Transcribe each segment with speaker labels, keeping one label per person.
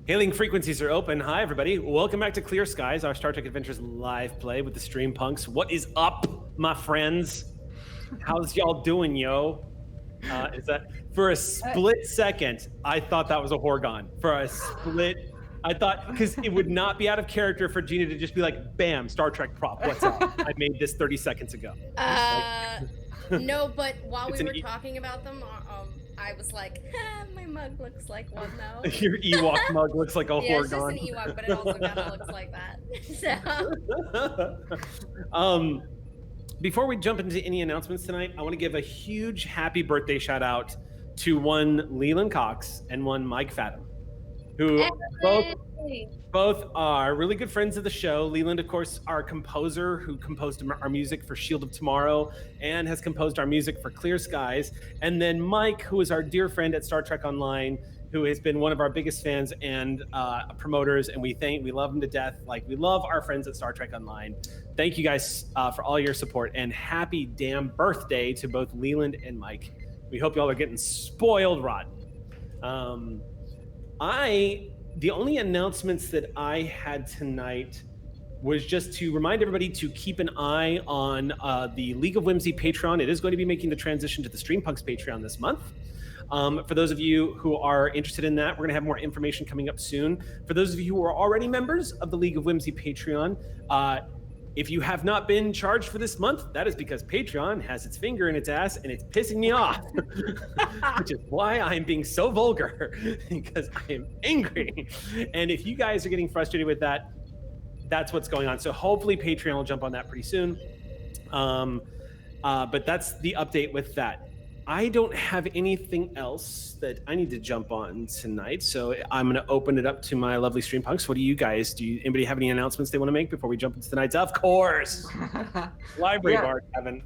Speaker 1: Hailing frequencies are open. Hi, everybody. Welcome back to Clear Skies, our Star Trek Adventures live play with the Stream Punks. What is up, my friends? How's y'all doing, yo? Is that for a split second? I thought that was a Horgon. For a split, I thought because it would not be out of character for Gina to just be like, "Bam, Star Trek prop. What's up? I made this 30 seconds ago."
Speaker 2: No, but while
Speaker 1: It's
Speaker 2: we
Speaker 1: an
Speaker 2: were talking about them, I was like, my mug looks like one now.
Speaker 1: Your Ewok mug looks like a
Speaker 2: Yeah, it's
Speaker 1: Horgon.
Speaker 2: just an Ewok, but it also kind of looks like that.
Speaker 1: So. Before we jump into any announcements tonight, I want to give a huge happy birthday shout out to one Leland Cox and one Mike Fathom, who both are really good friends of the show. Leland, of course, our composer who composed our music for Shield of Tomorrow and has composed our music for Clear Skies. And then Mike, who is our dear friend at Star Trek Online, who has been one of our biggest fans and promoters, and we love him to death. Like, we love our friends at Star Trek Online. Thank you guys for all your support, and happy damn birthday to both Leland and Mike. We hope y'all are getting spoiled rotten. The only announcements that I had tonight was just to remind everybody to keep an eye on the League of Whimsy Patreon. It is going to be making the transition to the Streampunks Patreon this month. For those of you who are interested in that, we're going to have more information coming up soon. For those of you who are already members of the League of Whimsy Patreon, if you have not been charged for this month, that is because Patreon has its finger in its ass and it's pissing me off, which is why I'm being so vulgar, because I am angry. And if you guys are getting frustrated with that, that's what's going on. So hopefully Patreon will jump on that pretty soon. But that's the update with that. I don't have anything else that I need to jump on tonight, so I'm going to open it up to my lovely stream punks. What do you guys? Anybody have any announcements they want to make before we jump into tonight's? Of course, Library Bard have an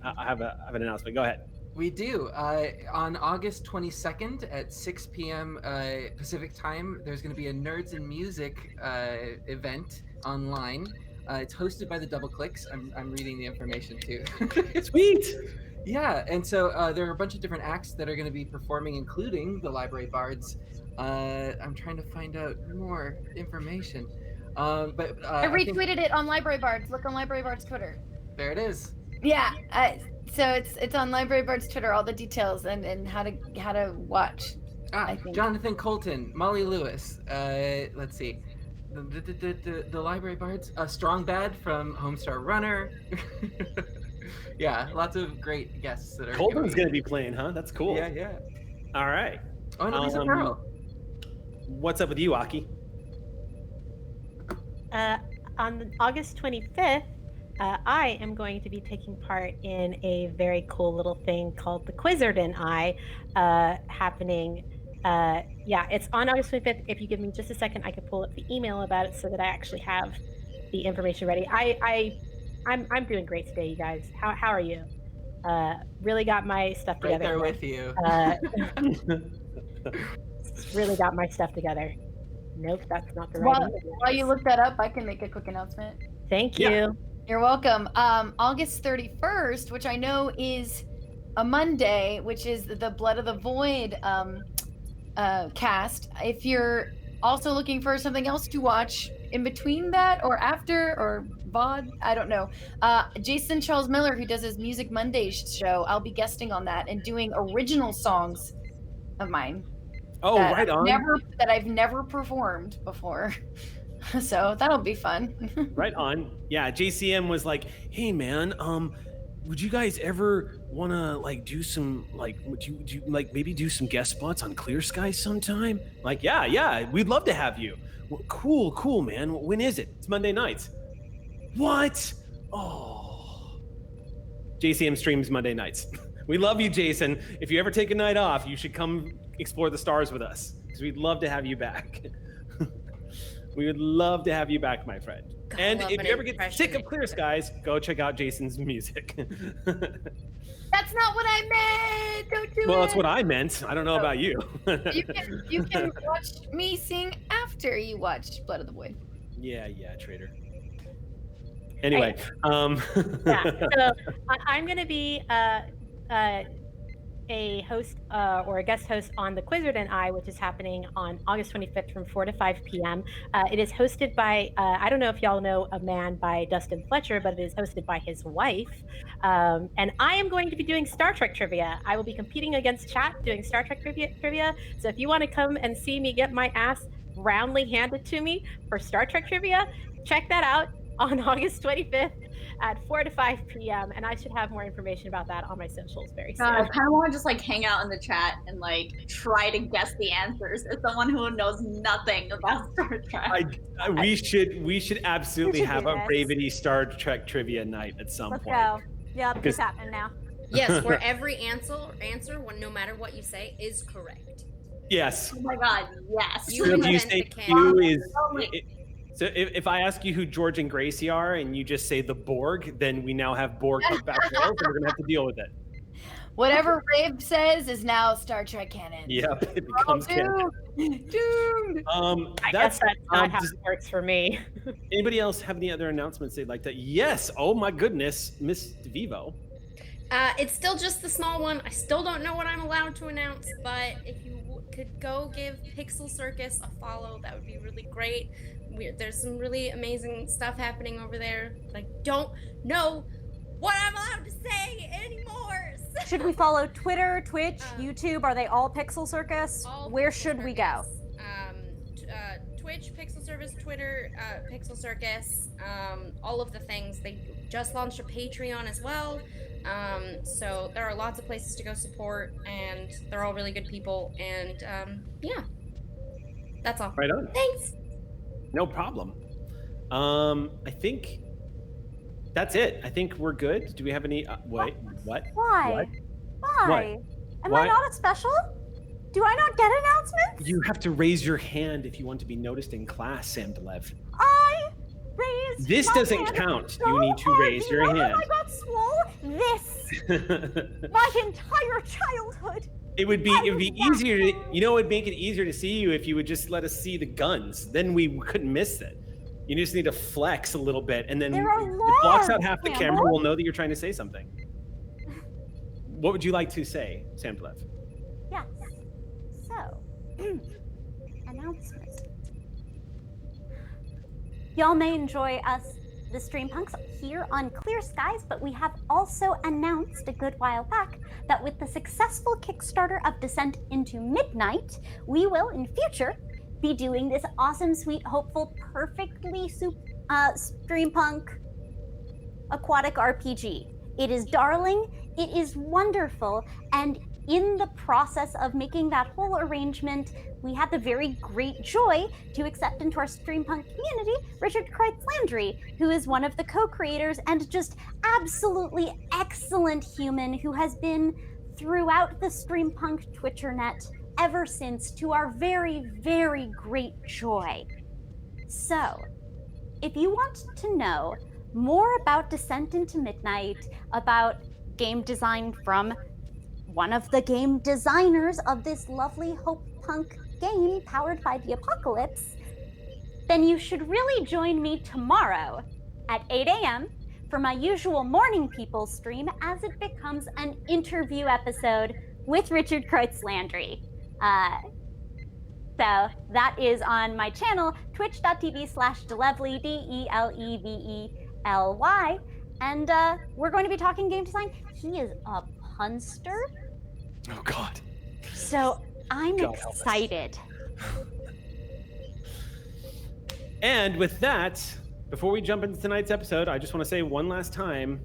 Speaker 1: announcement. Go ahead.
Speaker 3: We do. On August 22nd at 6 p.m. Pacific time, there's going to be a Nerds and Music event online. It's hosted by the Double Clicks. I'm reading the information too.
Speaker 1: Sweet.
Speaker 3: Yeah, and so there are a bunch of different acts that are going to be performing, including the Library Bards. I'm trying to find out more information. But
Speaker 4: I retweeted it on Library Bards. Look on Library Bards Twitter.
Speaker 3: There it is.
Speaker 4: Yeah, so it's on Library Bards Twitter, all the details and how to watch. I think.
Speaker 3: Jonathan Colton, Molly Lewis. Let's see. The Library Bards. Strong Bad from Homestar Runner. Yeah, lots of great guests that are.
Speaker 1: Colton's going to be playing, huh? That's cool.
Speaker 3: Yeah.
Speaker 1: All right.
Speaker 3: Oh, and Lisa Pearl.
Speaker 1: What's up with you, Aki?
Speaker 5: On August 25th, I am going to be taking part in a very cool little thing called the Quizzard and I happening. It's on August 25th. If you give me just a second, I can pull up the email about it so that I actually have the information ready. I'm doing great today, you guys. How are you? Really got my stuff together.
Speaker 3: Right there with you.
Speaker 5: Really got my stuff together. Nope, that's not the right.
Speaker 4: While you look that up, I can make a quick announcement.
Speaker 5: Thank you.
Speaker 4: Yeah. You're welcome. August 31st, which I know is a Monday, which is the Blood of the Void cast. If you're also looking for something else to watch in between that or after or VOD, I don't know. Jason Charles Miller, who does his Music Mondays show, I'll be guesting on that and doing original songs of mine.
Speaker 1: Oh, right on.
Speaker 4: That I've never performed before. So that'll be fun.
Speaker 1: Right on. Yeah, JCM was like, "Hey man, would you guys ever want to like do some like maybe do some guest spots on Clear Skies sometime?" Like, yeah, we'd love to have you. Well, cool, man. When is it? It's Monday nights. What? Oh. JCM streams Monday nights. We love you, Jason. If you ever take a night off, you should come explore the stars with us because we'd love to have you back. We would love to have you back, my friend.
Speaker 2: God,
Speaker 1: and if you ever get sick of Clear Skies, go check out Jason's music.
Speaker 4: That's not what I meant. Don't do it.
Speaker 1: Well, that's what I meant. I don't know about you.
Speaker 4: You can watch me sing after you watch Blood of the Void.
Speaker 1: Yeah, traitor. Anyway,
Speaker 5: so I'm going to be a host or a guest host on the Quizzard and I, which is happening on August 25th from 4 to 5 p.m. It is hosted by, I don't know if y'all know A Man by Dustin Fletcher, but it is hosted by his wife. And I am going to be doing Star Trek trivia. I will be competing against chat doing Star Trek trivia. So if you want to come and see me get my ass roundly handed to me for Star Trek trivia, check that out on August 25th at 4 to 5 p.m. And I should have more information about that on my socials very soon.
Speaker 6: God, I kind of want to just like hang out in the chat and like try to guess the answers as someone who knows nothing about Star Trek.
Speaker 1: We should absolutely
Speaker 7: should
Speaker 1: have
Speaker 7: do
Speaker 1: a
Speaker 7: this.
Speaker 1: Bravity Star Trek trivia night at some
Speaker 7: Let's
Speaker 1: point.
Speaker 7: go. Yep,
Speaker 1: Because-
Speaker 7: it's happening now.
Speaker 2: Yes, where every answer, when no matter what you say, is correct.
Speaker 1: Yes.
Speaker 6: Oh my God, yes.
Speaker 2: You
Speaker 1: So if you
Speaker 2: invent
Speaker 1: say
Speaker 2: the canon.
Speaker 1: Q is.
Speaker 6: Only-
Speaker 1: So if I ask you who George and Gracie are and you just say the Borg, then we now have Borg back there, and we're gonna have to deal with it.
Speaker 4: Whatever Rave says is now Star Trek canon.
Speaker 1: Yep, it becomes canon.
Speaker 4: Doomed.
Speaker 5: I guess that's not how
Speaker 1: does
Speaker 5: it works for me.
Speaker 1: anybody else have any other announcements they'd like to? Yes. Oh my goodness, Miss DeVivo.
Speaker 2: It's still just the small one. I still don't know what I'm allowed to announce, but if you could go give Pixel Circus a follow, that would be really great. There's some really amazing stuff happening over there. I don't know what I'm allowed to say anymore.
Speaker 7: Should we follow Twitter, Twitch,
Speaker 2: Uh,
Speaker 7: YouTube? Are they all Pixel Circus?
Speaker 2: All
Speaker 7: Where
Speaker 2: Pixel
Speaker 7: should we go?
Speaker 2: Circus. Twitch, Pixel Service, Twitter, Pixel Circus, all of the things. They just launched a Patreon as well. So there are lots of places to go support, and they're all really good people. And yeah, that's all.
Speaker 1: Right on.
Speaker 2: Thanks.
Speaker 1: No problem. I think that's it. I think we're good. Do we have any? Wait, what?
Speaker 7: Why?
Speaker 1: What?
Speaker 7: Why? Am
Speaker 1: What?
Speaker 7: I not a special? Do I not get announcements?
Speaker 1: You have to raise your hand if you want to be noticed in class, Sam Delev.
Speaker 7: I raised
Speaker 1: This
Speaker 7: my
Speaker 1: doesn't
Speaker 7: hand
Speaker 1: count.
Speaker 7: so
Speaker 1: You need to
Speaker 7: hard.
Speaker 1: raise
Speaker 7: Do you
Speaker 1: your
Speaker 7: know how
Speaker 1: hand.
Speaker 7: I got swole? This. My entire childhood.
Speaker 1: It would be
Speaker 7: that
Speaker 1: easier to,
Speaker 7: thing.
Speaker 1: it would make it easier to see you if you would just let us see the guns. Then we couldn't miss it. You just need to flex a little bit, and then
Speaker 7: There are
Speaker 1: it blocks out
Speaker 7: laws,
Speaker 1: half the
Speaker 7: Campbell.
Speaker 1: camera. We'll know that you're trying to say something. What would you like to say, Sam Delev?
Speaker 7: Yes. So, announcement. Y'all may enjoy us, the Stream Punks, here on Clear Skies, but we have also announced a good while back that with the successful Kickstarter of Descent into Midnight, we will, in future, be doing this awesome, sweet, hopeful, perfectly steampunk aquatic RPG. It is darling, it is wonderful, and in the process of making that whole arrangement, we had the very great joy to accept into our Streampunk community Richard Kreitz Landry, who is one of the co-creators and just absolutely excellent human who has been throughout the Streampunk Twitchernet ever since, to our very, very great joy. So, if you want to know more about Descent into Midnight, about game design from one of the game designers of this lovely Hope Punk game powered by the Apocalypse, then you should really join me tomorrow at 8 a.m. for my usual Morning People stream as it becomes an interview episode with Richard Kreitz Landry. So that is on my channel, twitch.tv/Delevely, DELEVELY. And we're going to be talking game design. He is a punster.
Speaker 1: Oh God.
Speaker 7: So I'm
Speaker 1: God help us.
Speaker 7: excited.
Speaker 1: And with that, before we jump into tonight's episode, I just want to say one last time,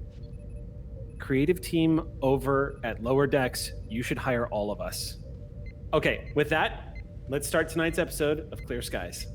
Speaker 1: creative team over at Lower Decks, you should hire all of us. Okay, with that, let's start tonight's episode of Clear Skies.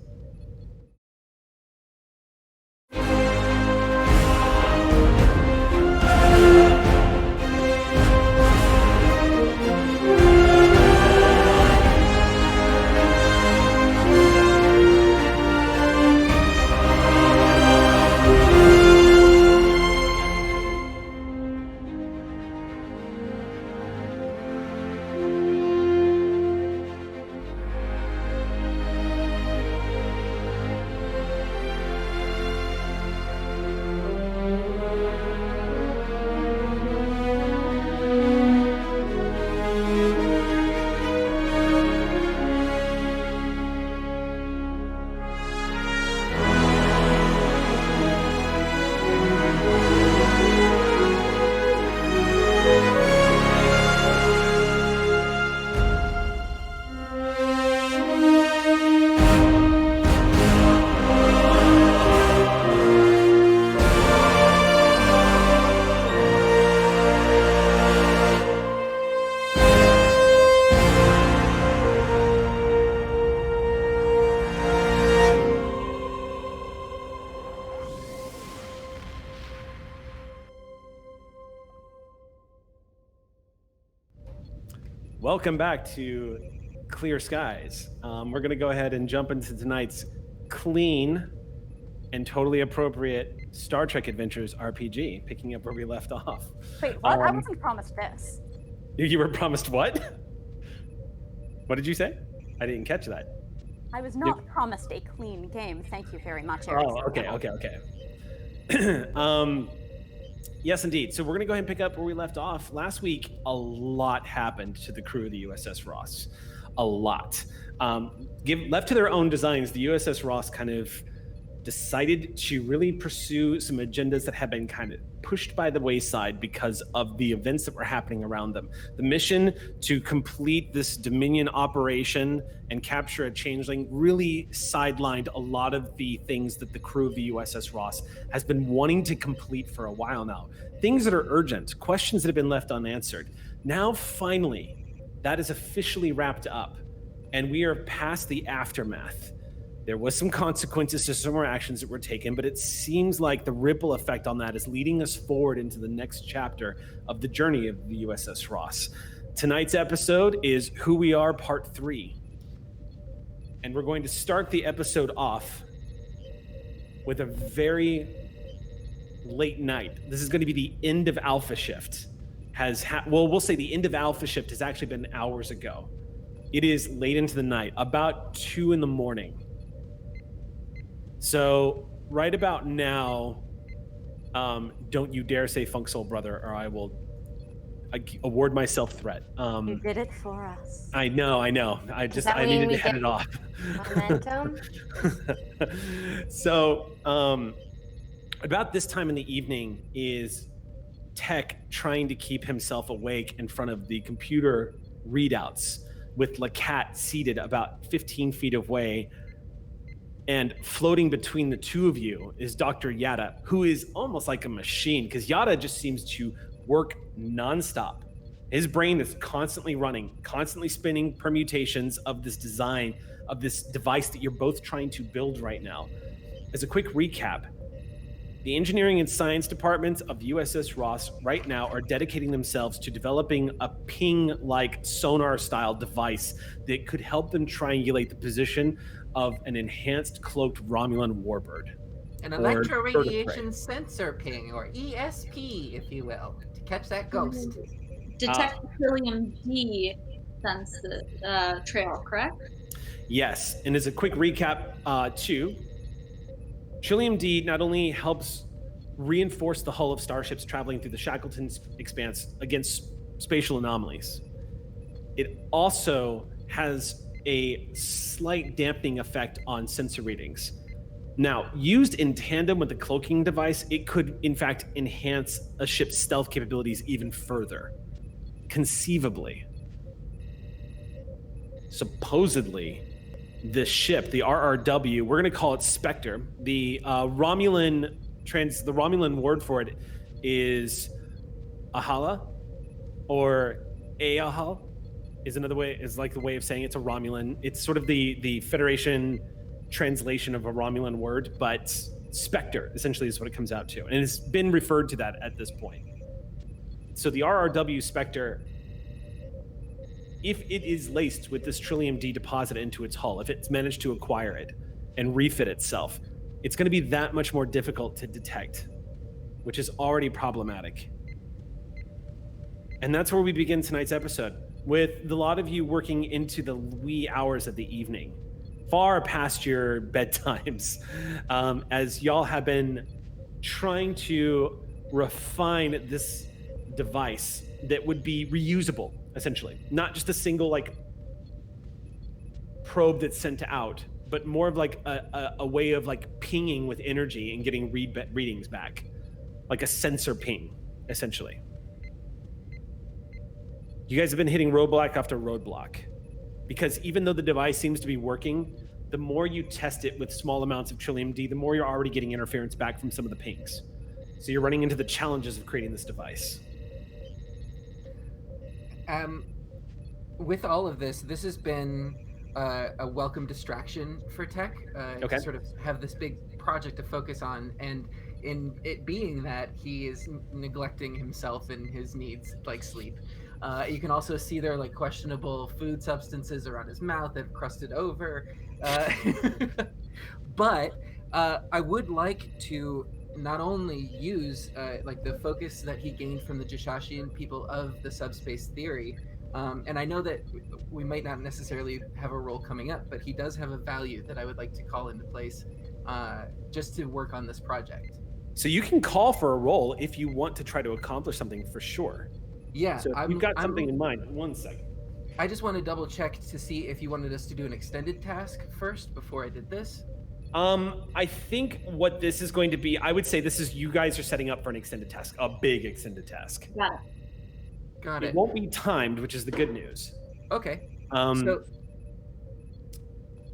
Speaker 1: Welcome back to Clear Skies. We're going to go ahead and jump into tonight's clean and totally appropriate Star Trek Adventures RPG, picking up where we left off.
Speaker 7: Wait, what? I wasn't promised this.
Speaker 1: You were promised what? What did you say? I didn't catch that.
Speaker 7: I was not promised a clean game. Thank you very much, Eric.
Speaker 1: Oh, okay. Yes, indeed. So we're going to go ahead and pick up where we left off. Last week, a lot happened to the crew of the USS Ross. A lot. Left to their own designs, the USS Ross kind of decided to really pursue some agendas that had been kind of pushed by the wayside because of the events that were happening around them. The mission to complete this Dominion operation and capture a changeling really sidelined a lot of the things that the crew of the USS Ross has been wanting to complete for a while now. Things that are urgent, questions that have been left unanswered. Now, finally, that is officially wrapped up, and we are past the aftermath. There was some consequences to some more actions that were taken, but it seems like the ripple effect on that is leading us forward into the next chapter of the journey of the USS Ross. Tonight's episode is Who We Are Part 3. And we're going to start the episode off with a very late night. This is going to be the end of Alpha Shift. We'll say the end of Alpha Shift has actually been hours ago. It is late into the night, about 2 a.m. So right about now, don't you dare say Funk Soul Brother, or I will award myself threat.
Speaker 7: You did it for us.
Speaker 1: I know. I needed to head it off.
Speaker 5: Momentum.
Speaker 1: So about this time in the evening is Tech trying to keep himself awake in front of the computer readouts with Lacat seated about 15 feet away. And floating between the two of you is Dr. Yada, who is almost like a machine, because Yada just seems to work nonstop. His brain is constantly running, constantly spinning permutations of this design, of this device that you're both trying to build right now. As a quick recap, the engineering and science departments of USS Ross right now are dedicating themselves to developing a ping-like sonar-style device that could help them triangulate the position of an enhanced cloaked Romulan warbird.
Speaker 3: An electroradiation sensor ping, or ESP, if you will, to catch that ghost.
Speaker 6: Detect Trillium D sense trail, correct?
Speaker 1: Yes, and as a quick recap, too, Trillium D not only helps reinforce the hull of starships traveling through the Shackleton expanse against spatial anomalies, it also has a slight dampening effect on sensor readings. Now, used in tandem with the cloaking device, it could, in fact, enhance a ship's stealth capabilities even further. Conceivably. Supposedly, this ship, the RRW, we're going to call it Spectre. The Romulan word for it is Ahala, or Eahal. Is like the way of saying it's a Romulan. It's sort of the Federation translation of a Romulan word, but Spectre essentially is what it comes out to. And it's been referred to that at this point. So the RRW Spectre, if it is laced with this Trillium D deposit into its hull, if it's managed to acquire it and refit itself, it's going to be that much more difficult to detect, which is already problematic. And that's where we begin tonight's episode, with a lot of you working into the wee hours of the evening, far past your bedtimes, as y'all have been trying to refine this device that would be reusable, essentially. Not just a single probe that's sent out, but more of a way of pinging with energy and getting readings back, like a sensor ping, essentially. You guys have been hitting roadblock after roadblock, because even though the device seems to be working, the more you test it with small amounts of Trillium D, the more you're already getting interference back from some of the pings. So you're running into the challenges of creating this device.
Speaker 3: With all of this has been a welcome distraction for Tech to sort of have this big project to focus on, and in it being that he is neglecting himself and his needs like sleep. You can also see there are like questionable food substances around his mouth that have crusted over. But I would like to not only use like the focus that he gained from the Jishashian people of the subspace theory, and I know that we might not necessarily have a role coming up, but he does have a value that I would like to call into place just to work on this project.
Speaker 1: So you can call for a role if you want to try to accomplish something for sure.
Speaker 3: Yeah,
Speaker 1: So if you've got something in mind. 1 second.
Speaker 3: I just want to double check to see if you wanted us to do an extended task first before I did this.
Speaker 1: I think what this is going to be, I would say this is you guys are setting up for an extended task, a big extended task.
Speaker 6: Got it.
Speaker 3: Got
Speaker 1: It
Speaker 3: it.
Speaker 1: won't be timed, which is the good news.
Speaker 3: Okay.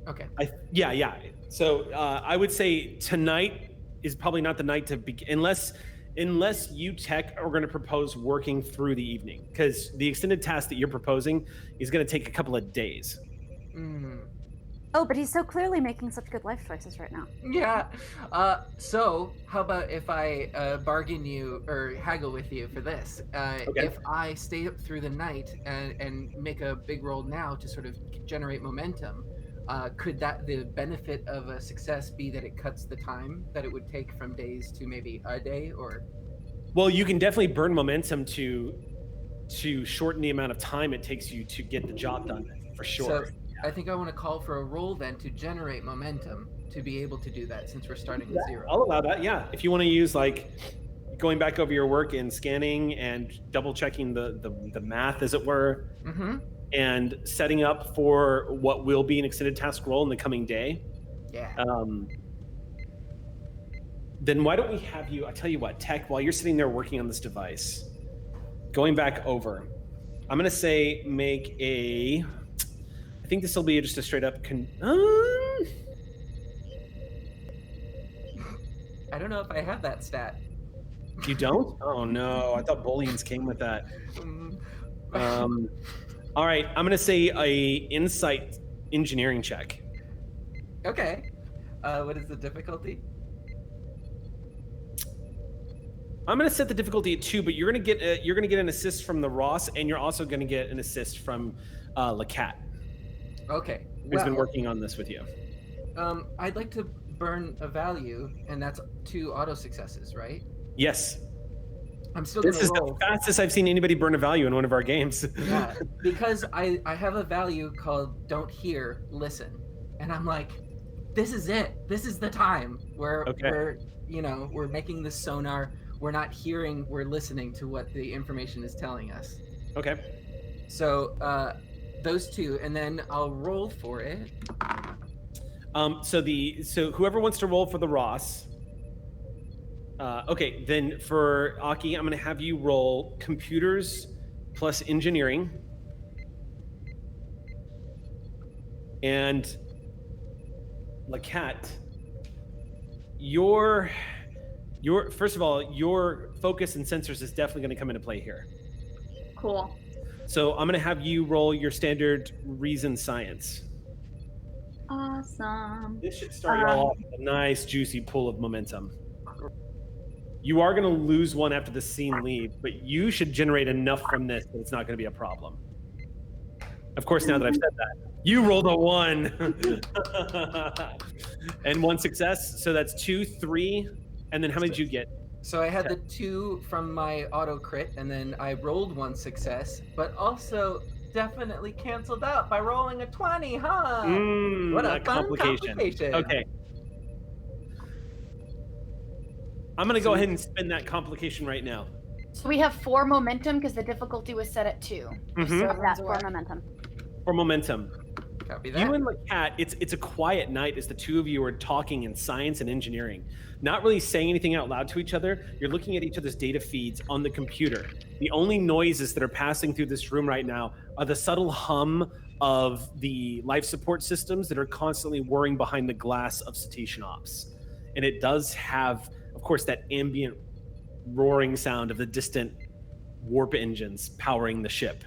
Speaker 3: Okay.
Speaker 1: Yeah. So I would say tonight is probably not the night to begin, unless you tech are going to propose working through the evening, because the extended task that you're proposing is going to take a couple of days.
Speaker 7: Oh, but he's so clearly making such good life choices right now.
Speaker 3: Yeah. So how about if I bargain you or haggle with you for this?
Speaker 1: Okay.
Speaker 3: If I stay up through the night and make a big roll now to sort of generate momentum, could the benefit of a success be that it cuts the time that it would take from days to maybe a day? Or
Speaker 1: well, you can definitely burn momentum to shorten the amount of time it takes you to get the job done, for sure.
Speaker 3: So I think I want to call for a roll then to generate momentum to be able to do that, since we're starting with 0.
Speaker 1: I'll allow that. Yeah, if you want to use like going back over your work and scanning and double checking the math, as it were, and setting up for what will be an extended task roll in the coming day.
Speaker 3: Yeah.
Speaker 1: Then why don't we have you? I tell you what, Tech, while you're sitting there working on this device, going back over, I'm gonna say make a. I think this will be just a straight up.
Speaker 3: I don't know if I have that stat.
Speaker 1: You don't? Oh no! I thought bullions came with that. All right, I'm gonna say a insight engineering check.
Speaker 3: Okay. What is the difficulty?
Speaker 1: I'm gonna set the difficulty at 2, but you're gonna get an assist from the Ross, and you're also gonna get an assist from Lacat.
Speaker 3: Okay.
Speaker 1: Who's been working on this with you?
Speaker 3: I'd like to burn a value, and that's 2 auto successes, right?
Speaker 1: Yes.
Speaker 3: I'm still
Speaker 1: This
Speaker 3: gonna
Speaker 1: is
Speaker 3: roll.
Speaker 1: the fastest I've seen anybody burn a value in one of our games.
Speaker 3: Yeah, because I have a value called don't hear, listen. And I'm like, this is it. This is the time where we're making this sonar. We're not hearing, we're listening to what the information is telling us.
Speaker 1: Okay.
Speaker 3: So those 2, and then I'll roll for it.
Speaker 1: So whoever wants to roll for the Ross. Okay, then for Aki, I'm going to have you roll computers plus engineering. And Lacat, your first of all, your focus and sensors is definitely going to come into play here.
Speaker 6: Cool.
Speaker 1: So I'm going to have you roll your standard reason science.
Speaker 6: Awesome.
Speaker 1: This should start you all off with a nice, juicy pool of momentum. You are going to lose one after the scene leaves, but you should generate enough from this that it's not going to be a problem. Of course, now that I've said that, you rolled a 1. And 1 success, so that's 2, 3, and then how many did you get?
Speaker 3: So I had the 2 from my auto crit, and then I rolled 1 success, but also definitely canceled out by rolling a 20, huh? What a fun complication.
Speaker 1: Okay. I'm going to go ahead and spin that complication right now.
Speaker 4: So we have 4 momentum because the difficulty was set at 2.
Speaker 1: Mhm.
Speaker 4: So
Speaker 7: That for momentum.
Speaker 1: For momentum.
Speaker 3: Copy that.
Speaker 1: You and Lacat, it's a quiet night as the 2 of you are talking in science and engineering. Not really saying anything out loud to each other. You're looking at each other's data feeds on the computer. The only noises that are passing through this room right now are the subtle hum of the life support systems that are constantly whirring behind the glass of Cetacean Ops. And it does have, of course, that ambient roaring sound of the distant warp engines powering the ship.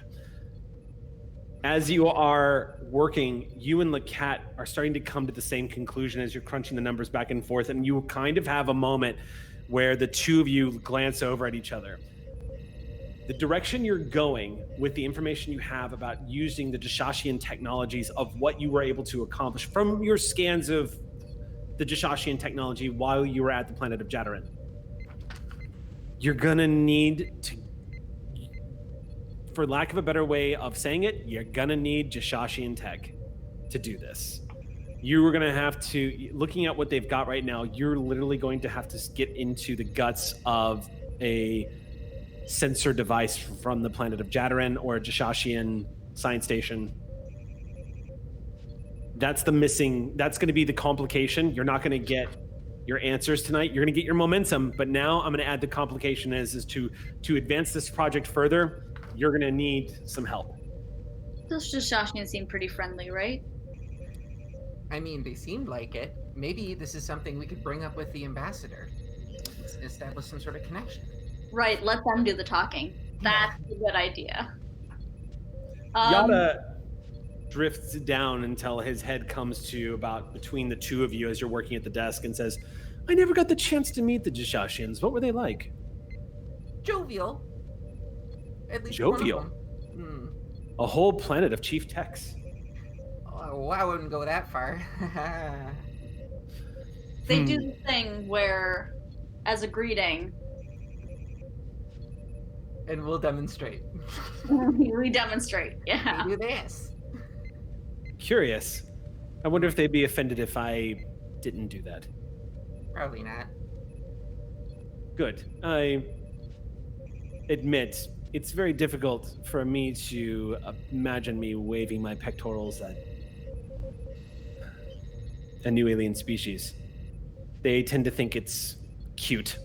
Speaker 1: As you are working, you and Lacat are starting to come to the same conclusion as you're crunching the numbers back and forth, and you kind of have a moment where the 2 of you glance over at each other. the direction you're going with the information you have about using the Jashashian technologies of what you were able to accomplish from your scans of the Jashashian technology while you were at the planet of Jadarin. You're gonna need to, for lack of a better way of saying it, you're gonna need Jashashian tech to do this. You are gonna have to, looking at what they've got right now, you're literally going to have to get into the guts of a sensor device from the planet of Jadarin or a Jashashian science station. That's going to be the complication. You're not going to get your answers tonight. You're going to get your momentum, but now I'm going to add the complication is to advance this project further, you're going to need some help.
Speaker 6: Those Jashashians seem pretty friendly, right?
Speaker 3: I mean, they seemed like it. Maybe this is something we could bring up with the ambassador. Establish some sort of connection.
Speaker 6: Right, let them do the talking. That's a good idea.
Speaker 1: Yada drifts down until his head comes to about between the two of you as you're working at the desk and says, I never got the chance to meet the Jashashians. What were they like?
Speaker 3: Jovial. At least
Speaker 1: Jovial?
Speaker 3: one of them.
Speaker 1: A whole planet of chief techs.
Speaker 3: Oh, I wouldn't go that far.
Speaker 6: They do the thing where, as a greeting,
Speaker 3: and we'll demonstrate.
Speaker 6: we demonstrate, yeah.
Speaker 3: We do this.
Speaker 1: Curious. I wonder if they'd be offended if I didn't do that.
Speaker 3: Probably not.
Speaker 1: Good. I admit it's very difficult for me to imagine me waving my pectorals at a new alien species. They tend to think it's cute.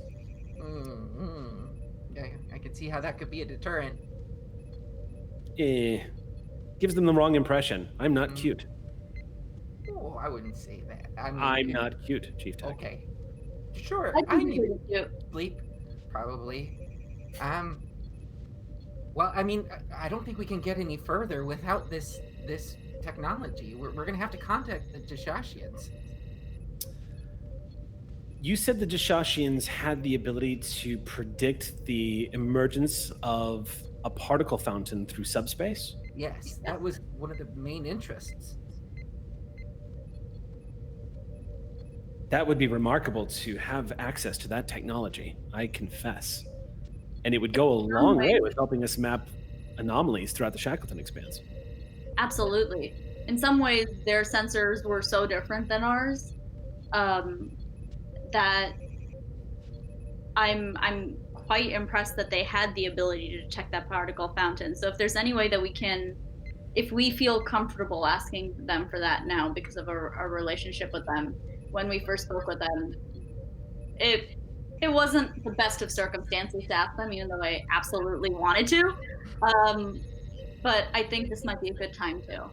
Speaker 3: I can see how that could be a deterrent.
Speaker 1: Gives them the wrong impression. I'm not cute.
Speaker 3: Oh, I wouldn't say that.
Speaker 1: I'm not cute, Chief Tech.
Speaker 3: Okay. Sure.
Speaker 6: I
Speaker 3: I
Speaker 6: think
Speaker 3: need
Speaker 6: you're cute.
Speaker 3: sleep, probably. Well, I mean, I don't think we can get any further without this technology. We're going to have to contact the Jashashians.
Speaker 1: You said the Jashashians had the ability to predict the emergence of a particle fountain through subspace?
Speaker 3: Yes, that was one of the main interests.
Speaker 1: That would be remarkable to have access to that technology, I confess. And it would go a long way with helping us map anomalies throughout the Shackleton Expanse.
Speaker 6: Absolutely. In some ways, their sensors were so different than ours that I'm quite impressed that they had the ability to detect that particle fountain. So if there's any way that we can, if we feel comfortable asking them for that now because of our relationship with them, when we first spoke with them, it wasn't the best of circumstances to ask them, even though I absolutely wanted to. But I think this might be a good time to.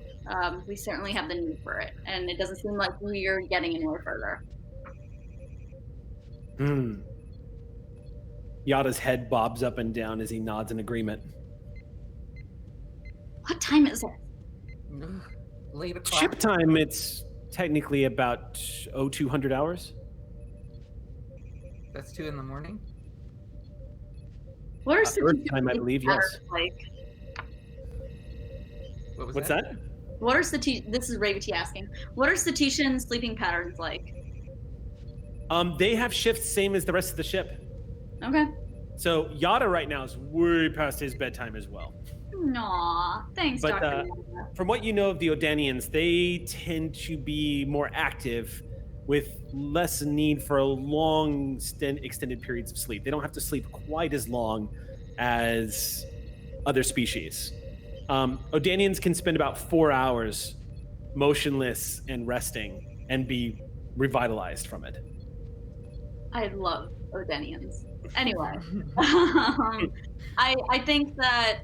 Speaker 6: We certainly have the need for it, and it doesn't seem like we're getting anywhere further.
Speaker 1: Yada's head bobs up and down as he nods in agreement.
Speaker 6: What time is it?
Speaker 3: Late o'clock.
Speaker 1: Ship time, it's technically about 0200 hours.
Speaker 3: That's 2 a.m.
Speaker 6: What are
Speaker 1: Earth time, I believe, yes.
Speaker 6: like?
Speaker 1: What's that?
Speaker 6: What are this is Ravity asking. What are Satitian sleeping patterns like?
Speaker 1: They have shifts same as the rest of the ship.
Speaker 6: Okay.
Speaker 1: So Yada right now is way past his bedtime as well.
Speaker 6: Aw, thanks,
Speaker 1: But
Speaker 6: Dr.
Speaker 1: from what you know of the Odanians, they tend to be more active with less need for a long extended periods of sleep. They don't have to sleep quite as long as other species. Odanians can spend about 4 hours motionless and resting and be revitalized from it.
Speaker 6: I love Odenians. Anyway, I think that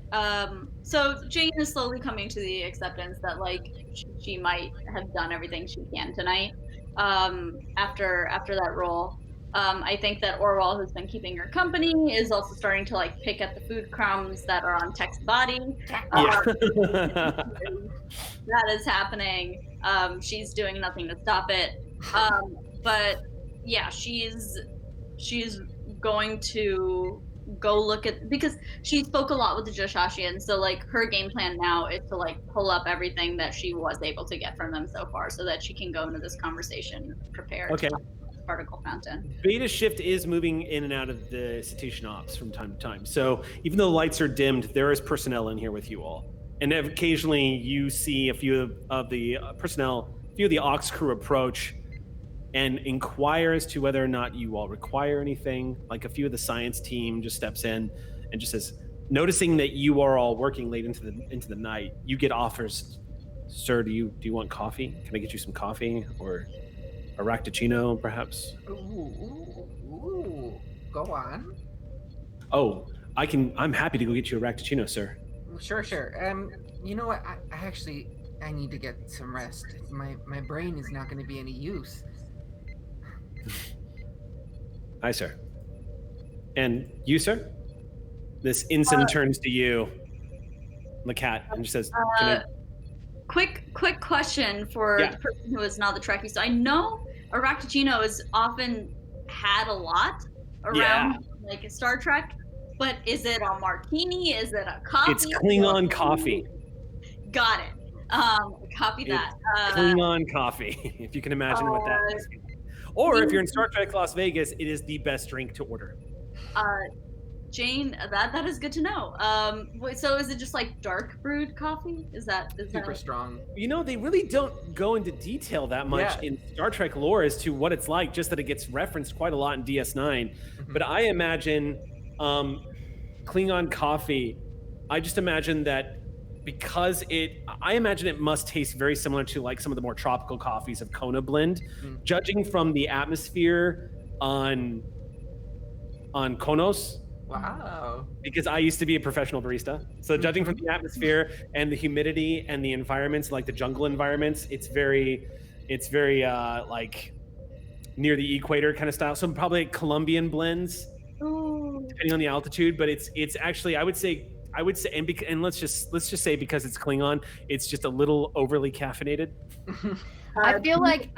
Speaker 6: so Jane is slowly coming to the acceptance that like she might have done everything she can tonight after that role. I think that Orwell, who's been keeping her company, is also starting to like pick at the food crumbs that are on Tech's body. That is happening. She's doing nothing to stop it. But yeah, she's going to go look at, because she spoke a lot with the Joshachians, so like her game plan now is to like pull up everything that she was able to get from them so far, so that she can go into this conversation prepared.
Speaker 1: Okay.
Speaker 6: To talk about the particle fountain.
Speaker 1: Beta Shift is moving in and out of the Cetacean Ops from time to time. So even though the lights are dimmed, there is personnel in here with you all. And occasionally you see a few of the personnel, a few of the Ox crew approach and inquire as to whether or not you all require anything. Like a few of the science team just steps in and just says, noticing that you are all working late into the night, you get offers. Sir, do you want coffee? Can I get you some coffee or a racticino, perhaps?
Speaker 3: Ooh. Go on.
Speaker 1: Oh, I'm happy to go get you a racticino, sir.
Speaker 3: Sure. You know what? I need to get some rest. My brain is not going to be any use.
Speaker 1: Hi, sir. And you, sir? This ensign turns to you, the cat, and just says, Can I...
Speaker 6: Quick question for the person who is not the Trekkie. So I know a racticino is often had a lot around like Star Trek, but is it a martini? Is it a coffee?
Speaker 1: It's Klingon coffee.
Speaker 6: Got it. Copy that.
Speaker 1: Klingon coffee, if you can imagine what that is. Or if you're in Star Trek Las Vegas, it is the best drink to order.
Speaker 6: Jane, that is good to know. So is it just like dark brewed coffee? Is that
Speaker 3: super strong?
Speaker 1: You know, they really don't go into detail that much in Star Trek lore as to what it's like, just that it gets referenced quite a lot in DS9. Mm-hmm. But I imagine Klingon coffee, I just imagine that because I imagine it must taste very similar to like some of the more tropical coffees of Kona Blend. Mm. Judging from the atmosphere on Konos.
Speaker 3: Wow.
Speaker 1: Because I used to be a professional barista. So judging from the atmosphere and the humidity and the environments, like the jungle environments, it's very like near the equator kind of style. So probably Colombian blends, depending on the altitude. But it's actually I would say and let's just say because it's Klingon, it's just a little overly caffeinated.
Speaker 4: I feel like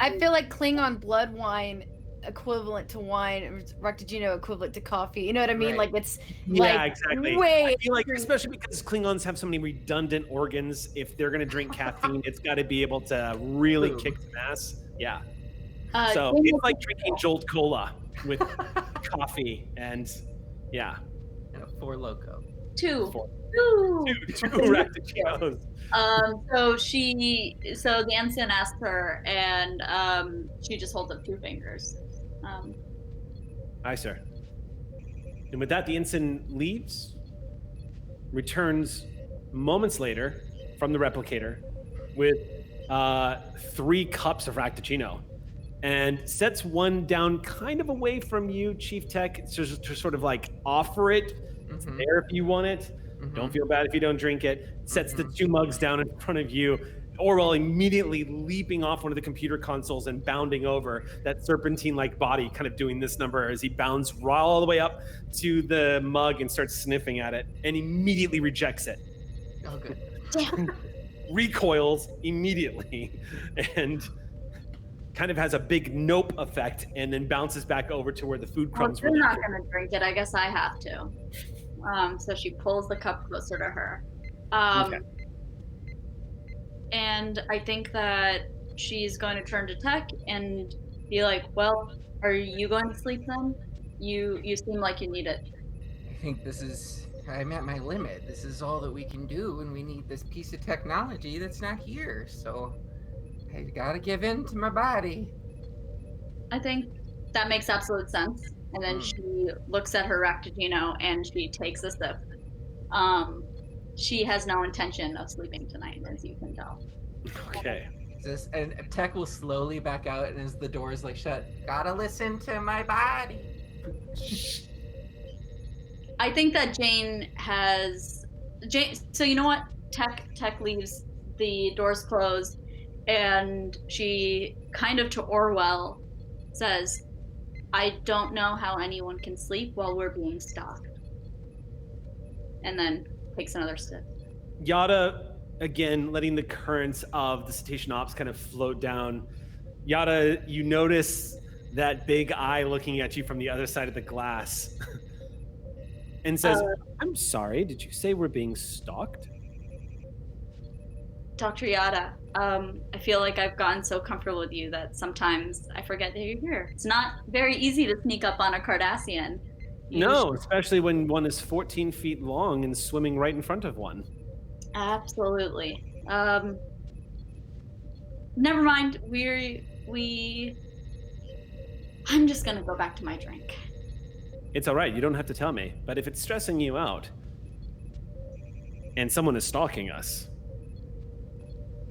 Speaker 4: Klingon blood wine equivalent to wine, or Ractigino equivalent to coffee. You know what I mean?
Speaker 3: Right.
Speaker 4: Like it's
Speaker 1: exactly.
Speaker 4: Way
Speaker 1: I feel like, especially because Klingons have so many redundant organs, if they're going to drink caffeine, it's got to be able to really kick some ass. Yeah. So it's like drinking Jolt Cola with coffee and
Speaker 3: and a Four Loko.
Speaker 6: Two
Speaker 1: Ractiginos.
Speaker 6: So the ensign asked her, and she just holds up two fingers.
Speaker 1: Aye, sir. And with that, the ensign leaves, returns moments later from the replicator with 3 cups of Racticino, and sets one down kind of away from you, Chief Tech, to sort of like offer it. It's there if you want it. Don't feel bad if you don't drink it. Sets the 2 mugs down in front of you. Orwell immediately leaping off one of the computer consoles and bounding over, that serpentine-like body kind of doing this number as he bounds all the way up to the mug and starts sniffing at it and immediately rejects it.
Speaker 3: Oh, good.
Speaker 1: Recoils immediately and kind of has a big nope effect and then bounces back over to where the food crumbs were.
Speaker 6: You're not going to drink it. I guess I have to. So she pulls the cup closer to her.
Speaker 1: Okay.
Speaker 6: And I think that she's going to turn to Tech and be like, well, are you going to sleep then? You seem like you need it.
Speaker 3: I think I'm at my limit. This is all that we can do, and we need this piece of technology that's not here. So I gotta give in to my body.
Speaker 6: I think that makes absolute sense. And then she looks at her Ractigino and she takes a sip. She has no intention of sleeping tonight, as you can tell.
Speaker 1: Okay.
Speaker 3: And Tech will slowly back out, and as the doors like shut, gotta listen to my body.
Speaker 6: I think that Jane. So you know what? Tech leaves. The doors close, and she kind of to Orwell says, "I don't know how anyone can sleep while we're being stalked." And then takes another sip.
Speaker 1: Yada, again, letting the currents of the Cetacean Ops kind of float down. Yada, you notice that big eye looking at you from the other side of the glass. and says, I'm sorry, did you say we're being stalked?
Speaker 6: Dr. Yada, I feel like I've gotten so comfortable with you that sometimes I forget that you're here. It's not very easy to sneak up on a Cardassian.
Speaker 1: No, especially when one is 14 feet long and swimming right in front of one.
Speaker 6: Absolutely. Never mind. I'm just gonna go back to my drink.
Speaker 1: It's all right. You don't have to tell me. But if it's stressing you out and someone is stalking us,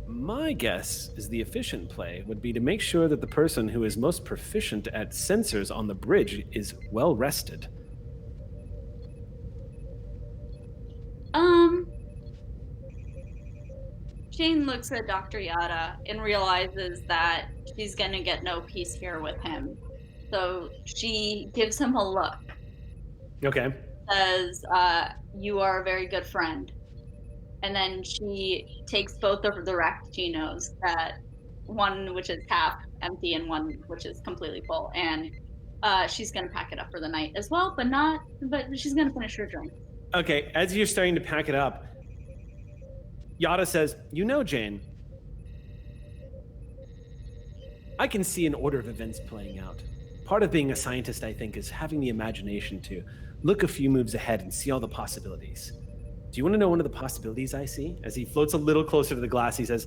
Speaker 1: my guess is the efficient play would be to make sure that the person who is most proficient at sensors on the bridge is well rested.
Speaker 6: Jane looks at Dr. Yada and realizes that she's gonna get no peace here with him. So she gives him a look.
Speaker 1: Okay.
Speaker 6: Says, you are a very good friend. And then she takes both of the Raktaginos, one which is half empty and one which is completely full, and she's gonna pack it up for the night as well, but she's gonna finish her drink.
Speaker 1: Okay, as you're starting to pack it up, Yada says, you know, Jane, I can see an order of events playing out. Part of being a scientist, I think, is having the imagination to look a few moves ahead and see all the possibilities. Do you want to know one of the possibilities I see? As he floats a little closer to the glass, he says,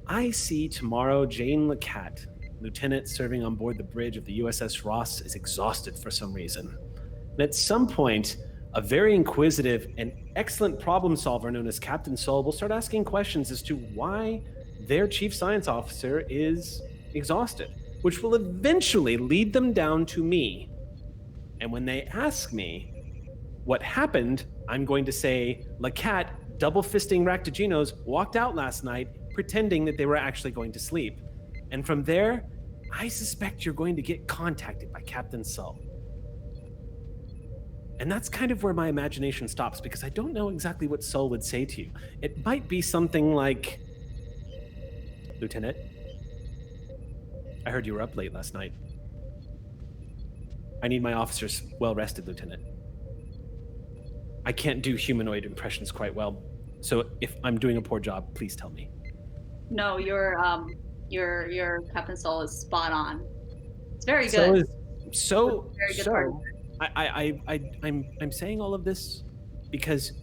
Speaker 1: I see tomorrow Jane Lacat, lieutenant serving on board the bridge of the USS Ross, is exhausted for some reason. And at some point, a very inquisitive and excellent problem solver known as Captain Soul will start asking questions as to why their chief science officer is exhausted, which will eventually lead them down to me. And when they ask me what happened, I'm going to say, Lacat, double-fisting Raktaginos, walked out last night pretending that they were actually going to sleep. And from there, I suspect you're going to get contacted by Captain Sull. And that's kind of where my imagination stops, because I don't know exactly what Sull would say to you. It might be something like, Lieutenant, I heard you were up late last night. I need my officers well rested, Lieutenant. I can't do humanoid impressions quite well, so if I'm doing a poor job, please tell me.
Speaker 6: No, your Captain Soul is spot on. It's very good.
Speaker 1: I'm saying all of this because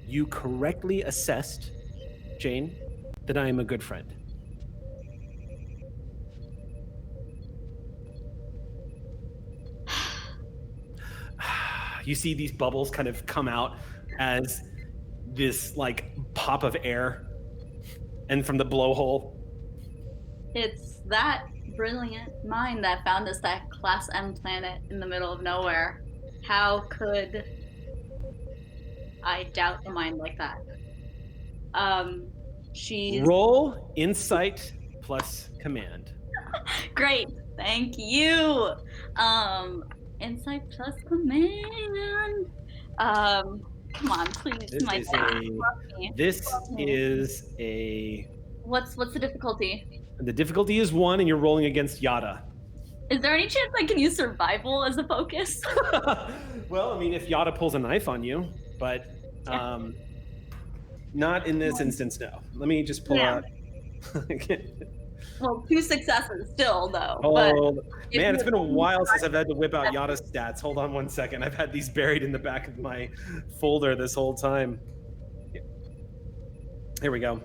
Speaker 1: you correctly assessed, Jane, that I am a good friend. You see these bubbles kind of come out as this like pop of air, and from the blowhole.
Speaker 6: It's that brilliant mind that found us that Class M planet in the middle of nowhere. How could I doubt a mind like that? She's
Speaker 1: Roll insight plus command.
Speaker 6: Great, thank you. Insight plus command. Come on, please.
Speaker 1: This is a.
Speaker 6: What's the difficulty?
Speaker 1: The difficulty is 1, and you're rolling against Yada.
Speaker 6: Is there any chance I can use survival as a focus?
Speaker 1: Well, I mean, if Yada pulls a knife on you, but not in this instance, no. Let me just pull out.
Speaker 6: Well, 2 successes still, though.
Speaker 1: Oh,
Speaker 6: but
Speaker 1: man, it's been a while since I've had to whip out Yada's stats. Hold on one second. I've had these buried in the back of my folder this whole time. Here we go.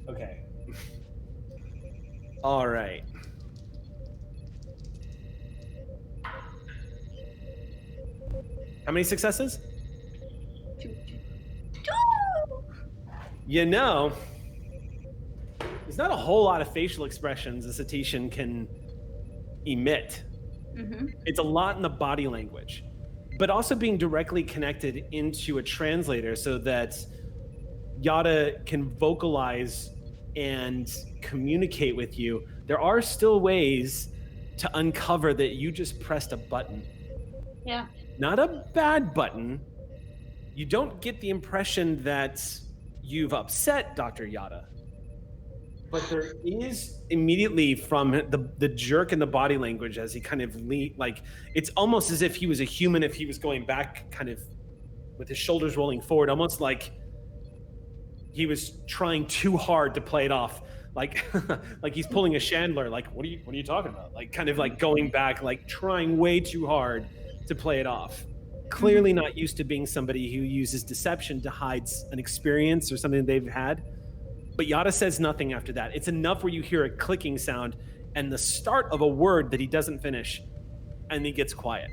Speaker 1: Okay. All right. How many successes?
Speaker 6: 2.
Speaker 1: You know, there's not a whole lot of facial expressions a Cetacean can emit.
Speaker 6: Mm-hmm.
Speaker 1: It's a lot in the body language, but also being directly connected into a translator so that Yada can vocalize and communicate with you. There are still ways to uncover that you just pressed a button.
Speaker 6: Yeah.
Speaker 1: Not a bad button. You don't get the impression that you've upset Dr. Yada. but there is immediately from the jerk in the body language as he kind of like it's almost as if he was a human if he was going back kind of with his shoulders rolling forward, almost like he was trying too hard to play it off, like like he's pulling a Chandler, like what are you talking about, like kind of like going back, like trying way too hard to play it off. Clearly not used to being somebody who uses deception to hide an experience or something they've had. But Yada says nothing after that. It's enough where you hear a clicking sound and the start of a word that he doesn't finish, and he gets quiet.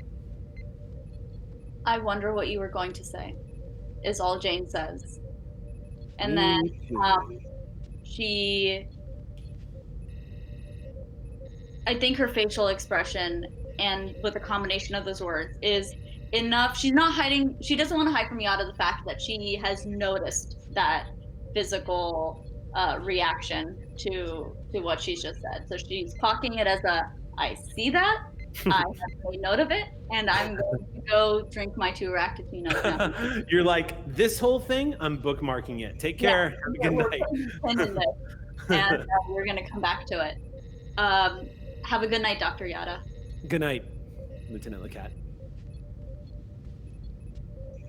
Speaker 6: I wonder what you were going to say, is all Jane says. And then I think her facial expression, and with a combination of those words, is enough. She's not hiding. She doesn't want to hide from Yada the fact that she has noticed that physical reaction to what she's just said. So she's clocking it as I see that, I have made note of it, and I'm going to go drink my 2 Ractatinos now.
Speaker 1: You're like, this whole thing, I'm bookmarking it. Take care. Have a good night.
Speaker 6: And we're going to come back to it. Have a good night, Dr. Yada.
Speaker 1: Good night, Lieutenant Lacat.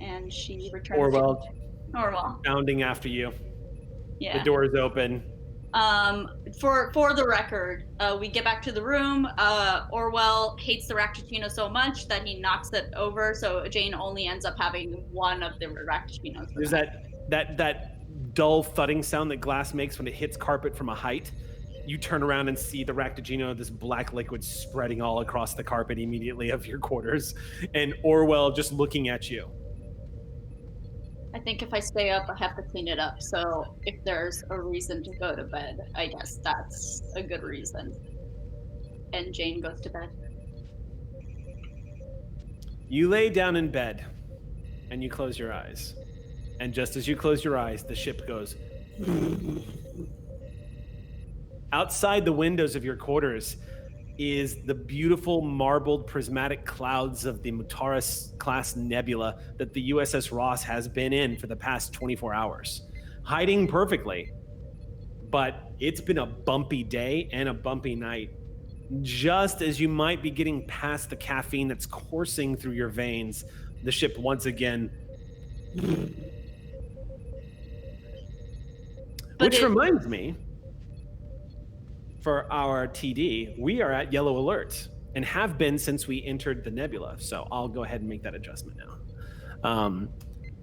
Speaker 6: And she returns.
Speaker 1: Orwell. Bounding after you.
Speaker 6: Yeah.
Speaker 1: The door is open.
Speaker 6: For the record, we get back to the room. Orwell hates the Ractatino so much that he knocks it over, so Jane only ends up having one of the Ractatinos.
Speaker 1: There's that dull thudding sound that glass makes when it hits carpet from a height. You turn around and see the Ractagino, this black liquid spreading all across the carpet immediately of your quarters, and Orwell just looking at you.
Speaker 6: I think if I stay up, I have to clean it up. So if there's a reason to go to bed, I guess that's a good reason. And Jane goes to bed.
Speaker 1: You lay down in bed, and you close your eyes. And just as you close your eyes, the ship goes. Outside the windows of your quarters is the beautiful marbled prismatic clouds of the Mutaris-class nebula that the USS Ross has been in for the past 24 hours, hiding perfectly. But it's been a bumpy day and a bumpy night. Just as you might be getting past the caffeine that's coursing through your veins, the ship once again... Which reminds me... For our TD, we are at yellow alert and have been since we entered the nebula. So I'll go ahead and make that adjustment now.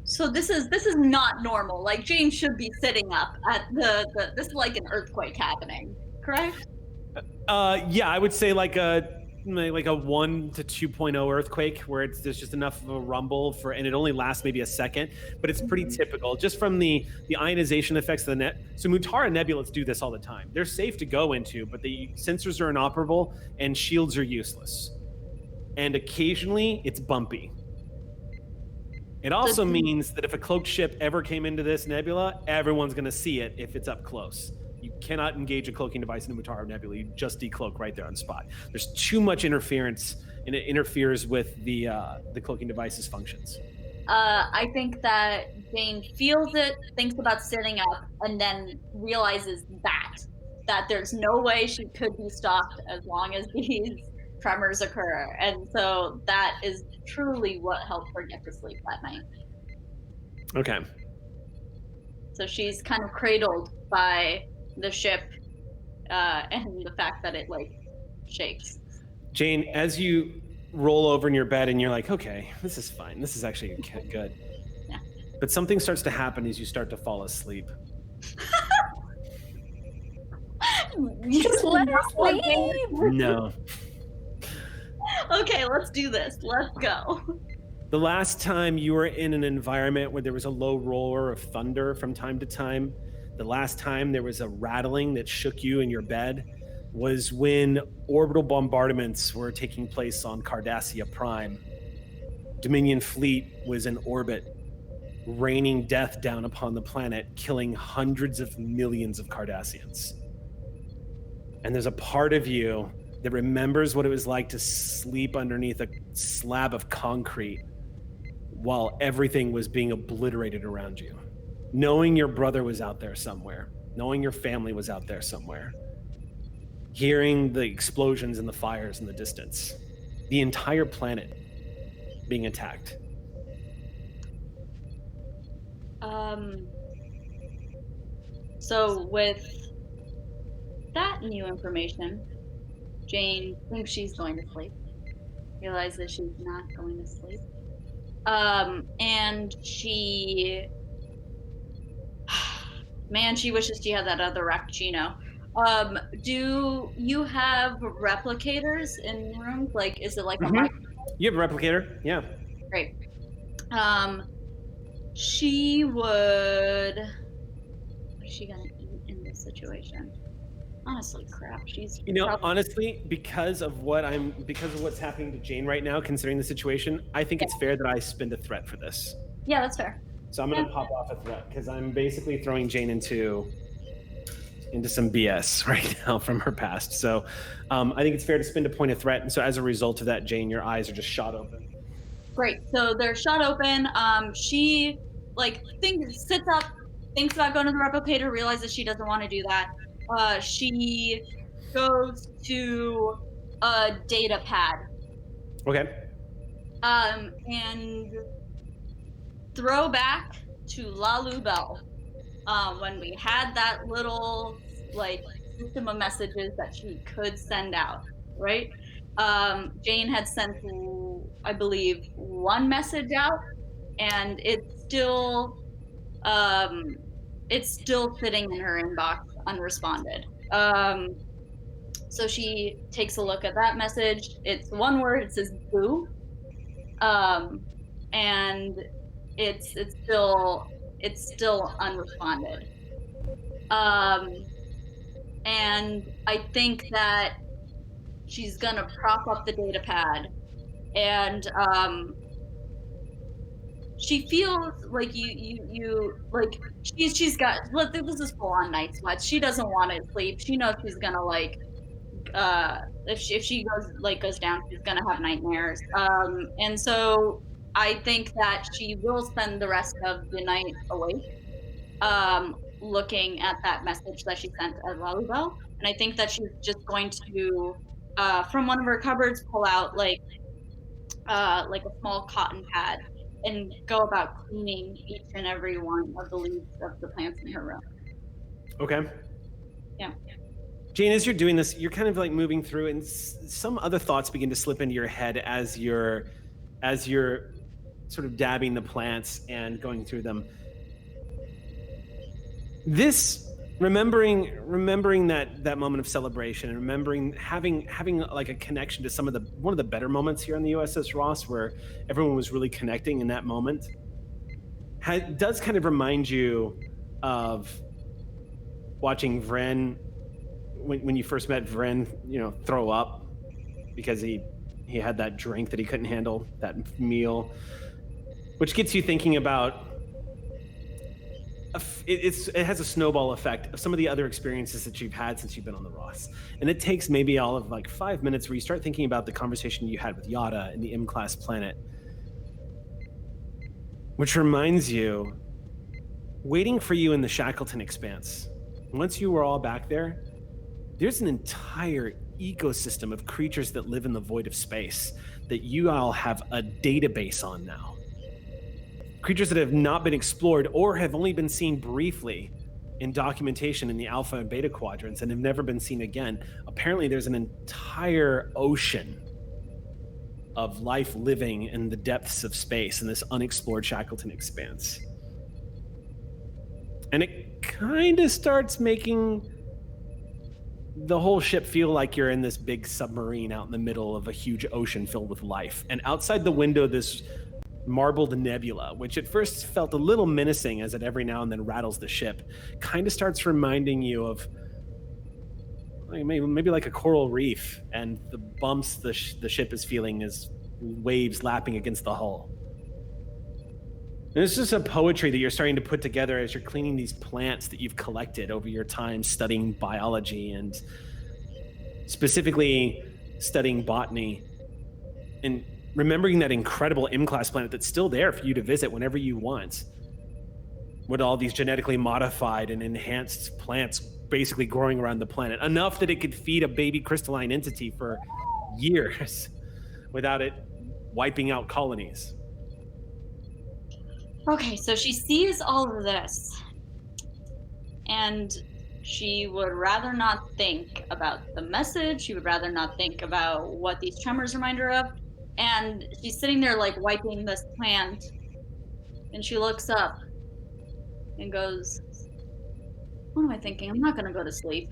Speaker 6: So this is not normal. Like Jane should be sitting up at this is like an earthquake happening, correct?
Speaker 1: Yeah, I would say like a 1 to 2.0 earthquake where there's just enough of a rumble and it only lasts maybe a second, but it's pretty typical just from the ionization effects of the net. So Mutara nebulas do this all the time. They're safe to go into, but the sensors are inoperable and shields are useless. And occasionally it's bumpy. It also means that if a cloaked ship ever came into this nebula, everyone's going to see it if it's up close. You cannot engage a cloaking device in a Mutara Nebula. You just decloak right there on spot. There's too much interference, and it interferes with the cloaking device's functions.
Speaker 6: I think that Jane feels it, thinks about sitting up, and then realizes that there's no way she could be stopped as long as these tremors occur. And so that is truly what helped her get to sleep that night.
Speaker 1: Okay.
Speaker 6: So she's kind of cradled by the ship and the fact that it like shakes.
Speaker 1: Jane, as you roll over in your bed and you're like, okay, this is fine. This is actually good.
Speaker 6: Yeah.
Speaker 1: But something starts to happen as you start to fall asleep.
Speaker 7: Just let us leave.
Speaker 1: No.
Speaker 6: Okay, let's do this. Let's go.
Speaker 1: The last time you were in an environment where there was a low roar of thunder from time to time, the last time there was a rattling that shook you in your bed was when orbital bombardments were taking place on Cardassia Prime. Dominion fleet was in orbit, raining death down upon the planet, killing hundreds of millions of Cardassians. And there's a part of you that remembers what it was like to sleep underneath a slab of concrete while everything was being obliterated around you, knowing your brother was out there somewhere, knowing your family was out there somewhere, hearing the explosions and the fires in the distance, the entire planet being attacked.
Speaker 6: So with that new information, Jane thinks she's going to sleep, realizes she's not going to sleep. And she, man, she wishes she had that other rappuccino. Do you have replicators in rooms? Like, is it like a mic?
Speaker 1: You have a replicator, yeah.
Speaker 6: Great. She would. What is she gonna eat in this situation? Honestly, crap. She's.
Speaker 1: You know, honestly, because of what's happening to Jane right now, considering the situation, I think it's fair that I spend a threat for this.
Speaker 6: Yeah, that's fair.
Speaker 1: So I'm gonna pop off a threat because I'm basically throwing Jane into some BS right now from her past. So I think it's fair to spend a point of threat. And so as a result of that, Jane, your eyes are just shot open.
Speaker 6: Great. So they're shot open. She sits up, thinks about going to the replicator, realizes she doesn't want to do that. She goes to a data pad.
Speaker 1: Okay.
Speaker 6: And throw back to Lalu Bell. When we had that little system of messages that she could send out, right? Jane had sent, I believe, one message out, and it's still sitting in her inbox unresponded. So she takes a look at that message. It's one word. It says "boo," and it's still unresponded. And I think that she's gonna prop up the data pad, and she feels like she's got, this is full on night sweats. She doesn't want to sleep. She knows she's gonna if she goes down, she's gonna have nightmares. And so I think that she will spend the rest of the night awake, looking at that message that she sent at Lalubel. And I think that she's just going to, from one of her cupboards, pull out like a small cotton pad and go about cleaning each and every one of the leaves of the plants in her room.
Speaker 1: Okay.
Speaker 6: Yeah.
Speaker 1: Jane, as you're doing this, you're kind of like moving through, and some other thoughts begin to slip into your head as you're sort of dabbing the plants and going through them. This, remembering that moment of celebration, and remembering having like a connection to one of the better moments here on the USS Ross, where everyone was really connecting in that moment, does kind of remind you of watching Vren when you first met Vren, throw up because he had that drink that he couldn't handle, that meal, which gets you thinking about it has a snowball effect of some of the other experiences that you've had since you've been on the Ross. And it takes maybe all of 5 minutes where you start thinking about the conversation you had with Yada in the M-class planet, which reminds you, waiting for you in the Shackleton Expanse, once you were all back there, there's an entire ecosystem of creatures that live in the void of space that you all have a database on now. Creatures that have not been explored or have only been seen briefly in documentation in the Alpha and Beta quadrants and have never been seen again. Apparently there's an entire ocean of life living in the depths of space in this unexplored Shackleton Expanse. And it kind of starts making the whole ship feel like you're in this big submarine out in the middle of a huge ocean filled with life. And outside the window, this marbled nebula, which at first felt a little menacing as it every now and then rattles the ship, kind of starts reminding you of maybe like a coral reef, and the bumps the ship is feeling as waves lapping against the hull. And it's just a poetry that you're starting to put together as you're cleaning these plants that you've collected over your time studying biology and specifically studying botany, and remembering that incredible M-class planet that's still there for you to visit whenever you want. with all these genetically modified and enhanced plants basically growing around the planet, enough that it could feed a baby crystalline entity for years without it wiping out colonies.
Speaker 6: Okay, so she sees all of this, and she would rather not think about the message. She would rather not think about what these tremors remind her of. And she's sitting there like wiping this plant, and she looks up and goes, what am I thinking? I'm not gonna go to sleep.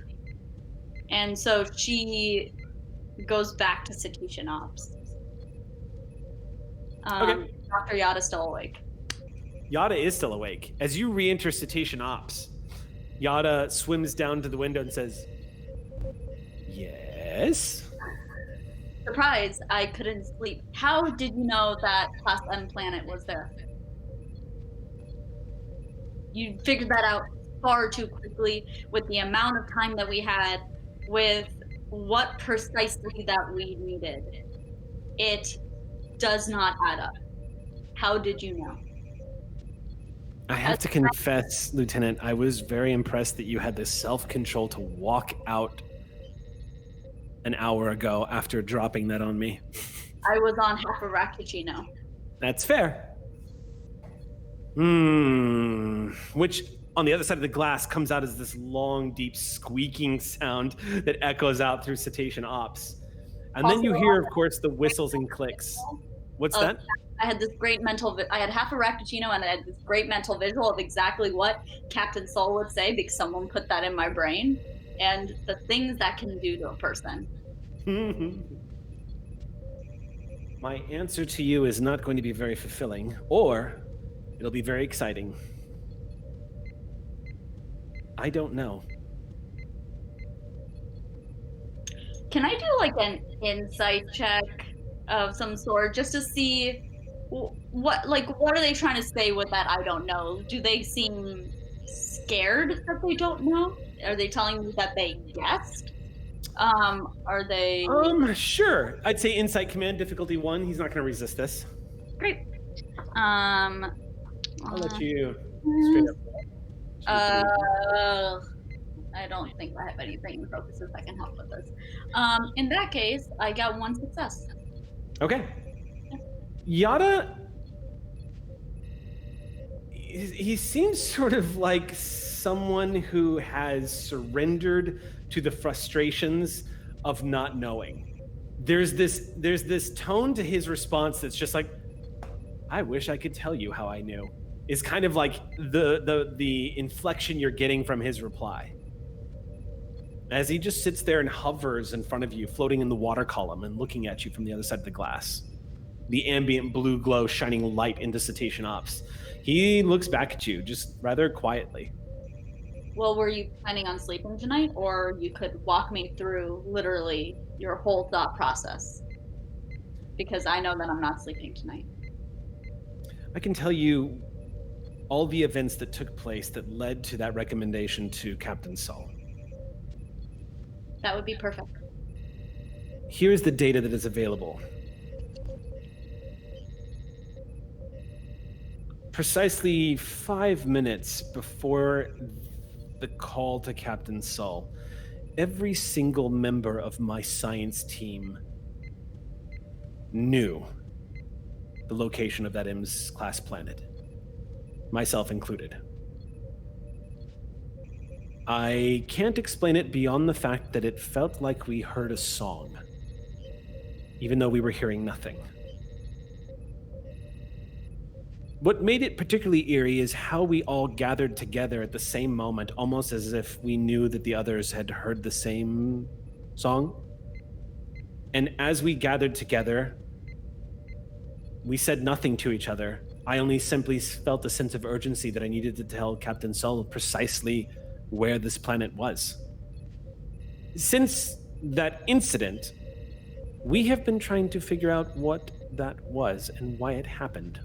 Speaker 6: And so she goes back to Cetacean Ops.
Speaker 1: Okay.
Speaker 6: Dr. Yada's still awake.
Speaker 1: Yada is still awake. As you re-enter Cetacean Ops, Yada swims down to the window and says, yes?
Speaker 6: Surprise, I couldn't sleep. How did you know that Class M planet was there? You figured that out far too quickly with the amount of time that we had, with what precisely that we needed. It does not add up. How did you know?
Speaker 1: I have to confess, Lieutenant, I was very impressed that you had the self-control to walk out an hour ago after dropping that on me.
Speaker 6: I was on half a Rakpuccino.
Speaker 1: That's fair. Which, on the other side of the glass, comes out as this long, deep squeaking sound that echoes out through Cetacean Ops. And then you hear, of course, the whistles and clicks. What's that?
Speaker 6: I had this great I had half a Rakpuccino, and I had this great mental visual of exactly what Captain Soul would say, because someone put that in my brain, and the things that can do to a person.
Speaker 1: My answer to you is not going to be very fulfilling, or it'll be very exciting. I don't know.
Speaker 6: Can I do like an insight check of some sort, just to see what are they trying to say with that I don't know? Do they seem scared that they don't know? Are they telling me that they guessed? Are they...
Speaker 1: Sure. I'd say Insight Command, difficulty 1. He's not going to resist this.
Speaker 6: Great.
Speaker 1: I'll let you straight up.
Speaker 6: I don't think I have anything focuses that can help with this. In that case, I got 1 success.
Speaker 1: Okay. Yada, he seems sort of like someone who has surrendered to the frustrations of not knowing. There's this tone to his response that's just like, I wish I could tell you how I knew. Is kind of like the inflection you're getting from his reply. As he just sits there and hovers in front of you, floating in the water column and looking at you from the other side of the glass. The ambient blue glow shining light into Cetacean Ops. He looks back at you, just rather quietly.
Speaker 6: Well, were you planning on sleeping tonight, or you could walk me through literally your whole thought process? Because I know that I'm not sleeping tonight.
Speaker 1: I can tell you all the events that took place that led to that recommendation to Captain Saul.
Speaker 6: That would be perfect.
Speaker 1: Here's the data that is available. Precisely 5 minutes before the call to Captain Saul, every single member of my science team knew the location of that IMS-class planet, myself included. I can't explain it beyond the fact that it felt like we heard a song, even though we were hearing nothing. What made it particularly eerie is how we all gathered together at the same moment, almost as if we knew that the others had heard the same song. And as we gathered together, we said nothing to each other. I only simply felt a sense of urgency that I needed to tell Captain Saul precisely where this planet was. Since that incident, we have been trying to figure out what that was and why it happened.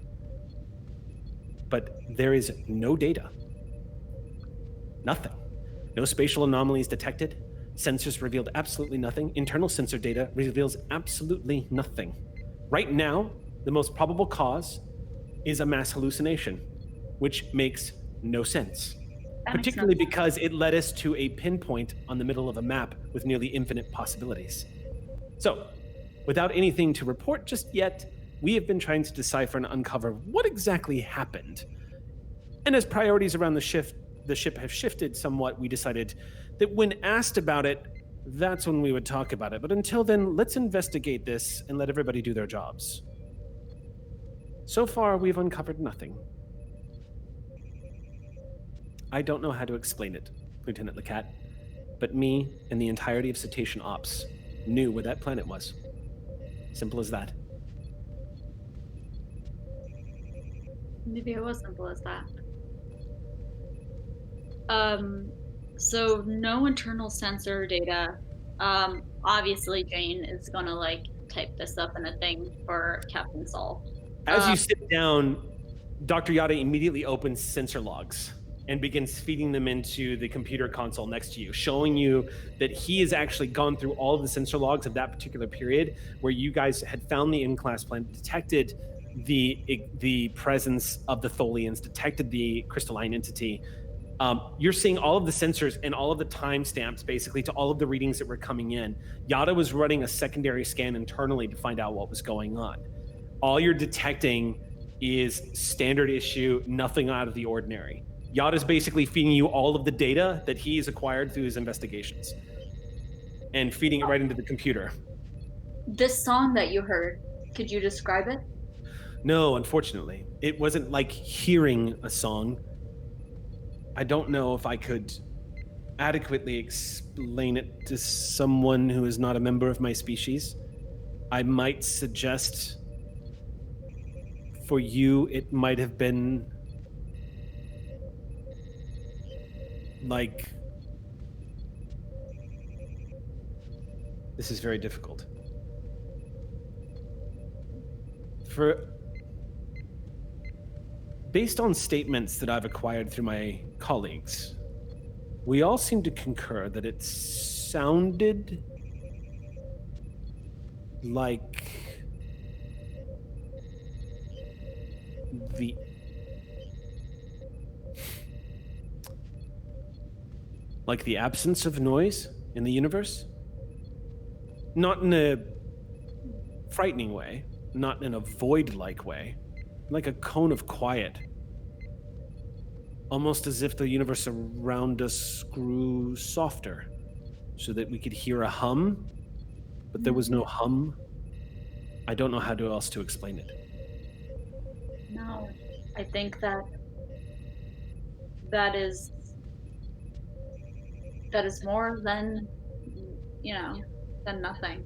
Speaker 1: But there is no data. Nothing. No spatial anomalies detected. Sensors revealed absolutely nothing. Internal sensor data reveals absolutely nothing. Right now, the most probable cause is a mass hallucination, which makes no sense.
Speaker 6: That makes
Speaker 1: Particularly
Speaker 6: sense.
Speaker 1: because it led us to a pinpoint on the middle of a map with nearly infinite possibilities. So, without anything to report just yet, we have been trying to decipher and uncover what exactly happened. And as priorities around the ship have shifted somewhat, we decided that when asked about it, that's when we would talk about it. But until then, let's investigate this and let everybody do their jobs. So far, we've uncovered nothing. I don't know how to explain it, Lieutenant Lecat, but me and the entirety of Cetacean Ops knew where that planet was. Simple as that.
Speaker 6: Maybe it was simple as that. So no internal sensor data. Obviously Jane is gonna like type this up in a thing for Captain Saul.
Speaker 1: As you sit down, Dr. Yada immediately opens sensor logs and begins feeding them into the computer console next to you, showing you that he has actually gone through all of the sensor logs of that particular period where you guys had found the in-class planet, detected the presence of the Tholians, detected the crystalline entity. You're seeing all of the sensors and all of the timestamps basically to all of the readings that were coming in. Yada was running a secondary scan internally to find out what was going on. All you're detecting is standard issue, nothing out of the ordinary. Yada's basically feeding you all of the data that he's acquired through his investigations and feeding it right into the computer.
Speaker 6: This song that you heard, could you describe it?
Speaker 1: No, unfortunately. It wasn't like hearing a song. I don't know if I could adequately explain it to someone who is not a member of my species. I might suggest for you, it might have been like... This is very difficult. Based on statements that I've acquired through my colleagues, we all seem to concur that it sounded like the absence of noise in the universe. Not in a frightening way, not in a void-like way, like a cone of quiet. Almost as if the universe around us grew softer, so that we could hear a hum, but there was no hum. I don't know how else to explain it.
Speaker 6: No, I think that is more than, than nothing.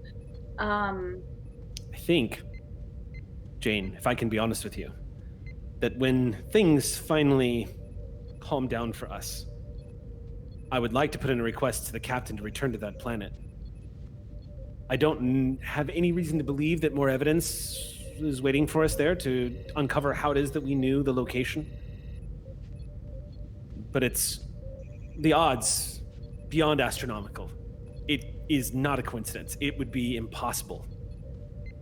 Speaker 1: I think, Jane, if I can be honest with you, that when things finally calm down for us, I would like to put in a request to the captain to return to that planet. I don't have any reason to believe that more evidence is waiting for us there to uncover how it is that we knew the location. But it's the odds beyond astronomical. It is not a coincidence. It would be impossible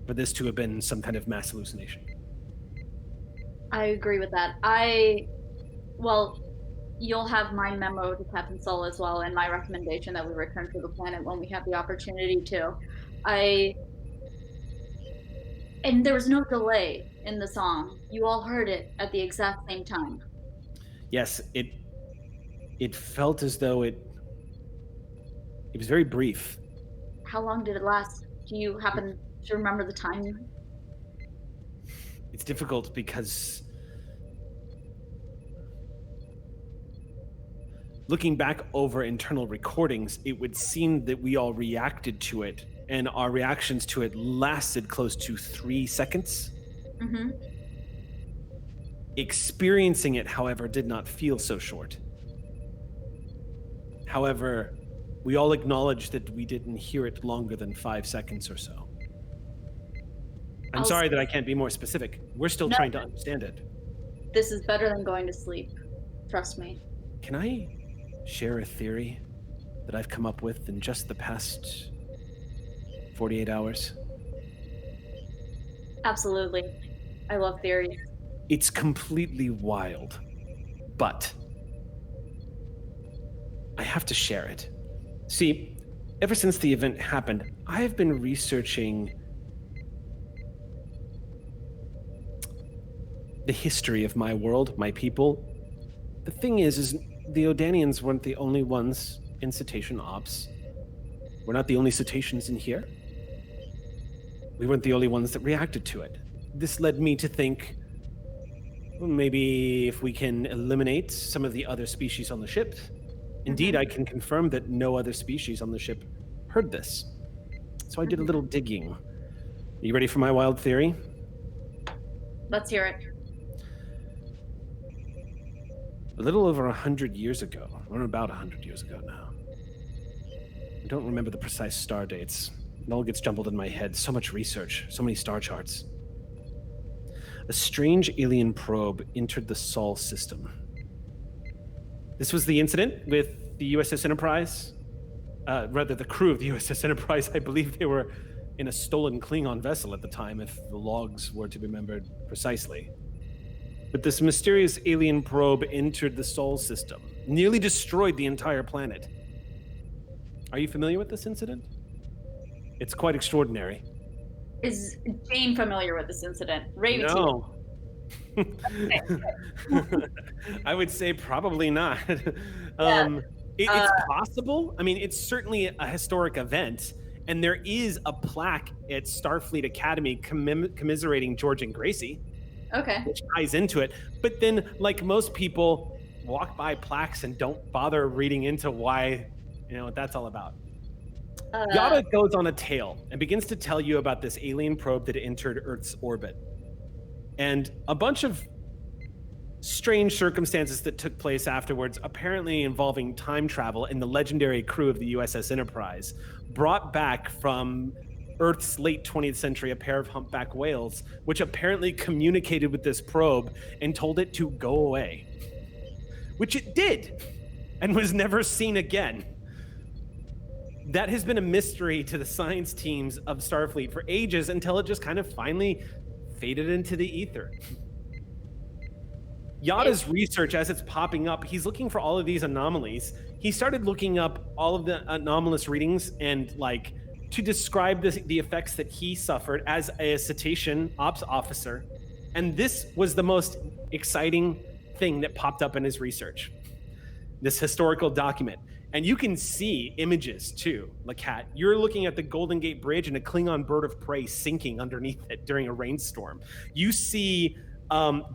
Speaker 1: for this to have been some kind of mass hallucination.
Speaker 6: I agree with that. You'll have my memo to Captain Soul as well, and my recommendation that we return to the planet when we have the opportunity to. And there was no delay in the song. You all heard it at the exact same time.
Speaker 1: Yes, it felt as though it was very brief.
Speaker 6: How long did it last? Do you happen to remember the time?
Speaker 1: It's difficult because looking back over internal recordings, it would seem that we all reacted to it, and our reactions to it lasted close to 3 seconds.
Speaker 6: Mm-hmm.
Speaker 1: Experiencing it, however, did not feel so short. However, we all acknowledge that we didn't hear it longer than 5 seconds or so. I'm sorry that I can't be more specific. We're still trying to understand it.
Speaker 6: This is better than going to sleep. Trust me.
Speaker 1: Can I share a theory that I've come up with in just the past 48 hours?
Speaker 6: Absolutely. I love theories.
Speaker 1: It's completely wild, but I have to share it. See, ever since the event happened, I have been researching the history of my world, my people. The thing is the Odanians weren't the only ones in cetacean ops. We're not the only cetaceans in here. We weren't the only ones that reacted to it. This led me to think, well, maybe if we can eliminate some of the other species on the ship. Indeed, I can confirm that no other species on the ship heard this. So I did a little digging. Are you ready for my wild theory?
Speaker 6: Let's hear it.
Speaker 1: A little over 100 years ago, or about 100 years ago now. I don't remember the precise star dates. It all gets jumbled in my head. So much research, so many star charts. A strange alien probe entered the Sol system. This was the incident with the USS Enterprise. Rather, the crew of the USS Enterprise. I believe they were in a stolen Klingon vessel at the time, if the logs were to be remembered precisely. But this mysterious alien probe entered the Sol system, nearly destroyed the entire planet. Are you familiar with this incident? It's quite extraordinary.
Speaker 6: Is Jane familiar with this incident? Ravy
Speaker 1: No. I would say probably not. It's possible. I mean, it's certainly a historic event, and there is a plaque at Starfleet Academy commiserating George and Gracie.
Speaker 6: Okay.
Speaker 1: Which ties into it. But then, like most people, walk by plaques and don't bother reading into why, what that's all about. Yada goes on a tale and begins to tell you about this alien probe that entered Earth's orbit. And a bunch of strange circumstances that took place afterwards, apparently involving time travel and the legendary crew of the USS Enterprise, brought back from Earth's late 20th century a pair of humpback whales, which apparently communicated with this probe and told it to go away. Which it did, and was never seen again. That has been a mystery to the science teams of Starfleet for ages, until it just kind of finally faded into the ether. Yada's research, as it's popping up, he's looking for all of these anomalies. He started looking up all of the anomalous readings and to describe the effects that he suffered as a cetacean ops officer. And this was the most exciting thing that popped up in his research. This historical document. And you can see images too, Lacat. You're looking at the Golden Gate Bridge and a Klingon bird of prey sinking underneath it during a rainstorm. You see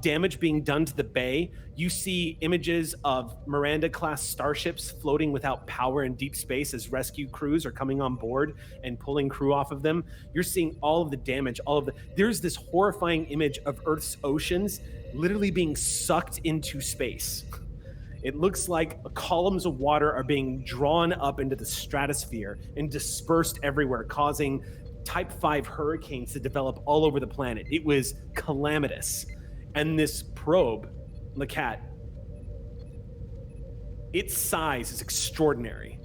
Speaker 1: damage being done to the bay. You see images of Miranda-class starships floating without power in deep space as rescue crews are coming on board and pulling crew off of them. You're seeing all of the damage, there's this horrifying image of Earth's oceans literally being sucked into space. It looks like columns of water are being drawn up into the stratosphere and dispersed everywhere, causing Type 5 hurricanes to develop all over the planet. It was calamitous. And this probe, Lacat, its size is extraordinary.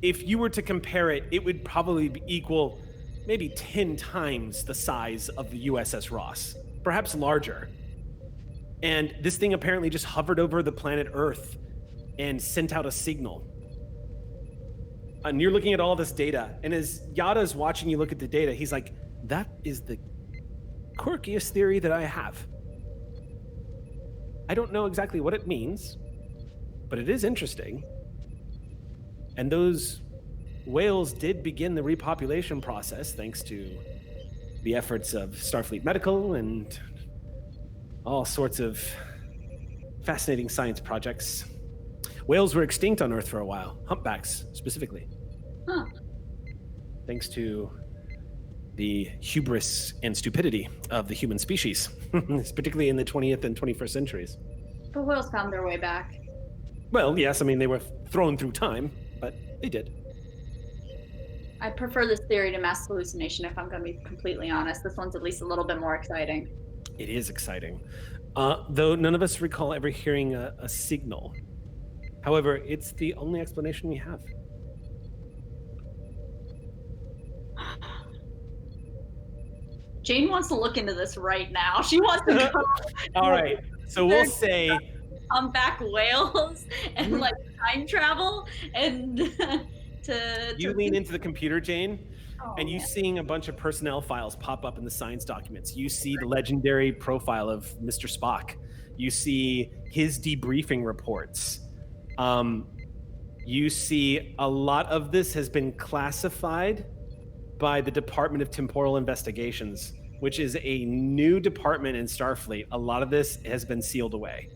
Speaker 1: If you were to compare it, it would probably equal maybe 10 times the size of the USS Ross, perhaps larger. And this thing apparently just hovered over the planet Earth and sent out a signal. And you're looking at all this data, and as Yada's watching you look at the data, he's like, that is the quirkiest theory that I have. I don't know exactly what it means, but it is interesting. And those whales did begin the repopulation process thanks to the efforts of Starfleet Medical and all sorts of fascinating science projects. Whales were extinct on Earth for a while, humpbacks specifically.
Speaker 6: Huh.
Speaker 1: Thanks to the hubris and stupidity of the human species, particularly in the 20th and 21st centuries.
Speaker 6: But whales found their way back.
Speaker 1: Well, yes, I mean, they were thrown through time, but they did.
Speaker 6: I prefer this theory to mass hallucination, if I'm going to be completely honest. This one's at least a little bit more exciting.
Speaker 1: It is exciting. Though none of us recall ever hearing a signal. However, it's the only explanation we have.
Speaker 6: Jane wants to look into this right now. She wants to go.
Speaker 1: All right. So we'll say
Speaker 6: humpback whales and like time travel and
Speaker 1: You lean into the computer, Jane, and you
Speaker 6: man.
Speaker 1: seeing a bunch of personnel files pop up in the science documents. You see the legendary profile of Mr. Spock. You see his debriefing reports. You see a lot of this has been classified by the Department of Temporal Investigations, which is a new department in Starfleet. A lot of this has been sealed away.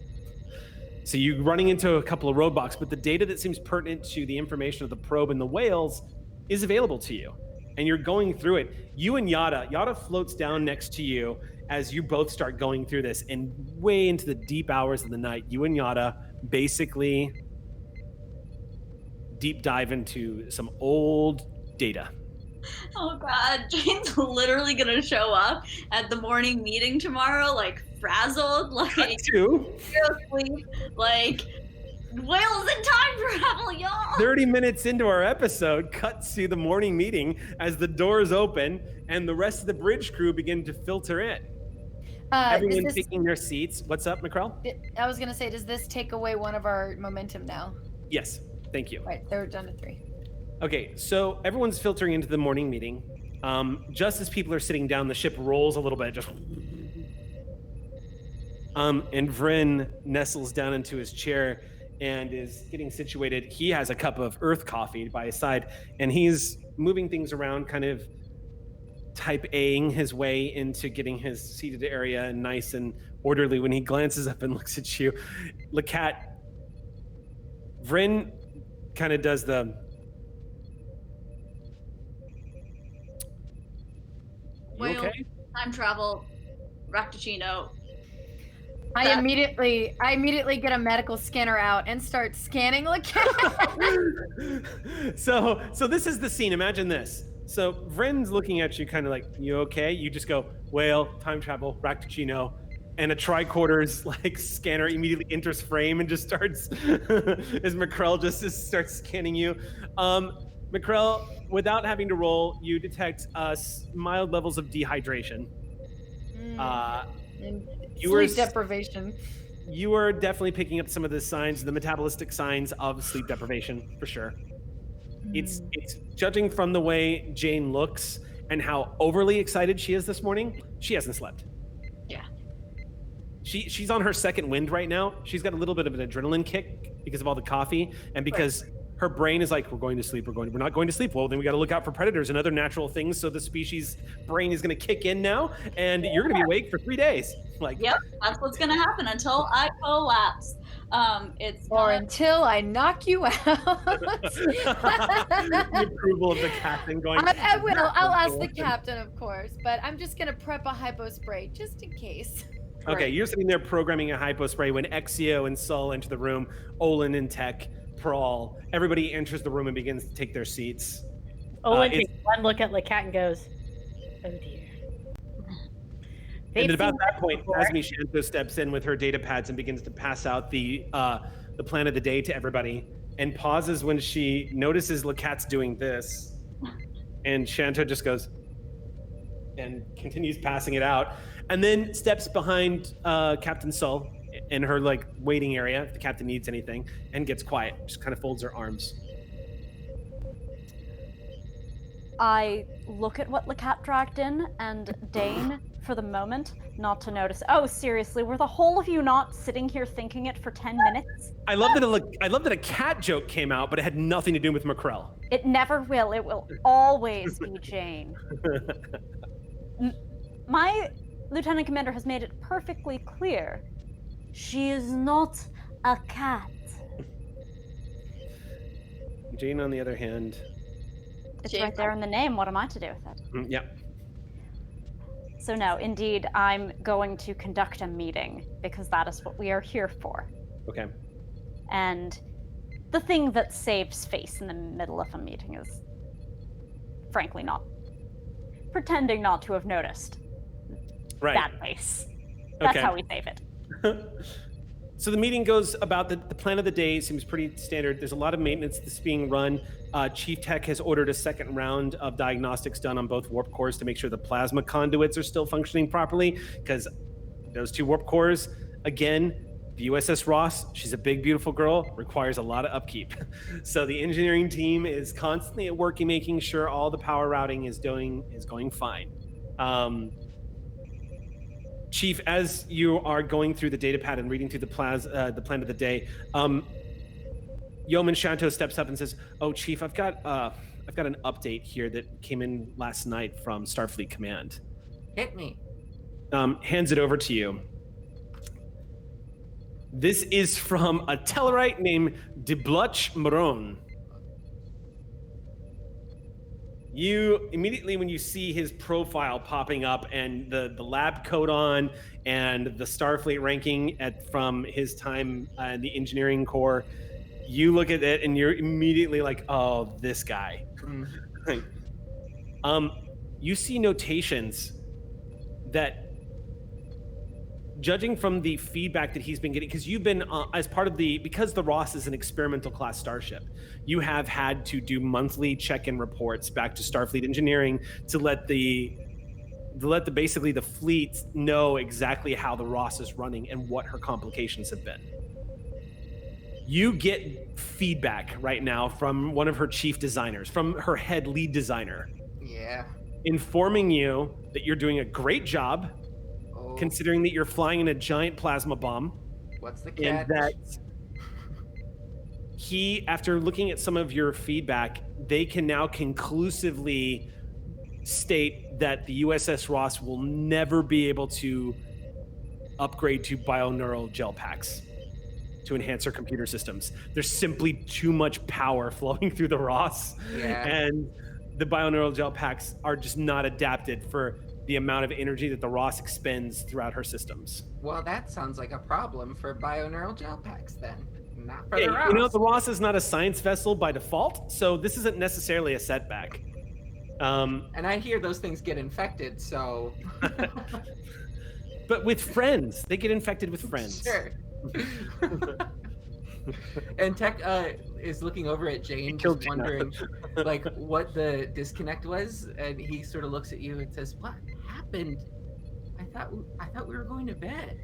Speaker 1: So you're running into a couple of roadblocks, but the data that seems pertinent to the information of the probe and the whales is available to you. And you're going through it. You and Yada floats down next to you as you both start going through this. And way into the deep hours of the night, you and Yada basically deep dive into some old data.
Speaker 6: Oh God, Jane's literally gonna show up at the morning meeting tomorrow, like frazzled, like sleep, like whales in time travel, y'all.
Speaker 1: 30 minutes into our episode, cut to the morning meeting as the doors open and the rest of the bridge crew begin to filter in. Everyone taking their seats. What's up, McCrell?
Speaker 4: I was gonna say, does this take away one of our momentum now?
Speaker 1: Yes, thank you.
Speaker 4: Right, they're down to 3. Okay,
Speaker 1: so everyone's filtering into the morning meeting. Just as people are sitting down, the ship rolls a little bit, just. And Vryn nestles down into his chair and is getting situated. He has a cup of Earth coffee by his side, and he's moving things around, kind of type A-ing his way into getting his seated area nice and orderly. When he glances up and looks at you, Lakat, Vryn kind of does the.
Speaker 6: Well,
Speaker 1: okay?
Speaker 6: Time travel, Raktuchino.
Speaker 4: I immediately get a medical scanner out and start scanning Lakat.
Speaker 1: So this is the scene. Imagine this. So Vryn's looking at you kind of like, you okay? You just go, whale, time travel, Raktuchino, and a tricorders like scanner immediately enters frame and just starts, as McCrell just starts scanning you. McCrell, without having to roll, you detect mild levels of dehydration.
Speaker 4: Sleep deprivation.
Speaker 1: You are definitely picking up some of the signs, the metabolistic signs of sleep deprivation, for sure. It's judging from the way Jane looks and how overly excited she is this morning, she hasn't slept.
Speaker 6: Yeah.
Speaker 1: She's on her second wind right now. She's got a little bit of an adrenaline kick because of all the coffee and because her brain is like, we're going to sleep, we're not going to sleep. Well, then we got to look out for predators and other natural things. So the species brain is going to kick in now, and you're going to be awake for 3 days.
Speaker 6: Yep, that's what's going to happen until I collapse.
Speaker 4: Until I knock you out.
Speaker 1: The approval of the captain going.
Speaker 4: I will. I'll ask the captain, of course, but I'm just going to prep a hypo spray just in case.
Speaker 1: Okay, you're sitting there programming a hypo spray when Exio and Sol enter the room. Olin and Tech. Prawl. Everybody enters the room and begins to take their seats.
Speaker 5: Olin takes one look at Lakat and goes, "Oh dear."
Speaker 1: And at about that point, Asmi Shanto steps in with her data pads and begins to pass out the plan of the day to everybody, and pauses when she notices Lakat's doing this, and Shanto just goes and continues passing it out, and then steps behind Captain Sol in her waiting area if the captain needs anything, and gets quiet. Just kind of folds her arms.
Speaker 7: I look at what Lakat dragged in and deign for the moment not to notice. Oh, seriously, were the whole of you not sitting here thinking it for 10 minutes?
Speaker 1: I love that a cat joke came out, but it had nothing to do with McCrell.
Speaker 7: It never will. It will always be Jane. My lieutenant commander has made it perfectly clear. She is not a cat.
Speaker 1: Jane, on the other hand...
Speaker 7: It's right there in the name. What am I to do with it?
Speaker 1: Yeah.
Speaker 7: So no, indeed, I'm going to conduct a meeting because that is what we are here for.
Speaker 1: Okay.
Speaker 7: And the thing that saves face in the middle of a meeting is, frankly, not pretending not to have noticed that face. That's how we save it.
Speaker 1: So the meeting goes about the plan of the day. Seems pretty standard. There's a lot of maintenance that's being run. Chief Tech has ordered a second round of diagnostics done on both warp cores to make sure the plasma conduits are still functioning properly, because those 2 warp cores, again, The USS Ross, she's a big, beautiful girl, requires a lot of upkeep. So the engineering team is constantly at work making sure all the power routing is going fine. Chief, as you are going through the data pad and reading through the plan of the day, Yeoman Shanto steps up and says, "Oh, Chief, I've got an update here that came in last night from Starfleet Command."
Speaker 3: Hit me.
Speaker 1: Hands it over to you. This is from a Tellarite named Debluch Maron. You immediately, when you see his profile popping up and the lab coat on and the Starfleet ranking from his time in the engineering corps, you look at it and you're immediately like, oh, this guy. You see notations that, judging from the feedback that he's been getting, because you've been as part of because the Ross is an experimental class starship, you have had to do monthly check-in reports back to Starfleet Engineering to let basically the fleet know exactly how the Ross is running and what her complications have been. You get feedback right now from one of her chief designers, from her head lead designer.
Speaker 3: Yeah.
Speaker 1: Informing you that you're doing a great job, considering that you're flying in a giant plasma bomb.
Speaker 3: What's the catch?
Speaker 1: And that after looking at some of your feedback, they can now conclusively state that the USS Ross will never be able to upgrade to bioneural gel packs to enhance their computer systems. There's simply too much power flowing through the Ross.
Speaker 3: Yeah.
Speaker 1: And the bioneural gel packs are just not adapted for the amount of energy that the Ross expends throughout her systems.
Speaker 3: Well, that sounds like a problem for bioneural gel packs then. Not for the
Speaker 1: Yeah,
Speaker 3: Ross.
Speaker 1: you know, the Ross is not a science vessel by default, so this isn't necessarily a setback.
Speaker 3: And I hear those things get infected, so...
Speaker 1: But with friends. They get infected with friends.
Speaker 3: Sure. And Tech is looking over at Jane, just wondering like what the disconnect was, and he sort of looks at you and says, "What happened? I thought we were going to bed."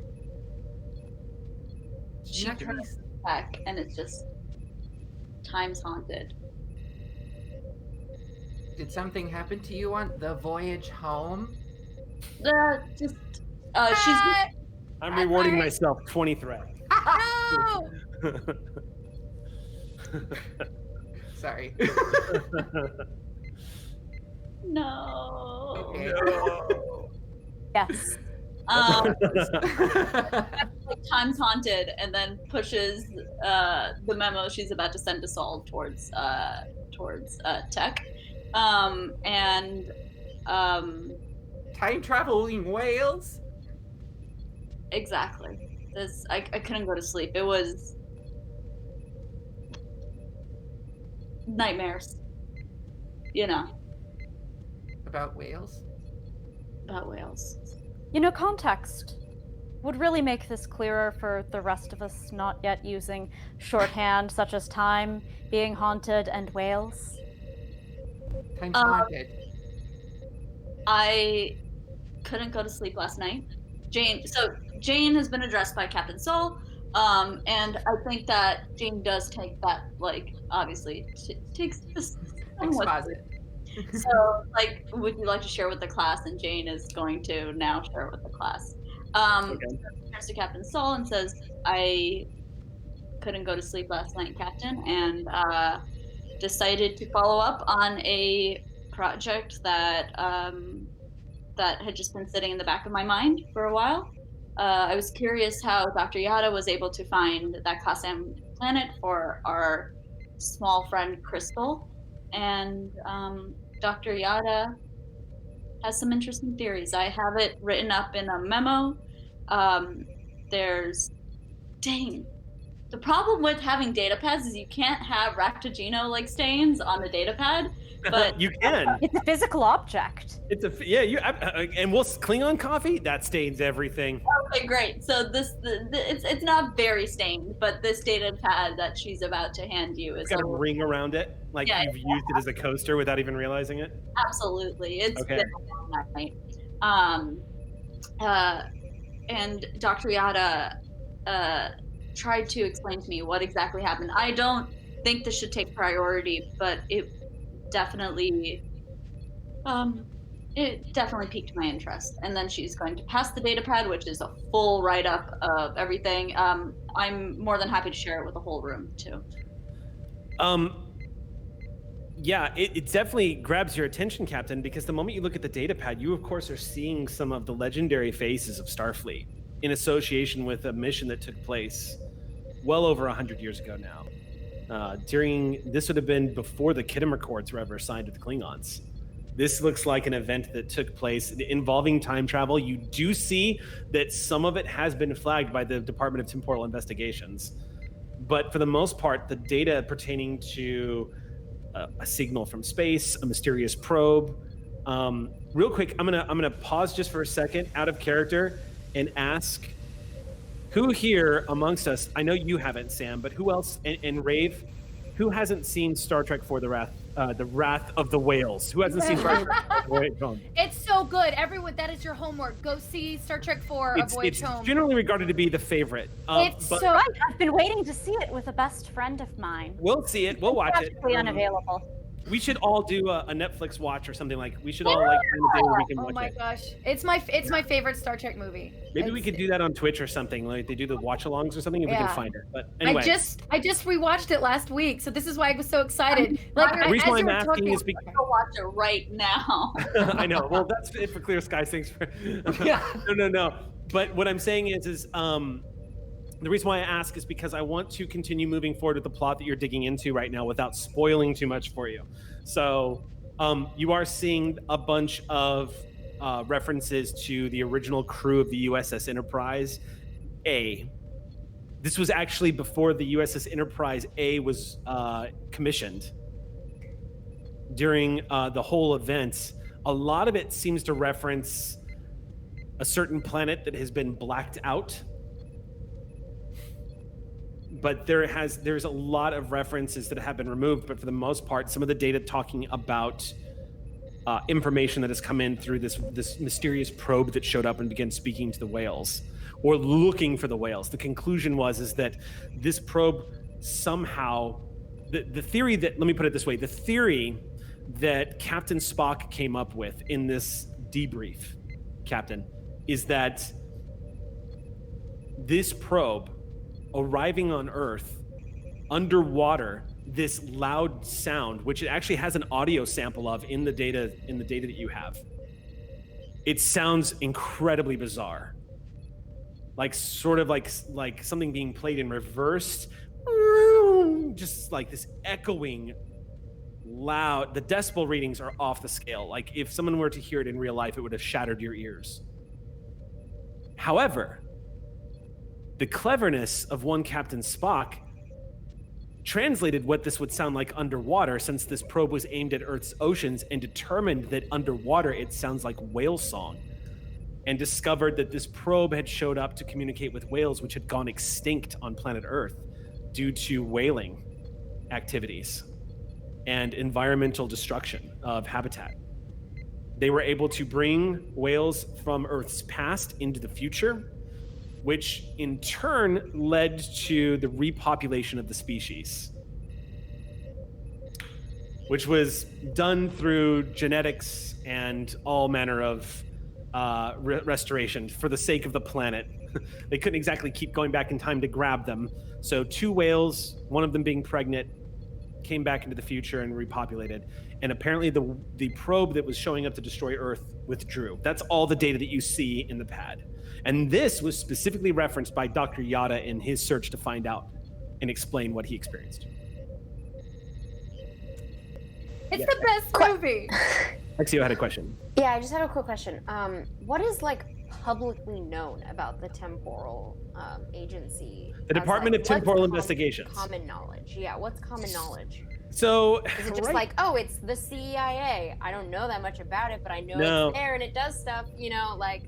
Speaker 6: She turns back, and it's just Times haunted.
Speaker 3: Did something happen to you on the voyage home?
Speaker 6: She's.
Speaker 1: I'm rewarding myself 20 threat.
Speaker 4: No!
Speaker 3: Sorry.
Speaker 6: No.
Speaker 3: Okay.
Speaker 1: No.
Speaker 7: Yes.
Speaker 6: Time's haunted, and then pushes the memo she's about to send to Saul towards Tech,
Speaker 3: Time traveling whales.
Speaker 6: Exactly. I couldn't go to sleep. It was nightmares. You know.
Speaker 3: About whales?
Speaker 6: About whales.
Speaker 7: You know, context would really make this clearer for the rest of us not yet using shorthand such as time, being haunted, and whales.
Speaker 3: Time's haunted.
Speaker 6: I couldn't go to sleep last night. Jane has been addressed by Captain Soul, and I think that Jane does take that, like, obviously, takes this
Speaker 3: Exposit.
Speaker 6: So, like, would you like to share with the class? And Jane is going to now share with the class. Turns to Captain Soul and says, "I couldn't go to sleep last night, Captain, and decided to follow up on a project that had just been sitting in the back of my mind for a while. I was curious how Dr. Yada was able to find that Class M planet for our small friend Crystal, and Dr. Yada has some interesting theories. I have it written up in a memo. The problem with having data pads is you can't have Raktajino like stains on the data pad, but
Speaker 1: you can.
Speaker 7: It's a physical object.
Speaker 1: It's and we'll Klingon coffee that stains everything.
Speaker 6: Okay, great. So it's not very stained, but this data pad that she's about to hand you is
Speaker 1: It's got a ring around it, like you've used it as a coaster without even realizing it.
Speaker 6: Absolutely, it's
Speaker 1: okay.
Speaker 6: Been a long night. And Dr. Yada tried to explain to me what exactly happened. I don't think this should take priority, but it definitely piqued my interest. And then she's going to pass the data pad, which is a full write-up of everything. I'm more than happy to share it with the whole room too.
Speaker 1: Yeah, it definitely grabs your attention, Captain, because the moment you look at the data pad, you of course are seeing some of the legendary faces of Starfleet in association with a mission that took place well over 100 years ago now. This would have been before the Khitomer Accords were ever signed with the Klingons. This looks like an event that took place involving time travel. You do see that some of it has been flagged by the Department of Temporal Investigations, but for the most part, the data pertaining to a signal from space, a mysterious probe. Real quick, I'm gonna pause just for a second, out of character, and ask who here amongst us, I know you haven't, Sam, but who else, and Rave, who hasn't seen Star Trek IV: The Wrath of the Whales? Who hasn't seen Star Trek IV: A Voyage Home?
Speaker 4: It's so good. Everyone, that is your homework. Go see Star Trek IV: A Voyage Home.
Speaker 1: It's generally regarded to be the favorite.
Speaker 4: It's
Speaker 1: but
Speaker 4: so
Speaker 7: Right, I've been waiting to see it with a best friend of mine.
Speaker 1: we'll see it. We'll watch it.
Speaker 7: Practically unavailable.
Speaker 1: We should all do a Netflix watch or something. Like we should all like find a day where we can
Speaker 4: Oh
Speaker 1: watch
Speaker 4: my
Speaker 1: it.
Speaker 4: gosh, it's my favorite Star Trek movie.
Speaker 1: Maybe we could do that on Twitch or something. Like they do the watch-alongs or something, if we
Speaker 4: Yeah.
Speaker 1: can find it. But anyway,
Speaker 4: I just rewatched it last week, so this is why I was so excited. Like
Speaker 1: the reason
Speaker 4: as
Speaker 1: why
Speaker 4: you
Speaker 1: I'm
Speaker 4: were
Speaker 1: asking
Speaker 4: talking,
Speaker 1: is because
Speaker 6: Go watch it right now.
Speaker 1: I know. Well, that's it for Clear Skies. Thanks for. No. But what I'm saying is the reason why I ask is because I want to continue moving forward with the plot that you're digging into right now without spoiling too much for you. So you are seeing a bunch of references to the original crew of the USS Enterprise A. This was actually before the USS Enterprise A was commissioned. During the whole event, a lot of it seems to reference a certain planet that has been blacked out. But there's a lot of references that have been removed, but for the most part, some of the data talking about information that has come in through this mysterious probe that showed up and began speaking to the whales, or looking for the whales. The conclusion is that this probe somehow, the theory that, let me put it this way, the theory that Captain Spock came up with in this debrief, Captain, is that this probe arriving on Earth underwater, this loud sound, which it actually has an audio sample of in the data that you have. It sounds incredibly bizarre, like sort of like something being played in reverse, just like this echoing loud. The decibel readings are off the scale. Like if someone were to hear it in real life, it would have shattered your ears. However, the cleverness of one Captain Spock translated what this would sound like underwater, since this probe was aimed at Earth's oceans, and determined that underwater it sounds like whale song, and discovered that this probe had showed up to communicate with whales which had gone extinct on planet Earth due to whaling activities and environmental destruction of habitat. They were able to bring whales from Earth's past into the future, which in turn led to the repopulation of the species, which was done through genetics and all manner of restoration for the sake of the planet. They couldn't exactly keep going back in time to grab them. So 2 whales, one of them being pregnant, came back into the future and repopulated. And apparently the probe that was showing up to destroy Earth withdrew. That's all the data that you see in the pad. And this was specifically referenced by Dr. Yada in his search to find out and explain what he experienced.
Speaker 4: it's the best movie.
Speaker 1: Lexio had a question.
Speaker 8: Yeah, I just had a quick question. What is like publicly known about the Temporal agency?
Speaker 1: The Department of Temporal
Speaker 8: what's
Speaker 1: Investigations.
Speaker 8: Common knowledge. Yeah, what's common knowledge?
Speaker 1: So
Speaker 8: Is it just like, oh, it's the CIA? I don't know that much about it, but I know
Speaker 1: No.
Speaker 8: it's there and it does stuff, you know, like.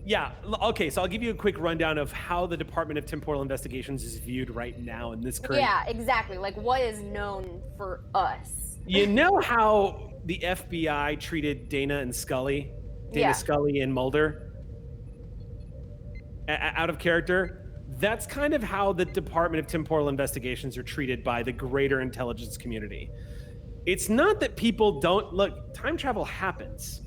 Speaker 1: Yeah, okay, so I'll give you a quick rundown of how the Department of Temporal Investigations is viewed right now in this current...
Speaker 8: Yeah, exactly. Like, what is known for us?
Speaker 1: You know how the FBI treated Dana and Scully? Dana
Speaker 8: Yeah.
Speaker 1: Scully and Mulder? Out of character? That's kind of how the Department of Temporal Investigations are treated by the greater intelligence community. It's not that people don't look, time travel happens.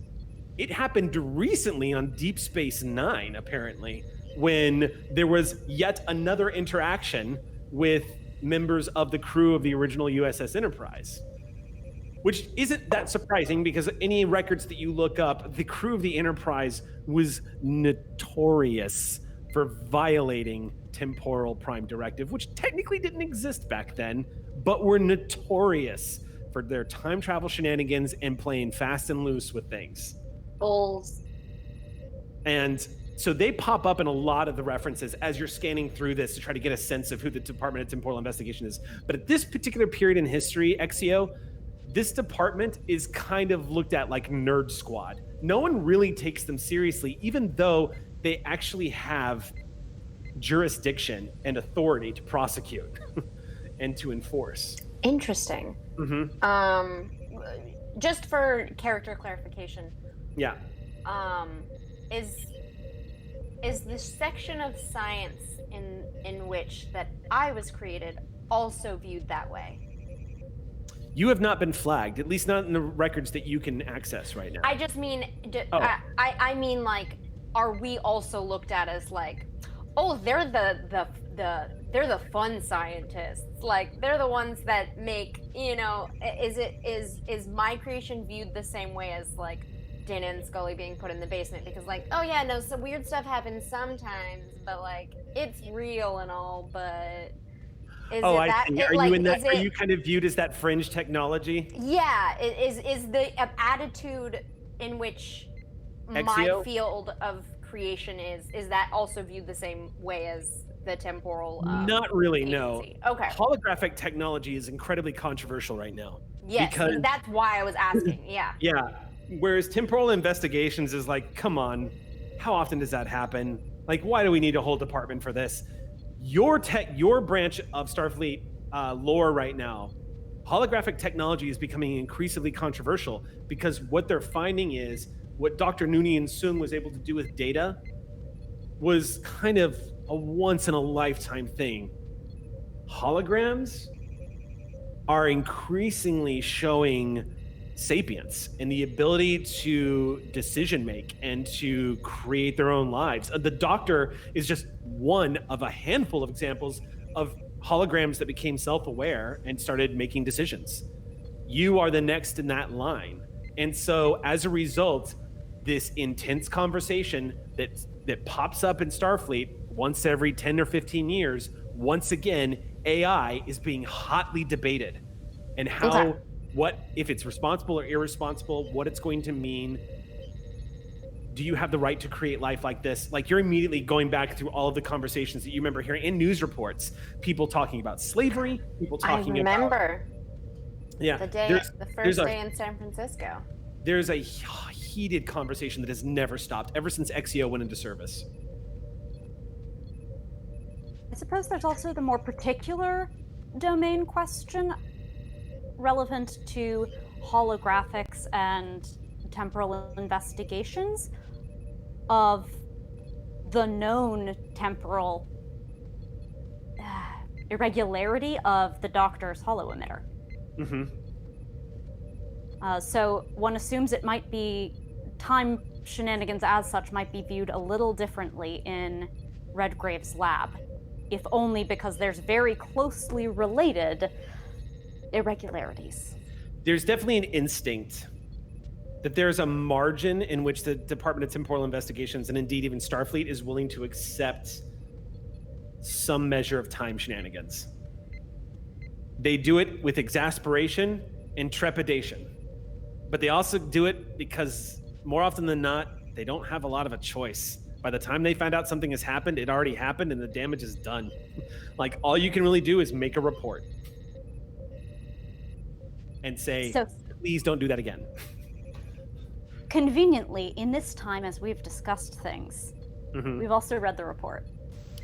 Speaker 1: It happened recently on Deep Space Nine, apparently, when there was yet another interaction with members of the crew of the original USS Enterprise. Which isn't that surprising because any records that you look up, the crew of the Enterprise was notorious for violating Temporal Prime Directive, which technically didn't exist back then, but were notorious for their time travel shenanigans and playing fast and loose with things.
Speaker 6: Bulls.
Speaker 1: And so they pop up in a lot of the references as you're scanning through this to try to get a sense of who the Department of Temporal Investigation is. But at this particular period in history, Exio, this department is kind of looked at like Nerd Squad. No one really takes them seriously, even though they actually have jurisdiction and authority to prosecute and to enforce.
Speaker 8: Interesting.
Speaker 1: Mm-hmm.
Speaker 8: Just for character clarification.
Speaker 1: Yeah.
Speaker 8: Is the section of science in which that I was created also viewed that way?
Speaker 1: You have not been flagged, at least not in the records that you can access right now.
Speaker 8: I just mean, I mean, like, are we also looked at as like, oh, they're the fun scientists, like they're the ones that make, you know, is my creation viewed the same way as like Dana and Scully being put in the basement because like, oh yeah, no, some weird stuff happens sometimes, but like it's real and all, but is
Speaker 1: oh,
Speaker 8: it that?
Speaker 1: I see. Are
Speaker 8: like,
Speaker 1: you in that?
Speaker 8: Are
Speaker 1: you kind of viewed as that fringe technology?
Speaker 8: Yeah, is the attitude in which
Speaker 1: Exio?
Speaker 8: my field of creation is that also viewed the same way as the temporal?
Speaker 1: Not really,
Speaker 8: agency?
Speaker 1: no.
Speaker 8: Okay.
Speaker 1: Holographic technology is incredibly controversial right now.
Speaker 8: Yes,
Speaker 1: because,
Speaker 8: that's why I was asking. Yeah.
Speaker 1: Yeah. Whereas temporal investigations is like, come on, how often does that happen? Like, why do we need a whole department for this? Your branch of Starfleet lore right now, holographic technology is becoming increasingly controversial because what they're finding is what Dr. Noonien Soong was able to do with data was kind of a once in a lifetime thing. Holograms are increasingly showing sapience and the ability to decision make and to create their own lives. The Doctor is just one of a handful of examples of holograms that became self-aware and started making decisions. You are the next in that line. And so as a result, this intense conversation that pops up in Starfleet once every 10 or 15 years, once again, AI is being hotly debated. And how, what, if it's responsible or irresponsible, what it's going to mean. Do you have the right to create life like this? Like, you're immediately going back through all of the conversations that you remember hearing in news reports. People talking about slavery, people talking about...
Speaker 8: I remember.
Speaker 1: Yeah.
Speaker 8: The first day in San Francisco.
Speaker 1: There's a heated conversation that has never stopped ever since Exio went into service.
Speaker 7: I suppose there's also the more particular domain question relevant to holographics and temporal investigations of the known temporal irregularity of the Doctor's holo emitter.
Speaker 1: Mm-hmm.
Speaker 7: So one assumes it might be time shenanigans as such might be viewed a little differently in Redgrave's lab, if only because there's very closely related irregularities.
Speaker 1: There's definitely an instinct that there's a margin in which the Department of Temporal Investigations, and indeed even Starfleet, is willing to accept some measure of time shenanigans. They do it with exasperation and trepidation, but they also do it because more often than not, they don't have a lot of a choice. By the time they find out something has happened, it already happened and the damage is done. Like, all you can really do is make a report and say, please don't do that again.
Speaker 7: Conveniently, in this time as we've discussed things, we've also read the report.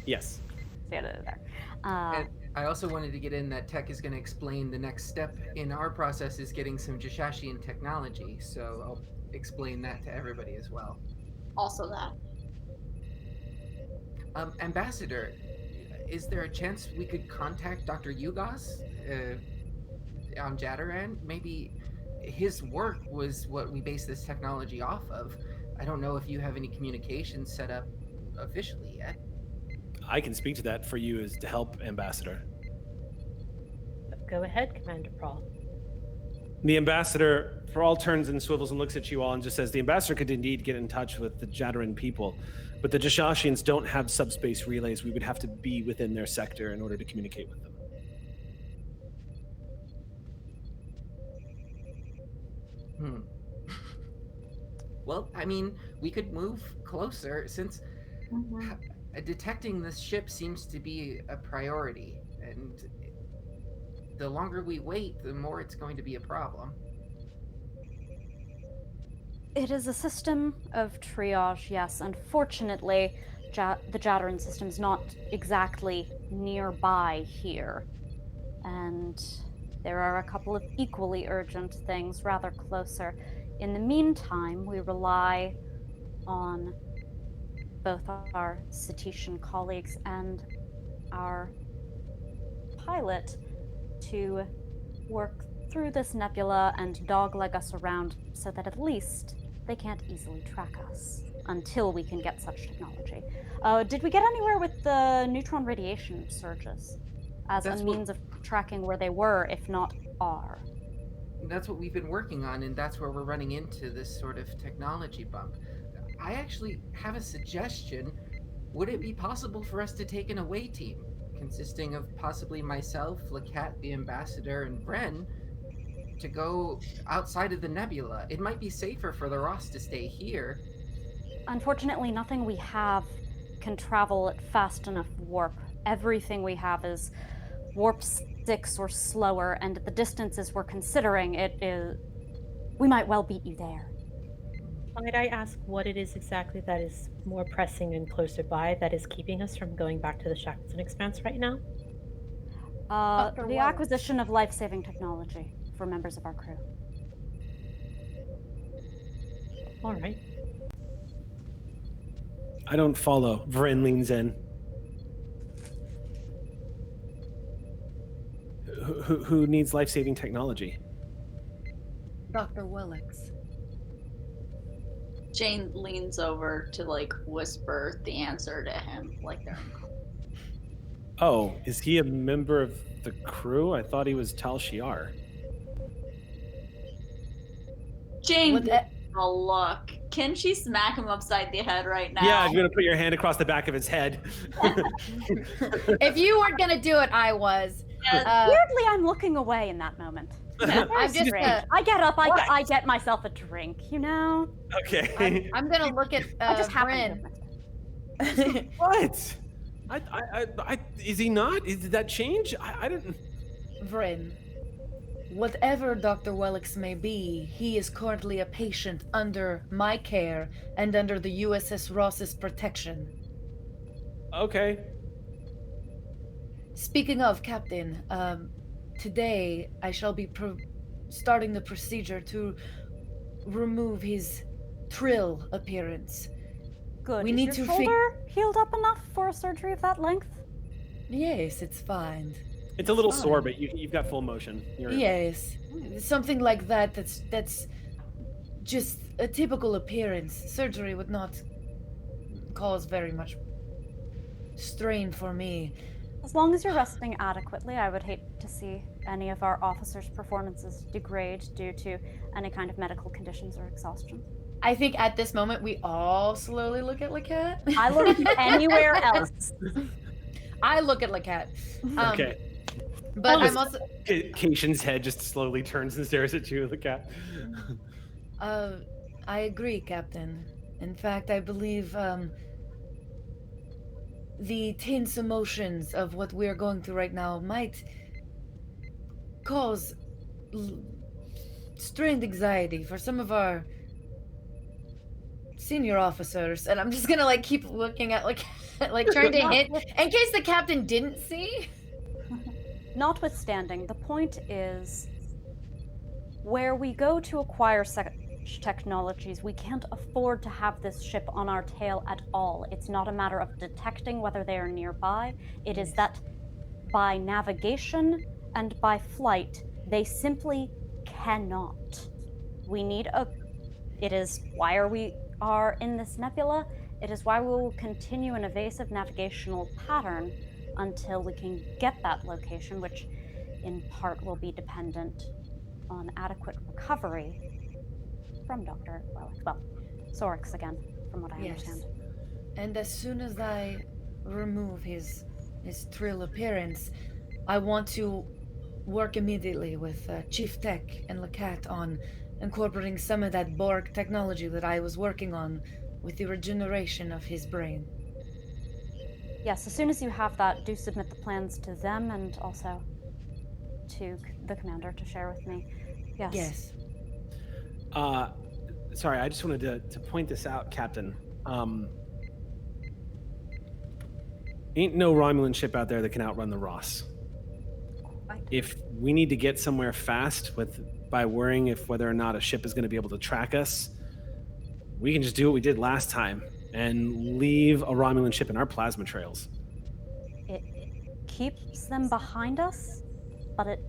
Speaker 1: Yes.
Speaker 7: There.
Speaker 3: And I also wanted to get in that Tech is going to explain the next step in our process is getting some Jashashian technology, so I'll explain that to everybody as well.
Speaker 6: Also that.
Speaker 3: Ambassador, is there a chance we could contact Dr. Yugos on Jadaran? Maybe his work was what we base this technology off of. I don't know if you have any communication set up officially yet.
Speaker 1: I can speak to that for you as to help, Ambassador.
Speaker 5: Go ahead, Commander Prawl.
Speaker 1: The ambassador, for all turns and swivels and looks at you all and just says, the ambassador could indeed get in touch with the Jadaran people, but the Jashashians don't have subspace relays. We would have to be within their sector in order to communicate with them.
Speaker 3: Well, I mean, we could move closer since detecting this ship seems to be a priority, and the longer we wait, the more it's going to be a problem.
Speaker 7: It is a system of triage, yes. Unfortunately, the Jadaran system's not exactly nearby here. And there are a couple of equally urgent things rather closer. In the meantime, we rely on both our Satitian colleagues and our pilot to work through this nebula and dogleg us around so that at least they can't easily track us until we can get such technology. Did we get anywhere with the neutron radiation surges as a means of tracking where they were, if not are?
Speaker 3: That's what we've been working on, and that's where we're running into this sort of technology bump. I actually have a suggestion. Would it be possible for us to take an away team, consisting of possibly myself, Lacat, the ambassador, and Bren, to go outside of the nebula? It might be safer for the Ross to stay here.
Speaker 7: Unfortunately, nothing we have can travel at fast enough warp. Everything we have is warp 6 or slower, and at the distances we're considering, we might well beat you there.
Speaker 5: Might I ask what it is exactly that is more pressing and closer by that is keeping us from going back to the Shackleton Expanse right now?
Speaker 7: The acquisition of life-saving technology for members of our crew.
Speaker 5: All right.
Speaker 1: I don't follow. Vren leans in. Who needs life-saving technology?
Speaker 4: Dr. Willix.
Speaker 6: Jane leans over to whisper the answer to him, like they're.
Speaker 1: Oh, is he a member of the crew? I thought he was Tal Shiar.
Speaker 6: Jane, a look. Can she smack him upside the head right now?
Speaker 1: Yeah, you're gonna put your hand across the back of his head.
Speaker 4: If you weren't gonna do it, I was.
Speaker 7: Weirdly, I'm looking away in that moment.
Speaker 4: I'm just.
Speaker 7: I get up. I get myself a drink. You know.
Speaker 1: Okay.
Speaker 4: I'm gonna look at
Speaker 7: I just
Speaker 4: Bryn.
Speaker 1: What? Is he not? Did that change? I didn't.
Speaker 4: Vryn, whatever Dr. Willix may be, he is currently a patient under my care and under the USS Ross's protection.
Speaker 1: Okay.
Speaker 4: Speaking of, Captain, today I shall be starting the procedure to remove his Trill appearance.
Speaker 7: Good.
Speaker 4: We
Speaker 7: Is
Speaker 4: need
Speaker 7: your
Speaker 4: to
Speaker 7: shoulder healed up enough for a surgery of that length?
Speaker 4: Yes, it's fine.
Speaker 1: It's a little sore, but you've got full motion.
Speaker 4: Yes, something like that. That's just a typical appearance. Surgery would not cause very much strain for me.
Speaker 7: As long as you're resting adequately, I would hate to see any of our officers' performances degrade due to any kind of medical conditions or exhaustion.
Speaker 4: I think at this moment we all slowly look at Lacat.
Speaker 7: I look anywhere else.
Speaker 4: I look at Lacat.
Speaker 1: Okay.
Speaker 4: But I'm also.
Speaker 1: Kaitian's head just slowly turns and stares at you, Lacat.
Speaker 4: I agree, Captain. In fact, I believe the tense emotions of what we're going through right now might cause strained anxiety for some of our senior officers, and I'm just gonna keep looking at like trying to hit in case the captain didn't see.
Speaker 7: Notwithstanding, the point is where we go to acquire technologies. We can't afford to have this ship on our tail at all. It's not a matter of detecting whether they are nearby. It is that by navigation and by flight, they simply cannot. We need a... It is why we are in this nebula. It is why we will continue an evasive navigational pattern until we can get that location, which in part will be dependent on adequate recovery from Dr. Sorix again, from what I understand.
Speaker 4: And as soon as I remove his trill appearance, I want to work immediately with Chief Tech and Lacat on incorporating some of that Borg technology that I was working on with the regeneration of his brain.
Speaker 7: Yes, as soon as you have that, do submit the plans to them and also to the commander to share with me. Yes.
Speaker 1: Sorry, I just wanted to point this out, Captain. Ain't no Romulan ship out there that can outrun the Ross. If we need to get somewhere fast by worrying if whether or not a ship is going to be able to track us, we can just do what we did last time and leave a Romulan ship in our plasma trails.
Speaker 7: It keeps them behind us, but it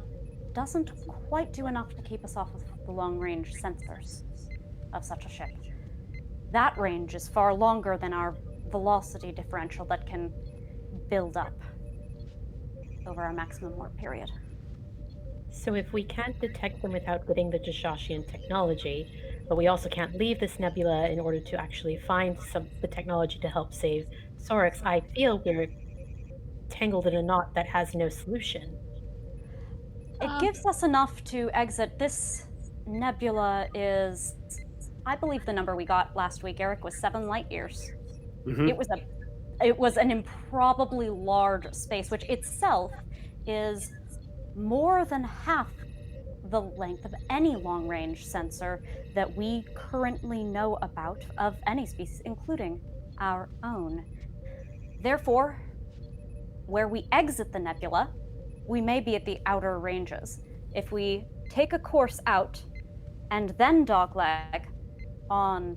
Speaker 7: doesn't quite do enough to keep us off of the long-range sensors of such a ship. That range is far longer than our velocity differential that can build up over our maximum warp period.
Speaker 5: So if we can't detect them without getting the Jashashian technology, but we also can't leave this nebula in order to actually find the technology to help save Sorix, I feel we're tangled in a knot that has no solution.
Speaker 7: It gives us enough to exit. This nebula is, I believe the number we got last week, Eric, was 7 light years.
Speaker 1: Mm-hmm.
Speaker 7: It was an improbably large space, which itself is more than half the length of any long-range sensor that we currently know about of any species, including our own. Therefore, where we exit the nebula, we may be at the outer ranges. If we take a course out and then dogleg on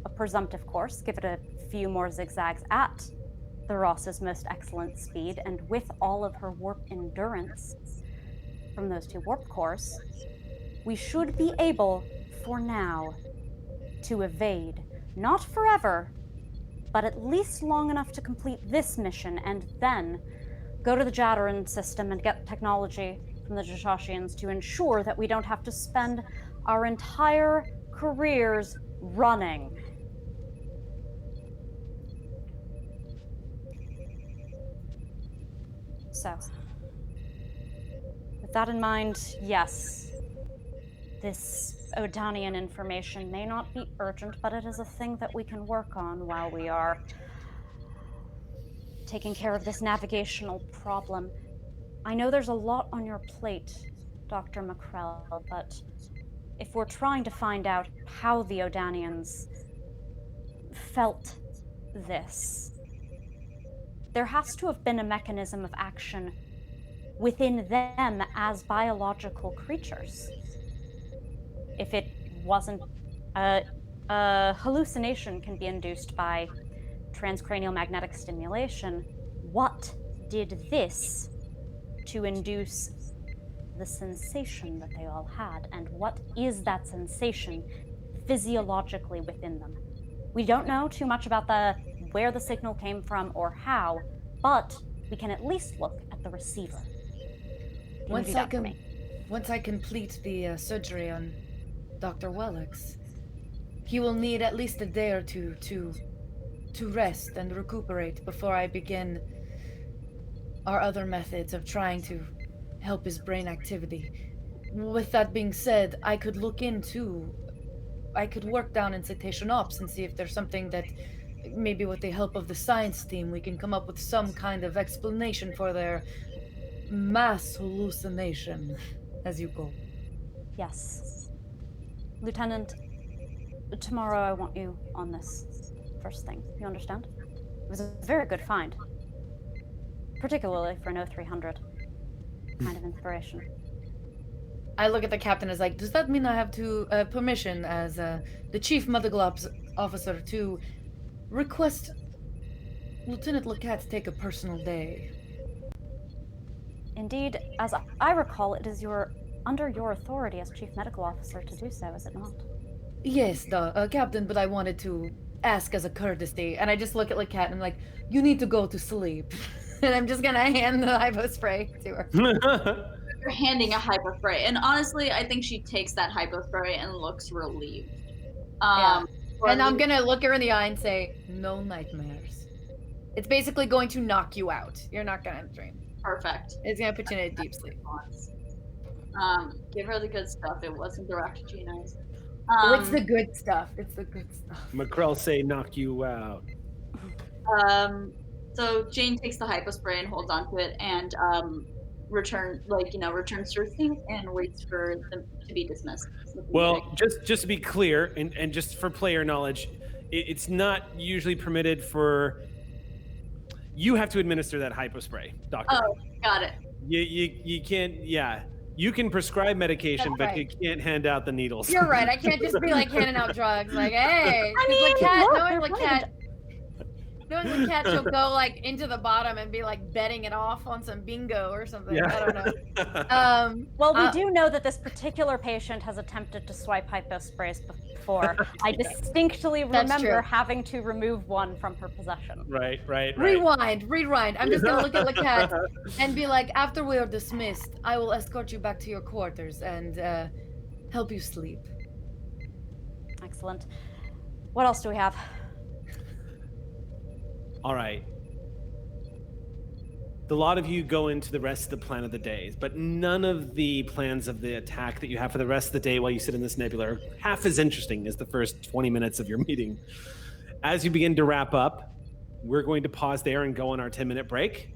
Speaker 7: a presumptive course, give it a few more zigzags at the Ross's most excellent speed, and with all of her warp endurance from those 2 warp cores, we should be able, for now, to evade. Not forever, but at least long enough to complete this mission, and then go to the Jadaran system and get technology from the Jashashians to ensure that we don't have to spend our entire careers running. So, with that in mind, yes, this Odanian information may not be urgent, but it is a thing that we can work on while we are taking care of this navigational problem. I know there's a lot on your plate, Dr. McCrell, but if we're trying to find out how the Odanians felt this, there has to have been a mechanism of action within them as biological creatures. If it wasn't, a hallucination can be induced by transcranial magnetic stimulation. What did this to induce the sensation that they all had, and what is that sensation physiologically within them? We don't know too much about where the signal came from or how, but we can at least look at the receiver.
Speaker 4: Once I complete the surgery on Dr. Wellix, he will need at least a day or two to rest and recuperate before I begin our other methods of trying to help his brain activity. With that being said, I could work down in Citation Ops and see if there's something that maybe with the help of the science team we can come up with some kind of explanation for their mass hallucination, as you call.
Speaker 7: Yes. Lieutenant, tomorrow I want you on this first thing. You understand? It was a very good find. Particularly for an O300 kind of inspiration.
Speaker 4: I look at the captain as like, does that mean I have to permission as the chief medical officer to request Lieutenant Lecat take a personal day?
Speaker 7: Indeed, as I recall, it is under your authority as chief medical officer to do so, is it not?
Speaker 4: Yes, Captain, but I wanted to ask as a courtesy. And I just look at Lecat and I'm like, you need to go to sleep. And I'm just gonna hand the hypo spray to her.
Speaker 6: You're handing a hypo spray, and honestly, I think she takes that hypo spray and looks relieved.
Speaker 4: Yeah. And I'm gonna look her in the eye and say, no nightmares. It's basically going to knock you out. You're not gonna dream.
Speaker 6: Perfect.
Speaker 4: It's gonna put you in a deep sleep.
Speaker 6: Give her the good stuff. It wasn't the Rakutachinos.
Speaker 4: It's the good stuff. It's the good stuff.
Speaker 1: McCrell say knock you out.
Speaker 6: So Jane takes the hypo spray and holds onto it and returns to her seat and waits for them to be dismissed.
Speaker 1: Well, just to be clear, and just for player knowledge, it's not usually permitted for. You have to administer that hypo spray, doctor.
Speaker 6: Oh, got it.
Speaker 1: You can't. Yeah, you can prescribe medication,
Speaker 4: That's
Speaker 1: but you can't hand out the needles.
Speaker 4: You're right. I can't just be like handing out drugs. Like, hey,
Speaker 7: I mean,
Speaker 4: knowing Lecat, she'll go like into the bottom and be like betting it off on some bingo or something. Yeah. I don't know.
Speaker 7: Well, we do know that this particular patient has attempted to swipe hypo sprays before. I distinctly remember having to remove one from her possession.
Speaker 1: Right.
Speaker 4: Rewind. I'm just gonna look at Lecat and be like, after we are dismissed, I will escort you back to your quarters and help you sleep.
Speaker 7: Excellent. What else do we have?
Speaker 1: All right. A lot of you go into the rest of the plan of the day, but none of the plans of the attack that you have for the rest of the day while you sit in this nebula are half as interesting as the first 20 minutes of your meeting. As you begin to wrap up, we're going to pause there and go on our 10-minute break.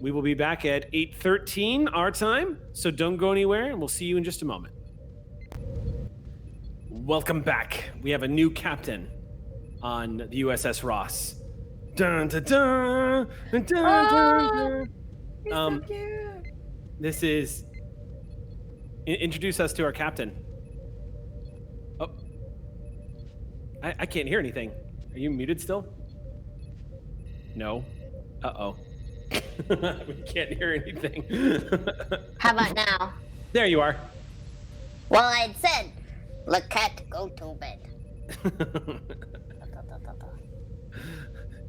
Speaker 1: We will be back at 8:13 our time, so don't go anywhere, and we'll see you in just a moment. Welcome back. We have a new captain on the USS Ross. Dun, dun, dun, dun, dun, dun.
Speaker 4: He's so cute.
Speaker 1: This is. Introduce us to our captain. Oh, I can't hear anything. Are you muted still? No. Uh-oh. We can't hear anything.
Speaker 9: How about now?
Speaker 1: There you are.
Speaker 9: Well, I'd said, Lecat, go to bed.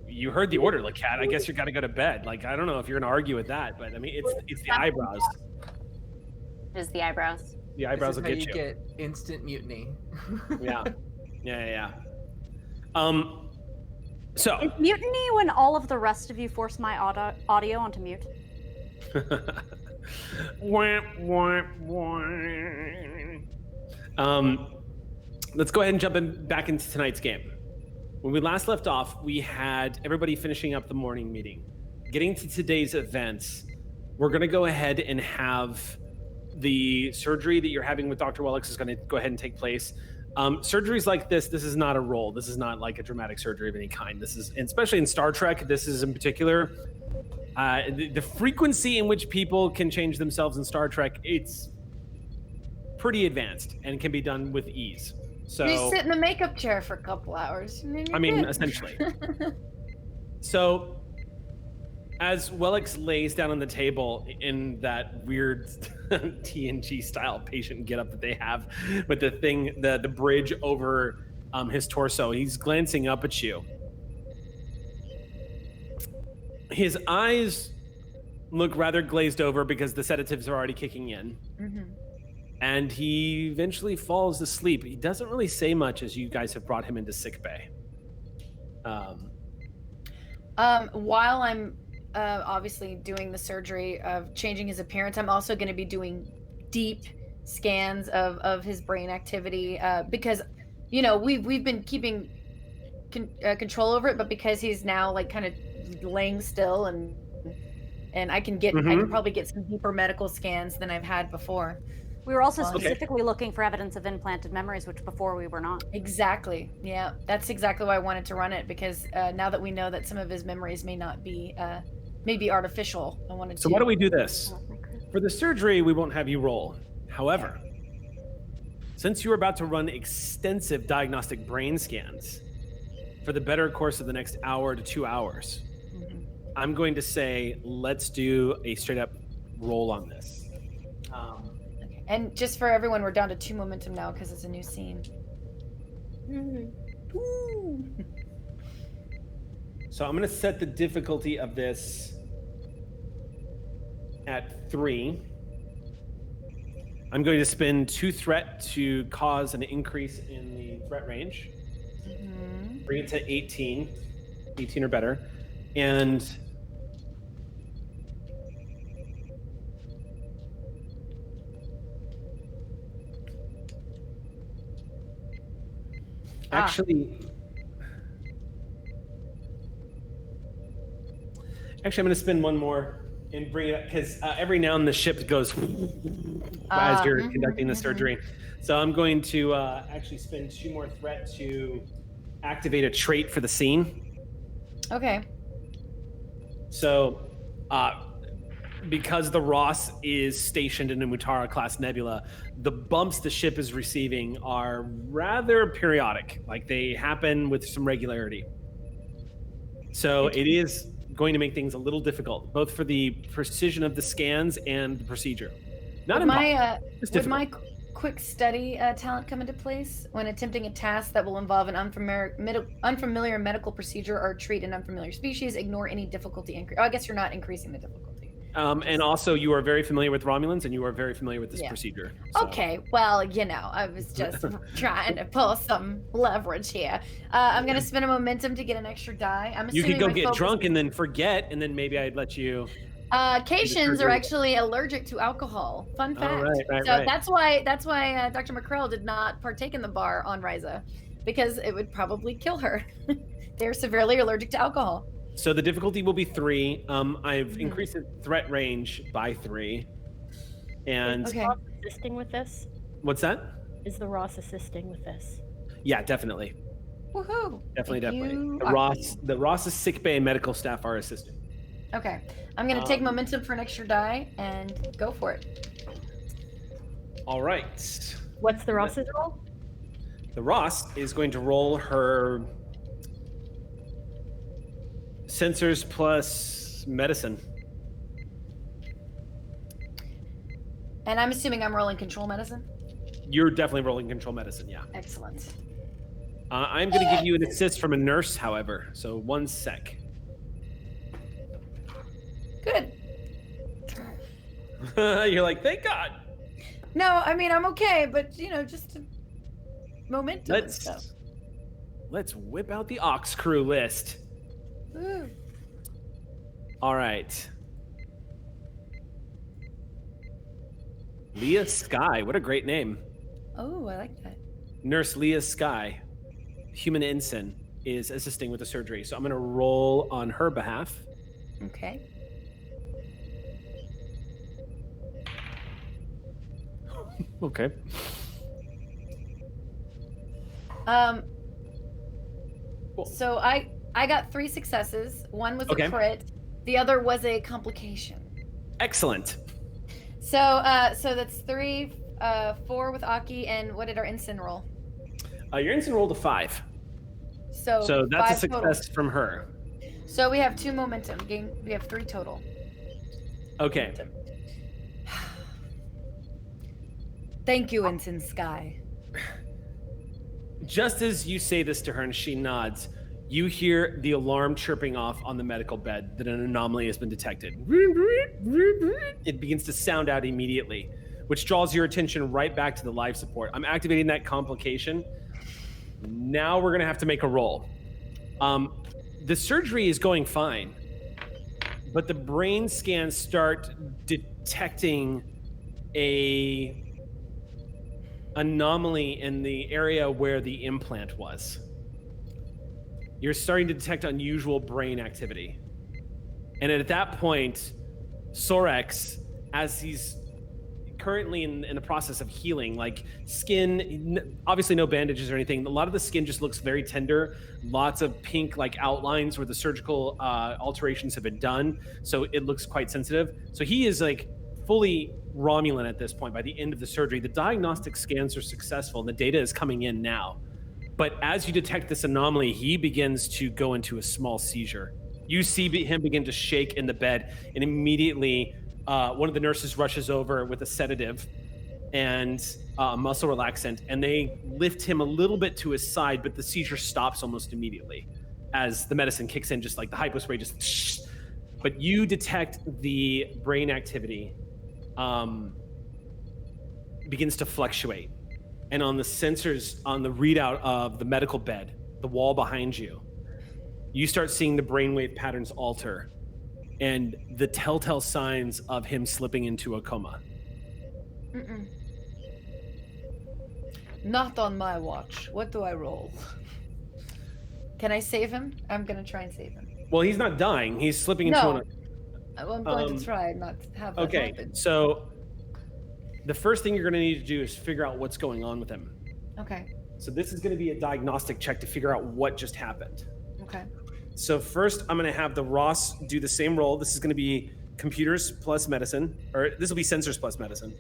Speaker 1: You heard the order, Lecat. I guess you got to go to bed. Like, I don't know if you're gonna argue with that, but I mean, it's the eyebrows.
Speaker 8: Just the eyebrows.
Speaker 1: The eyebrows will get
Speaker 3: you
Speaker 1: you.
Speaker 3: Get instant mutiny.
Speaker 1: Yeah. So.
Speaker 7: Is mutiny when all of the rest of you force my audio onto mute?
Speaker 1: Let's go ahead and jump back into tonight's game. When we last left off, we had everybody finishing up the morning meeting. Getting to today's events, we're going to go ahead and have the surgery that you're having with Dr. Wellix is going to go ahead and take place. Surgeries like this is not a role. This is not like a dramatic surgery of any kind. This is, especially in Star Trek, this is in particular, the frequency in which people can change themselves in Star Trek, it's pretty advanced and can be done with ease. So
Speaker 4: you sit in a makeup chair for a couple hours.
Speaker 1: I mean, essentially. So as Wellix lays down on the table in that weird TNG style patient getup that they have with the thing, the bridge over his torso, he's glancing up at you. His eyes look rather glazed over because the sedatives are already kicking in. Mm-hmm. And he eventually falls asleep. He doesn't really say much as you guys have brought him into sickbay.
Speaker 4: While I'm obviously doing the surgery of changing his appearance, I'm also going to be doing deep scans of his brain activity because, you know, we've been keeping control over it, but because he's now like kind of laying still and I can get I can probably get some deeper medical scans than I've had before.
Speaker 7: We were also specifically looking for evidence of implanted memories, which before we were not.
Speaker 4: Exactly. Yeah, that's exactly why I wanted to run it, because now that we know that some of his memories may not be, maybe artificial, I wanted to...
Speaker 1: So why don't we do this? For the surgery, we won't have you roll. However, since you are about to run extensive diagnostic brain scans for the better course of the next hour to 2 hours, I'm going to say let's do a straight up roll on this.
Speaker 4: Okay. And just for everyone, we're down to 2 momentum now because it's a new scene.
Speaker 1: So I'm going to set the difficulty of this at 3. I'm going to spend 2 threat to cause an increase in the threat range. Bring it to 18 or better. And actually, I'm going to spend 1 more and bring it up because every now and then the ship goes as you're conducting the surgery. So I'm going to actually spend 2 more threat to activate a trait for the scene.
Speaker 4: Okay.
Speaker 1: So because the Ross is stationed in a Mutara class nebula, the bumps the ship is receiving are rather periodic. Like they happen with some regularity. So it is going to make things a little difficult, both for the precision of the scans and the procedure. Not
Speaker 4: would my quick study talent come into place when attempting a task that will involve an unfamiliar medical procedure or treat an unfamiliar species? Ignore any difficulty increase. Oh, I guess you're not increasing the difficulty.
Speaker 1: And also, you are very familiar with Romulans, and you are very familiar with this procedure. So.
Speaker 4: Okay, well, I was just trying to pull some leverage here. I'm going to spend a momentum to get an extra die. I'm assuming
Speaker 1: you could go get drunk and then forget, and then maybe I'd let you.
Speaker 4: Caitians are actually allergic to alcohol. Fun fact.
Speaker 1: Right.
Speaker 4: That's why Dr. McCrell did not partake in the bar on Ryza, because it would probably kill her. They're severely allergic to alcohol.
Speaker 1: So the difficulty will be 3. I've increased the threat range by 3. And
Speaker 5: is the Ross assisting with this?
Speaker 1: What's that?
Speaker 5: Is the Ross assisting with this?
Speaker 1: Yeah, definitely.
Speaker 4: Woohoo!
Speaker 1: Definitely. The Ross's sick bay and medical staff are assisting.
Speaker 4: Okay, I'm gonna take momentum for an extra die and go for it.
Speaker 1: All right.
Speaker 5: What's the Ross's roll?
Speaker 1: The Ross is going to roll her sensors plus medicine.
Speaker 4: And I'm assuming I'm rolling control medicine?
Speaker 1: You're definitely rolling control medicine, yeah.
Speaker 4: Excellent.
Speaker 1: I'm going to give you an assist from a nurse, however. So 1 sec.
Speaker 4: Good.
Speaker 1: You're like, thank God.
Speaker 4: No, I mean, I'm okay, but, just momentum and stuff.
Speaker 1: Let's whip out the Ox Crew list.
Speaker 4: Ooh.
Speaker 1: All right. Leah Sky. What a great name.
Speaker 4: Oh, I like that.
Speaker 1: Nurse Leah Sky, human ensign, is assisting with the surgery. So I'm going to roll on her behalf.
Speaker 4: Okay.
Speaker 1: Okay.
Speaker 4: Cool. So I got 3 successes. 1 was a crit. The other was a complication.
Speaker 1: Excellent.
Speaker 4: So that's 3, 4 with Aki, and what did our ensign roll?
Speaker 1: Your ensign rolled a 5.
Speaker 4: So
Speaker 1: that's a success
Speaker 4: total.
Speaker 1: from her.
Speaker 4: So we have 2 momentum. We have 3 total.
Speaker 1: Okay.
Speaker 4: Momentum. Thank you, Ensign Sky.
Speaker 1: Just as you say this to her and she nods, you hear the alarm chirping off on the medical bed that an anomaly has been detected. It begins to sound out immediately, which draws your attention right back to the life support. I'm activating that complication. Now we're going to have to make a roll. The surgery is going fine, but the brain scans start detecting a anomaly in the area where the implant was. You're starting to detect unusual brain activity. And at that point, Sorex, as he's currently in the process of healing, like skin, obviously no bandages or anything, a lot of the skin just looks very tender, lots of pink like outlines where the surgical alterations have been done, so it looks quite sensitive. So he is like fully Romulan at this point by the end of the surgery. The diagnostic scans are successful and the data is coming in now. But as you detect this anomaly, he begins to go into a small seizure. You see him begin to shake in the bed, and immediately one of the nurses rushes over with a sedative and a muscle relaxant, and they lift him a little bit to his side, but the seizure stops almost immediately as the medicine kicks in, just like the hypospray just. But you detect the brain activity begins to fluctuate. And on the sensors, on the readout of the medical bed, the wall behind you, you start seeing the brainwave patterns alter and the telltale signs of him slipping into a coma.
Speaker 4: Not on my watch. What do I roll? Can I save him? I'm gonna try and save him.
Speaker 1: Well, he's not dying. He's slipping into
Speaker 4: No. I'm going to try and not have that happen.
Speaker 1: So the first thing you're going to need to do is figure out what's going on with him.
Speaker 4: Okay.
Speaker 1: So this is going to be a diagnostic check to figure out what just happened.
Speaker 4: Okay.
Speaker 1: So first, I'm going to have the Ross do the same roll. This is going to be computers plus medicine, or this will be sensors plus medicine.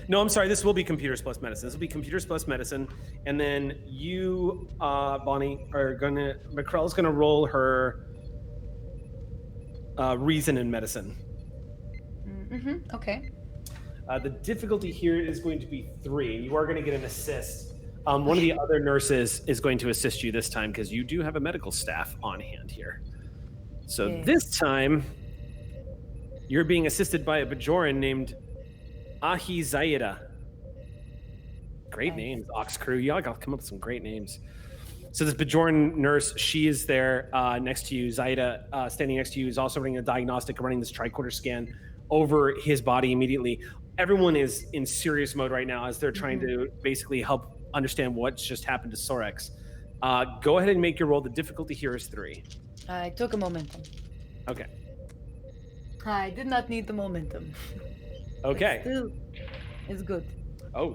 Speaker 1: No, I'm sorry. This will be computers plus medicine. This will be computers plus medicine, and then you, Bonnie, are gonna. McCrell's gonna roll her reason in medicine.
Speaker 4: Okay.
Speaker 1: The difficulty here is going to be 3. You are going to get an assist. One of the other nurses is going to assist you this time because you do have a medical staff on hand here. So this time, you're being assisted by a Bajoran named Ahi Zaida. Great names, Ox Crew. Y'all got to come up with some great names. So this Bajoran nurse, she is there next to you. Zaida, standing next to you, is also running a diagnostic, running this tricorder scan over his body immediately. Everyone is in serious mode right now as they're trying to basically help understand what's just happened to Sorex. Go ahead and make your roll. The difficulty here is 3.
Speaker 4: I took a momentum.
Speaker 1: Okay.
Speaker 4: I did not need the momentum.
Speaker 1: Okay.
Speaker 4: But still, it's good.
Speaker 1: Oh.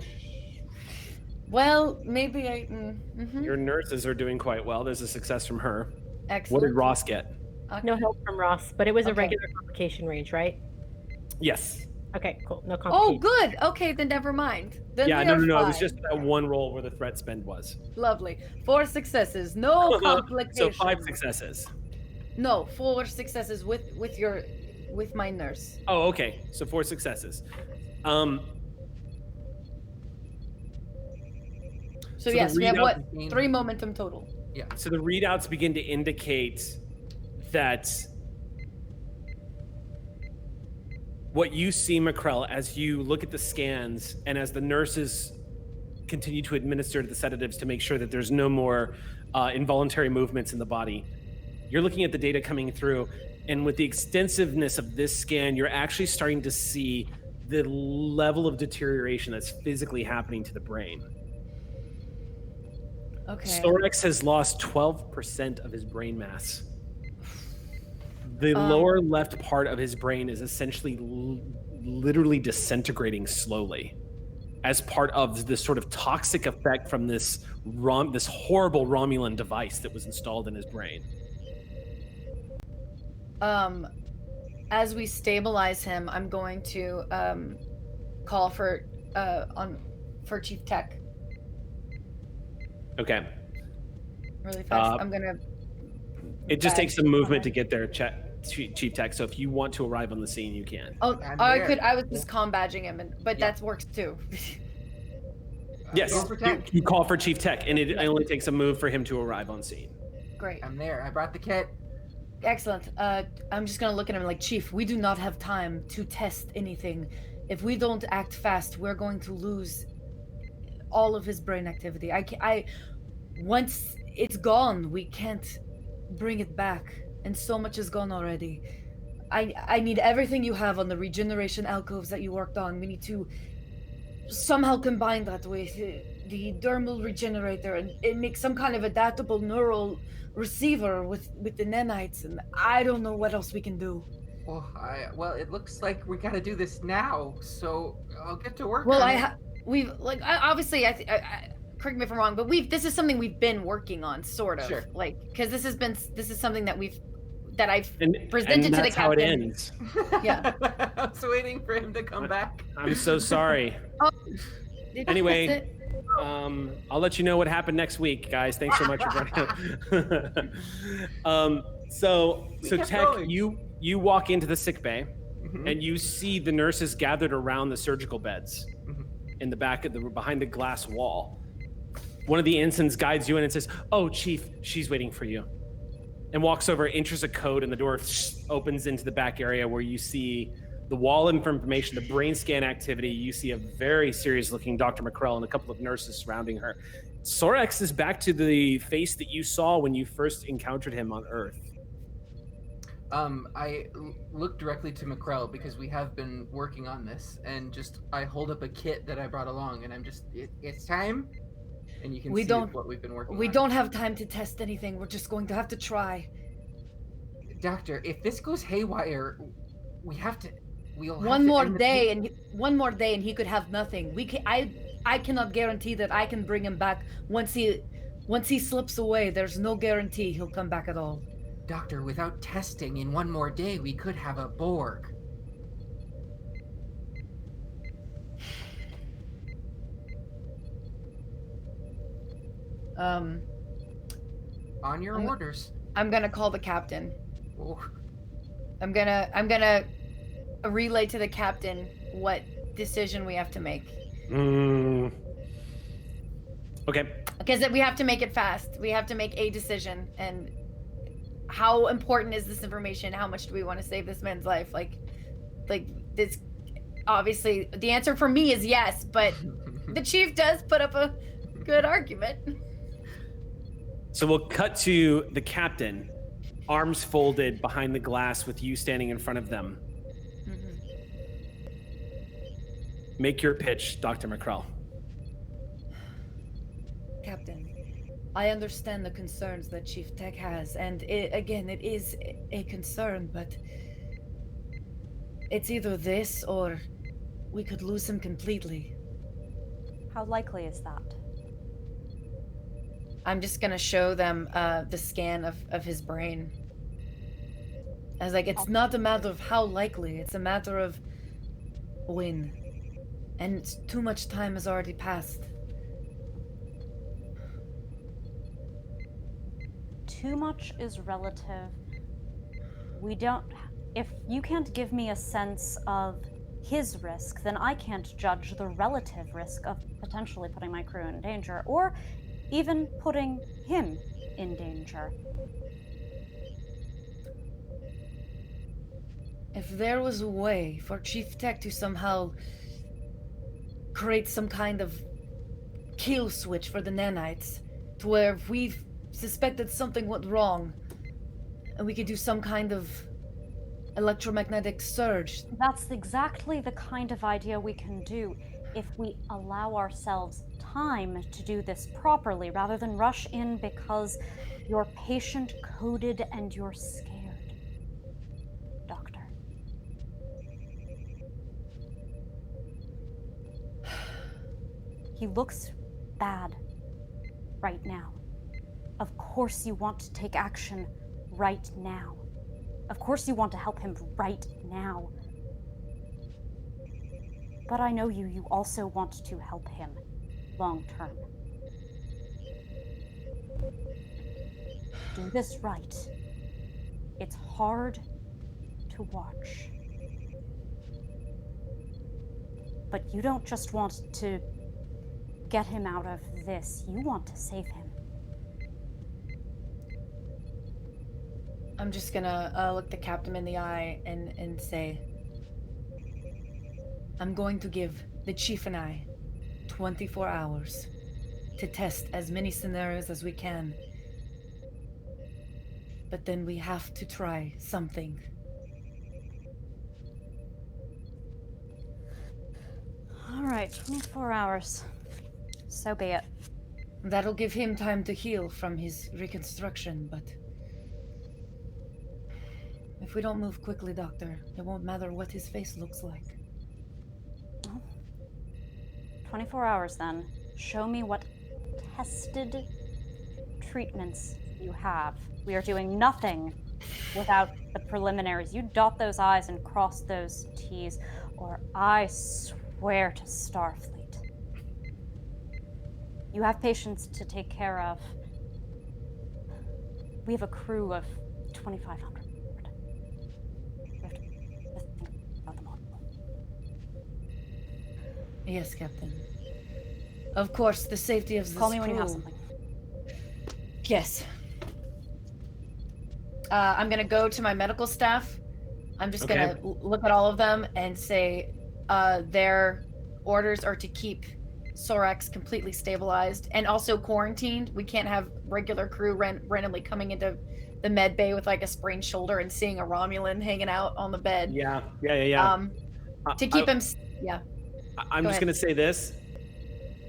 Speaker 4: Well, maybe I...
Speaker 1: Your nurses are doing quite well. There's a success from her.
Speaker 4: Excellent.
Speaker 1: What did Ross get?
Speaker 4: Okay.
Speaker 5: No help from Ross, but it was a regular complication range, right?
Speaker 1: Yes.
Speaker 5: Okay, cool. No
Speaker 4: Oh,
Speaker 5: complication.
Speaker 4: good. Okay, then never mind. Then
Speaker 1: Yeah,
Speaker 4: we
Speaker 1: no.
Speaker 4: are
Speaker 1: It was
Speaker 4: fine.
Speaker 1: just that one roll where the threat spend was.
Speaker 4: Lovely. 4 successes. No complications.
Speaker 1: So 5 successes.
Speaker 4: No, 4 successes with my nurse.
Speaker 1: Oh, okay. So 4 successes.
Speaker 4: So
Speaker 1: the
Speaker 4: yes, we have what?
Speaker 1: readout-
Speaker 4: 3 momentum total.
Speaker 3: Yeah.
Speaker 1: So the readouts begin to indicate that what you see, McCrell, as you look at the scans and as the nurses continue to administer the sedatives to make sure that there's no more involuntary movements in the body, you're looking at the data coming through, and with the extensiveness of this scan, you're actually starting to see the level of deterioration that's physically happening to the brain.
Speaker 4: Okay.
Speaker 1: Sorex has lost 12% of his brain mass. The lower left part of his brain is essentially literally disintegrating slowly as part of this sort of toxic effect from this horrible Romulan device that was installed in his brain.
Speaker 4: As we stabilize him, I'm going to call for Chief Tech
Speaker 1: Okay.
Speaker 4: really fast. I'm gonna.
Speaker 1: It just takes some movement to get there, Chief Tech. So if you want to arrive on the scene, you can.
Speaker 4: Oh,
Speaker 3: I'm
Speaker 4: I
Speaker 3: there.
Speaker 4: could. I was just comm badging him, but that works too.
Speaker 1: Yes,
Speaker 3: Go for Tech.
Speaker 1: you call for Chief Tech, and it only takes a move for him to arrive on scene.
Speaker 4: Great.
Speaker 3: I'm there. I brought the kit.
Speaker 4: Excellent. I'm just gonna look at him like, Chief, we do not have time to test anything. If we don't act fast, we're going to lose all of his brain activity. Once it's gone, we can't bring it back, and so much is gone already. I need everything you have on the regeneration alcoves that you worked on. We need to somehow combine that with the dermal regenerator and make some kind of adaptable neural receiver with the nanites, and I don't know what else we can do.
Speaker 3: Well, it looks like we gotta do this now, so I'll get to work.
Speaker 4: Well,
Speaker 3: on it.
Speaker 4: we've obviously correct me if I'm wrong, but this is something we've been working on, sort of.
Speaker 3: Sure.
Speaker 4: Like, because this is something that presented
Speaker 1: and
Speaker 4: to the
Speaker 1: that's how it
Speaker 4: captain.
Speaker 1: ends.
Speaker 4: Yeah.
Speaker 3: I was waiting for him to come back.
Speaker 1: I'm so sorry. Anyway, I'll let you know what happened next week, guys. Thanks so much for joining. So
Speaker 3: kept
Speaker 1: Tech,
Speaker 3: going.
Speaker 1: you walk into the sick bay,
Speaker 3: Mhm.
Speaker 1: and you see the nurses gathered around the surgical beds
Speaker 3: Mhm.
Speaker 1: in the back of behind the glass wall. One of the ensigns guides you in and says, "Oh, Chief, she's waiting for you," and walks over, enters a code, and the door opens into the back area where you see the wall of information, the brain scan activity. You see a very serious-looking Dr. McCrell and a couple of nurses surrounding her. Sorax is back to the face that you saw when you first encountered him on Earth.
Speaker 3: I look directly to McCrell because we have been working on this, and I hold up a kit that I brought along, and I'm it's time, and you can see what we've been working on.
Speaker 4: We don't have time to test anything. We're just going to have to try.
Speaker 3: Doctor, if this goes haywire, we'll have
Speaker 4: One
Speaker 3: to
Speaker 4: more
Speaker 3: end the
Speaker 4: day, and he could have nothing. I cannot guarantee that I can bring him back once he slips away. There's no guarantee he'll come back at all.
Speaker 3: Doctor, without testing, in one more day, we could have a Borg. On your orders.
Speaker 4: I'm gonna call the captain.
Speaker 3: Oh.
Speaker 4: I'm gonna relay to the captain what decision we have to make.
Speaker 1: Okay.
Speaker 4: Because we have to make it fast. We have to make a decision. And how important is this information? How much do we want to save this man's life? Like this. Obviously, the answer for me is yes, but the chief does put up a good argument.
Speaker 1: So we'll cut to the captain, arms folded behind the glass with you standing in front of them.
Speaker 4: Mm-hmm.
Speaker 1: Make your pitch, Dr. McCrell.
Speaker 4: Captain, I understand the concerns that Chief Tech has, and it is a concern, but it's either this or we could lose him completely.
Speaker 7: How likely is that?
Speaker 4: I'm just gonna show them the scan of his brain. I was like, it's not a matter of how likely, it's a matter of when. And too much time has already passed.
Speaker 7: Too much is relative. If you can't give me a sense of his risk, then I can't judge the relative risk of potentially putting my crew in danger, or even putting him in danger.
Speaker 4: If there was a way for Chief Tech to somehow create some kind of kill switch for the nanites, to where if we suspected something went wrong, and we could do some kind of electromagnetic surge.
Speaker 7: That's exactly the kind of idea we can do if we allow ourselves time to do this properly, rather than rush in because you're patient coded and you're scared. Doctor. He looks bad right now. Of course you want to take action right now. Of course you want to help him right now. But I know you also want to help him long term. Do this right. It's hard to watch. But you don't just want to get him out of this, you want to save him.
Speaker 4: I'm just gonna look the captain in the eye and say, I'm going to give the chief and I 24 hours to test as many scenarios as we can. But then we have to try something.
Speaker 7: All right, 24 hours. So be it.
Speaker 4: That'll give him time to heal from his reconstruction, but if we don't move quickly, Doctor, it won't matter what his face looks like.
Speaker 7: Well, 24 hours then. Show me what tested treatments you have. We are doing nothing without the preliminaries. You dot those I's and cross those T's, or I swear to Starfleet. You have patients to take care of. We have a crew of 2,500. We have to think about them all.
Speaker 4: Yes, Captain. Of course, the safety of this
Speaker 7: Call me when you have
Speaker 4: crew.
Speaker 7: something.
Speaker 4: Yes. I'm gonna go to my medical staff. I'm just gonna look at all of them and say their orders are to keep Sorax completely stabilized and also quarantined. We can't have regular crew randomly coming into the med bay with like a sprained shoulder and seeing a Romulan hanging out on the bed.
Speaker 1: Yeah.
Speaker 4: To keep him. Yeah.
Speaker 1: I'm just going to say this.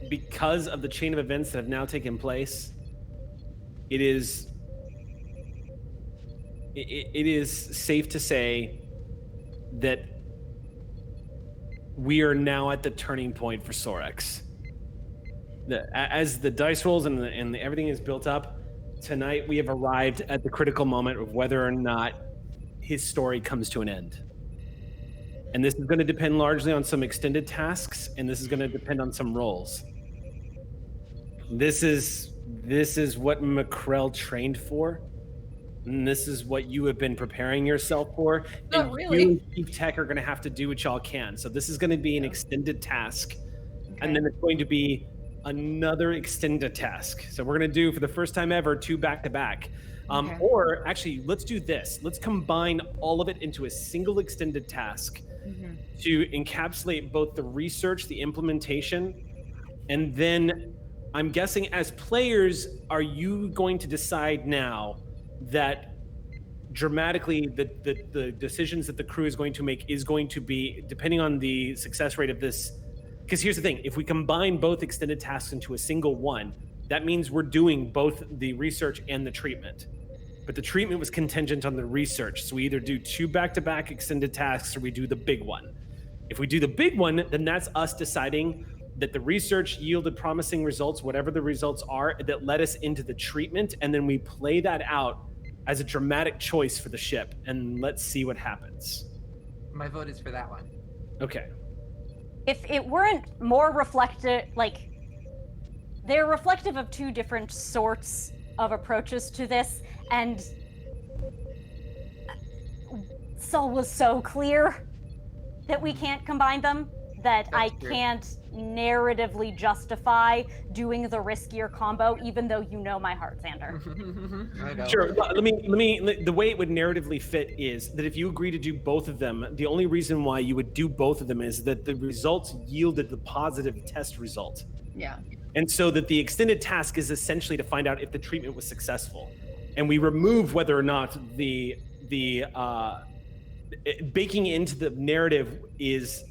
Speaker 1: Because of the chain of events that have now taken place, it is safe to say that we are now at the turning point for Sorax. As the dice rolls and everything is built up, tonight we have arrived at the critical moment of whether or not his story comes to an end. And this is going to depend largely on some extended tasks, and this is going to depend on some roles. This is what McCrell trained for, and this is what you have been preparing yourself for.
Speaker 4: Not
Speaker 1: and
Speaker 4: really.
Speaker 1: You and Chief Tech are going to have to do what y'all can. So this is going to be an extended task, and then it's going to be another extended task. So we're going to do, for the first time ever, 2 back-to-back. Or actually, let's do this. Let's combine all of it into a single extended task to encapsulate both the research, the implementation, and then I'm guessing as players, are you going to decide now that dramatically the decisions that the crew is going to make is going to be, depending on the success rate of this, because here's the thing, if we combine both extended tasks into a single one, that means we're doing both the research and the treatment. But the treatment was contingent on the research. So we either do 2 back-to-back extended tasks or we do the big one. If we do the big one, then that's us deciding that the research yielded promising results, whatever the results are, that led us into the treatment. And then we play that out as a dramatic choice for the ship. And let's see what happens.
Speaker 3: My vote is for that one.
Speaker 1: Okay.
Speaker 7: If it weren't more reflective, like, they're reflective of 2 different sorts of approaches to this, and Sol was so clear that we can't combine them, that I can't narratively justify doing the riskier combo, even though you know my heart, Xander.
Speaker 3: I know.
Speaker 1: Sure. Let me. The way it would narratively fit is that if you agree to do both of them, the only reason why you would do both of them is that the results yielded the positive test result.
Speaker 4: Yeah.
Speaker 1: And so that the extended task is essentially to find out if the treatment was successful, and we remove whether or not the baking into the narrative is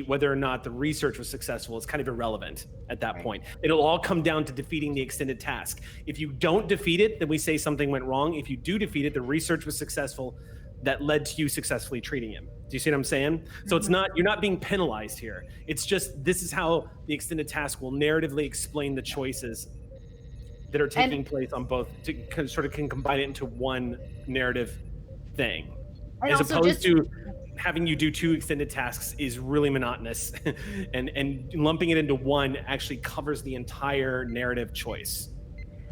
Speaker 1: whether or not the research was successful is kind of irrelevant at that point. It'll all come down to defeating the extended task. If you don't defeat it, then we say something went wrong. If you do defeat it, the research was successful that led to you successfully treating him. Do you see what I'm saying? So it's not, you're not being penalized here. It's just, this is how the extended task will narratively explain the choices that are taking place on both, to sort of can combine it into one narrative thing. As opposed to having you do 2 extended tasks is really monotonous, and lumping it into one actually covers the entire narrative choice.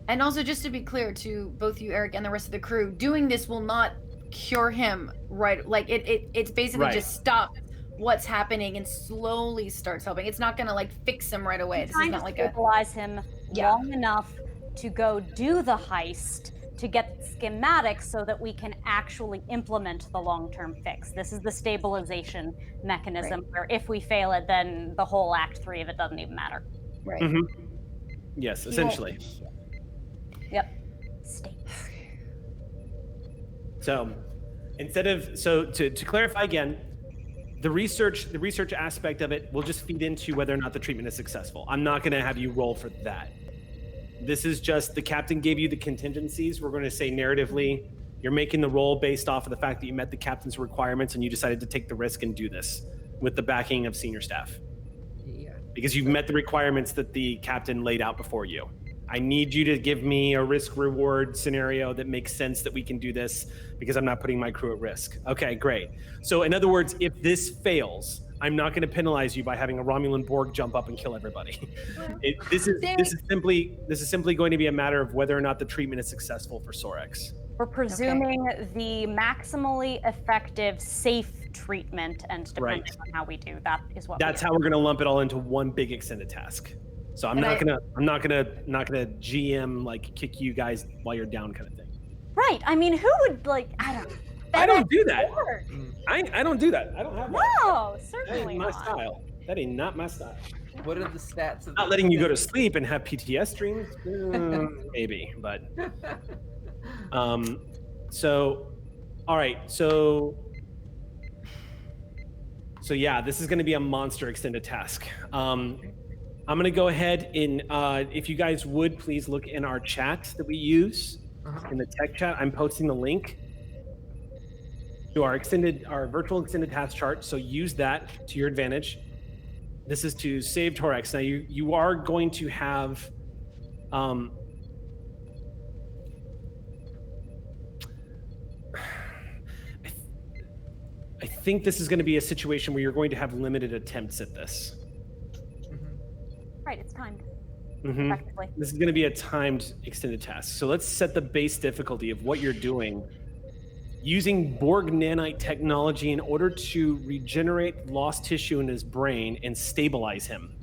Speaker 4: And also, just to be clear to both you, Eric, and the rest of the crew, doing this will not cure him, right? Like it's basically just stop what's happening and slowly starts helping. It's not gonna like fix him right away. This is not like
Speaker 7: stabilize him long enough to go do the heist, to get schematics so that we can actually implement the long-term fix. This is the stabilization mechanism where if we fail it, then the whole Act 3 of it doesn't even matter.
Speaker 4: Right.
Speaker 1: Yes, essentially.
Speaker 7: Yep.
Speaker 1: So instead of, to clarify again, the research aspect of it will just feed into whether or not the treatment is successful. I'm not going to have you roll for that. This is just, the captain gave you the contingencies. We're going to say narratively, you're making the roll based off of the fact that you met the captain's requirements and you decided to take the risk and do this with the backing of senior staff.
Speaker 3: Yeah.
Speaker 1: Because you've met the requirements that the captain laid out before you. I need you to give me a risk-reward scenario that makes sense that we can do this because I'm not putting my crew at risk. Okay, great. So in other words, if this fails, I'm not going to penalize you by having a Romulan Borg jump up and kill everybody. This is simply going to be a matter of whether or not the treatment is successful for Sorex.
Speaker 7: We're presuming the maximally effective, safe treatment, and depending on how we do, that is what.
Speaker 1: That's how we're going to lump it all into one big extended task. So I'm not gonna GM like kick you guys while you're down kind of thing.
Speaker 7: Right. I mean, who would like?
Speaker 1: I don't do that. I don't do that. I don't have that.
Speaker 7: No, certainly
Speaker 1: that ain't my style. That ain't not my style.
Speaker 3: What are the stats of
Speaker 1: not letting you go to sleep and have PTS dreams? Maybe, but so all right, so yeah, this is going to be a monster extended task. I'm going to go ahead and if you guys would please look in our chat that we use in the tech chat. I'm posting the link to our virtual extended task chart. So use that to your advantage. This is to save Torex. Now you are going to have I think this is going to be a situation where you're going to have limited attempts at this.
Speaker 7: Right, it's timed.
Speaker 1: This is going to be a timed extended task. So let's set the base difficulty of what you're doing using Borg nanite technology in order to regenerate lost tissue in his brain and stabilize him.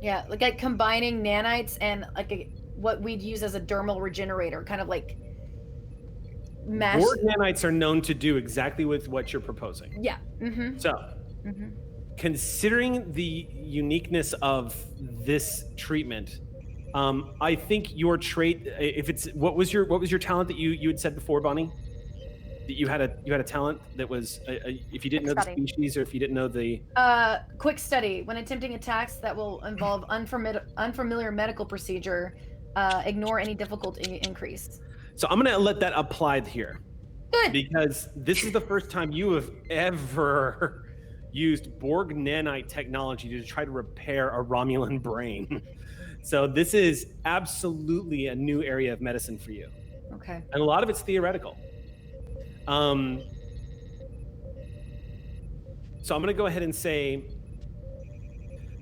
Speaker 4: Yeah, like combining nanites and what we'd use as a dermal regenerator, kind of like mash.
Speaker 1: Borg nanites are known to do exactly with what you're proposing.
Speaker 4: Yeah.
Speaker 1: So, considering the uniqueness of this treatment, I think your trait, if it's what was your talent that you had said before, Bonnie? That you had a talent that was if you didn't know the species or if you didn't know the
Speaker 4: quick study when attempting attacks that will involve unfamiliar medical procedure, ignore any difficulty increase.
Speaker 1: So I'm gonna let that apply here.
Speaker 4: Good.
Speaker 1: Because this is the first time you have ever used Borg nanite technology to try to repair a Romulan brain. So this is absolutely a new area of medicine for you.
Speaker 4: Okay.
Speaker 1: And a lot of it's theoretical. So I'm going to go ahead and say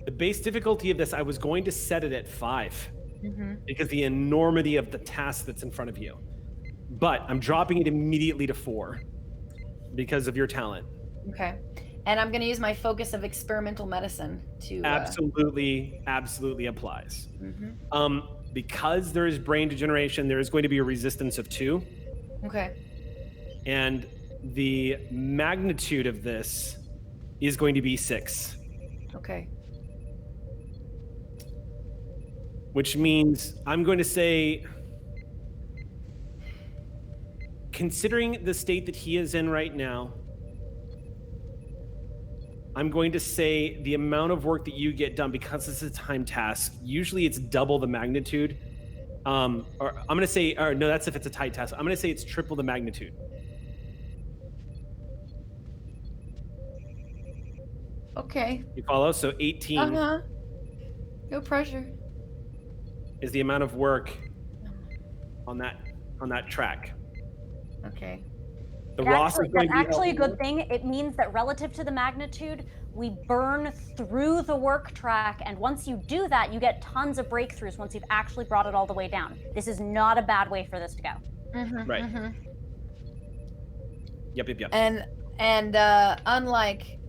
Speaker 1: the base difficulty of this, I was going to set it at 5 because the enormity of the task that's in front of you. But I'm dropping it immediately to 4 because of your talent.
Speaker 4: Okay. And I'm going to use my focus of experimental medicine to...
Speaker 1: Absolutely applies. Because there is brain degeneration, there is going to be a resistance of 2.
Speaker 4: Okay.
Speaker 1: And the magnitude of this is going to be 6.
Speaker 4: Okay.
Speaker 1: Which means I'm going to say, considering the state that he is in right now, I'm going to say the amount of work that you get done, because it's a time task, usually it's double the magnitude. Or I'm going to say, or no, that's if it's a tight task. I'm going to say it's triple the magnitude.
Speaker 4: Okay.
Speaker 1: You follow? So 18
Speaker 4: no pressure
Speaker 1: is the amount of work on that track.
Speaker 4: Okay.
Speaker 1: The Ross is going
Speaker 7: that's
Speaker 1: to be
Speaker 7: actually a good thing. It means that relative to the magnitude, we burn through the work track, and once you do that, you get tons of breakthroughs once you've actually brought it all the way down. This is not a bad way for this to go.
Speaker 1: Right. Yep.
Speaker 4: And unlike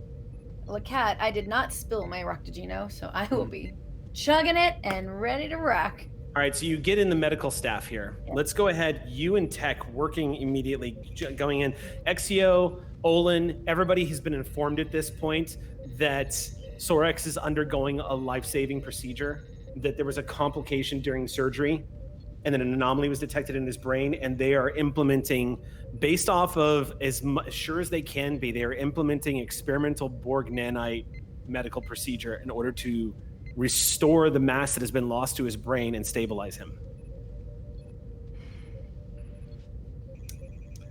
Speaker 4: Lacat, I did not spill my Roctagino, so I will be chugging it and ready to rock.
Speaker 1: All right, so you get in the medical staff here. Yeah. Let's go ahead, you and Tech working immediately, going in. Exio, Olin, everybody has been informed at this point that Sorex is undergoing a life-saving procedure, that there was a complication during surgery, and then an anomaly was detected in his brain, and they are implementing, based off of as sure as they can be, they are implementing experimental Borg nanite medical procedure in order to restore the mass that has been lost to his brain and stabilize him.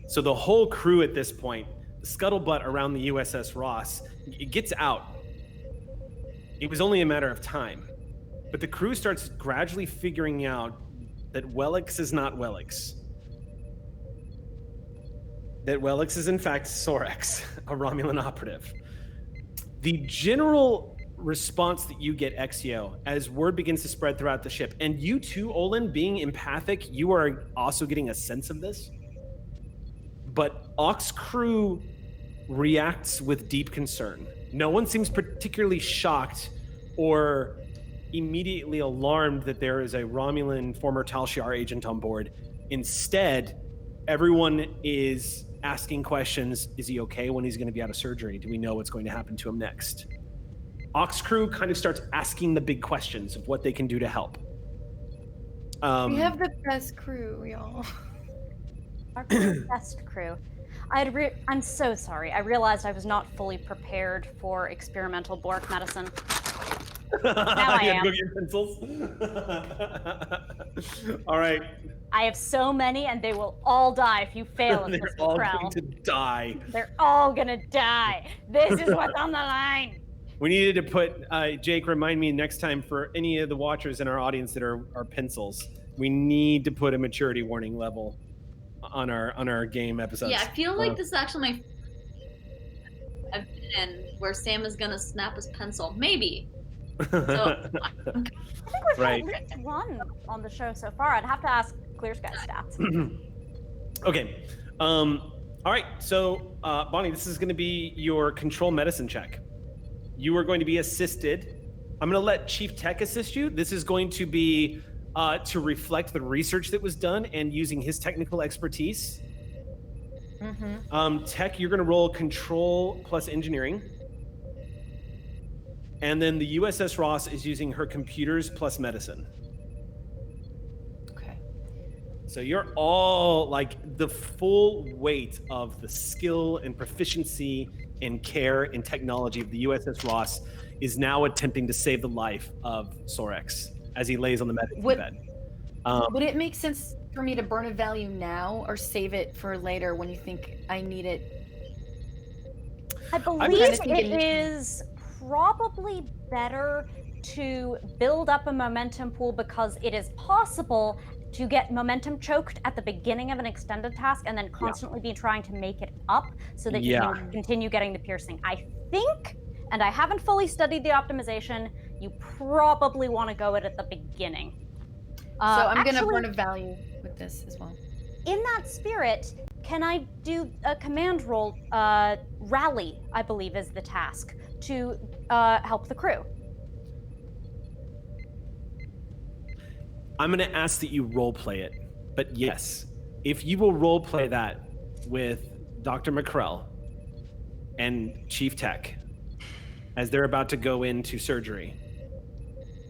Speaker 1: So the whole crew at this point, the scuttlebutt around the USS Ross, it gets out. It was only a matter of time. But the crew starts gradually figuring out that Wellix is not Wellix. That Wellix is in fact Sorex, a Romulan operative. The general response that you get, Exio, as word begins to spread throughout the ship, and you too, Olin, being empathic, you are also getting a sense of this. But Ox crew reacts with deep concern. No one seems particularly shocked or immediately alarmed that there is a Romulan former Tal Shiar agent on board. Instead, everyone is asking questions. Is he okay? When he's going to be out of surgery? Do we know what's going to happen to him next? Ox crew kind of starts asking the big questions of what they can do to help.
Speaker 4: We have the best crew, y'all.
Speaker 7: Our best crew. I'm so sorry. I realized I was not fully prepared for experimental Bork medicine. Now I am.
Speaker 1: Go get your pencils. All right.
Speaker 7: I have so many, and they will all die if you fail it,
Speaker 1: They're
Speaker 7: Mr.
Speaker 1: all
Speaker 7: Krell.
Speaker 1: going to die.
Speaker 7: They're all gonna die. This is what's on the line.
Speaker 1: We needed to put, Jake, remind me next time for any of the watchers in our audience that are pencils, we need to put a maturity warning level on our game episodes.
Speaker 6: Yeah, I feel like this is actually my I've been in where Sam is gonna snap his pencil. Maybe. So,
Speaker 7: I think we've had at least one on the show so far. I'd have to ask Clear Sky stats.
Speaker 1: Okay. All right. So, Bonnie, this is going to be your control medicine check. You are going to be assisted. I'm going to let Chief Tech assist you. This is going to be to reflect the research that was done and using his technical expertise. Tech, you're going to roll control plus engineering. And then the USS Ross is using her computers plus medicine.
Speaker 4: Okay.
Speaker 1: So you're all like the full weight of the skill and proficiency and care and technology of the USS Ross is now attempting to save the life of Sorex as he lays on the medical bed.
Speaker 4: Would it make sense for me to burn a value now or save it for later when you think I need it?
Speaker 7: I believe it is probably better to build up a momentum pool because it is possible to get momentum choked at the beginning of an extended task and then constantly be trying to make it up so that you can continue getting the piercing. I think, and I haven't fully studied the optimization, you probably want to go at the beginning.
Speaker 4: So I'm going to burn a value with this as well.
Speaker 7: In that spirit, can I do a command roll? Rally, I believe, is the task to help the crew.
Speaker 1: I'm going to ask that you role play it, but yes, if you will role play that with Dr. McCrell and Chief Tech as they're about to go into surgery.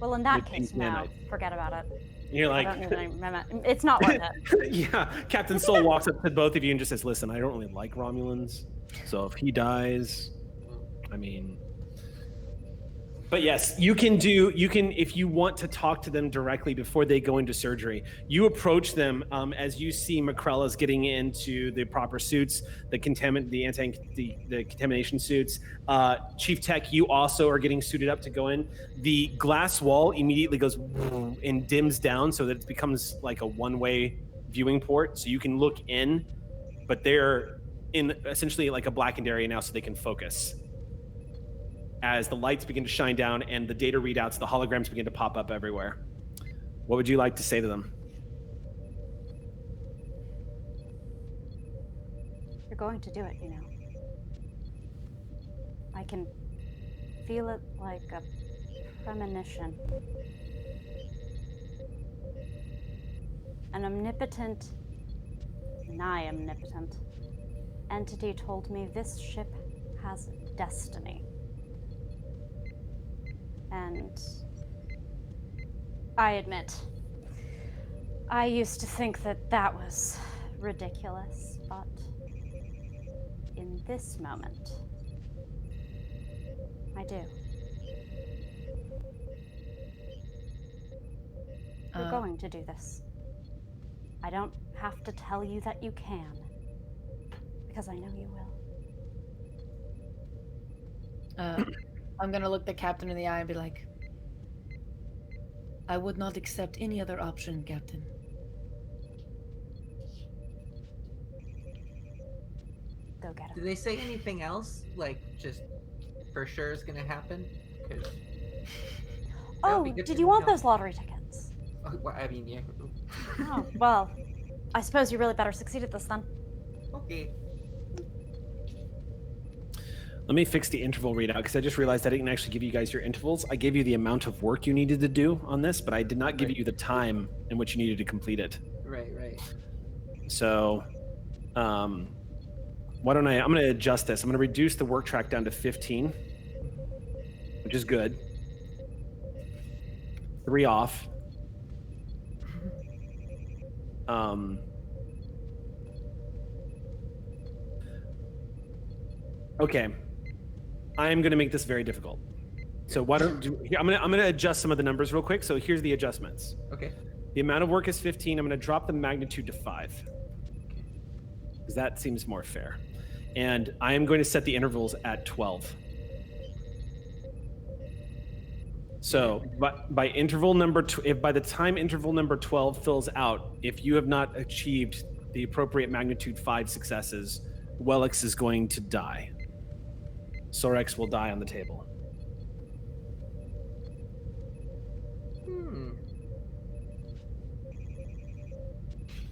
Speaker 7: Well, in that case, no. Forget about it.
Speaker 1: You're like,
Speaker 7: I don't remember. It's not worth it.
Speaker 1: Yeah, Captain Soul walks up to both of you and just says, "Listen, I don't really like Romulans, so if he dies, I mean." But yes, you can if you want to talk to them directly before they go into surgery, you approach them as you see Macrella's getting into the proper suits, the contamination suits. Chief Tech, you also are getting suited up to go in. The glass wall immediately goes and dims down so that it becomes like a one-way viewing port, so you can look in, but they're in essentially like a blackened area now so they can focus. As the lights begin to shine down and the data readouts, the holograms begin to pop up everywhere. What would you like to say to them?
Speaker 7: You're going to do it, you know. I can feel it like a premonition. An omnipotent, nigh omnipotent entity told me this ship has destiny. And I admit, I used to think that that was ridiculous, but in this moment, I do. You're going to do this. I don't have to tell you that you can, because I know you will.
Speaker 4: I'm gonna look the captain in the eye and be like, I would not accept any other option, Captain.
Speaker 7: get him.
Speaker 3: Did they say anything else? Like, just for sure is gonna happen? 'Cause
Speaker 7: Oh,
Speaker 3: be good
Speaker 7: did
Speaker 3: to
Speaker 7: you want
Speaker 3: know.
Speaker 7: those lottery tickets?
Speaker 3: well, I mean, yeah.
Speaker 7: Oh, well, I suppose you really better succeed at this then.
Speaker 3: Okay.
Speaker 1: Let me fix the interval readout because I just realized I didn't actually give you guys your intervals. I gave you the amount of work you needed to do on this, but I did not give you the time in which you needed to complete it.
Speaker 3: Right.
Speaker 1: So, why don't I'm going to adjust this. I'm going to reduce the work track down to 15, which is good. 3 off. Okay. I'm going to make this very difficult. So why don't I'm going to adjust some of the numbers real quick. So here's the adjustments.
Speaker 3: Okay.
Speaker 1: The amount of work is 15. I'm going to drop the magnitude to 5. Because that seems more fair. And I am going to set the intervals at 12. So, by interval number if by the time interval number 12 fills out, if you have not achieved the appropriate magnitude 5 successes, Wellix is going to die. Sorex will die on the table.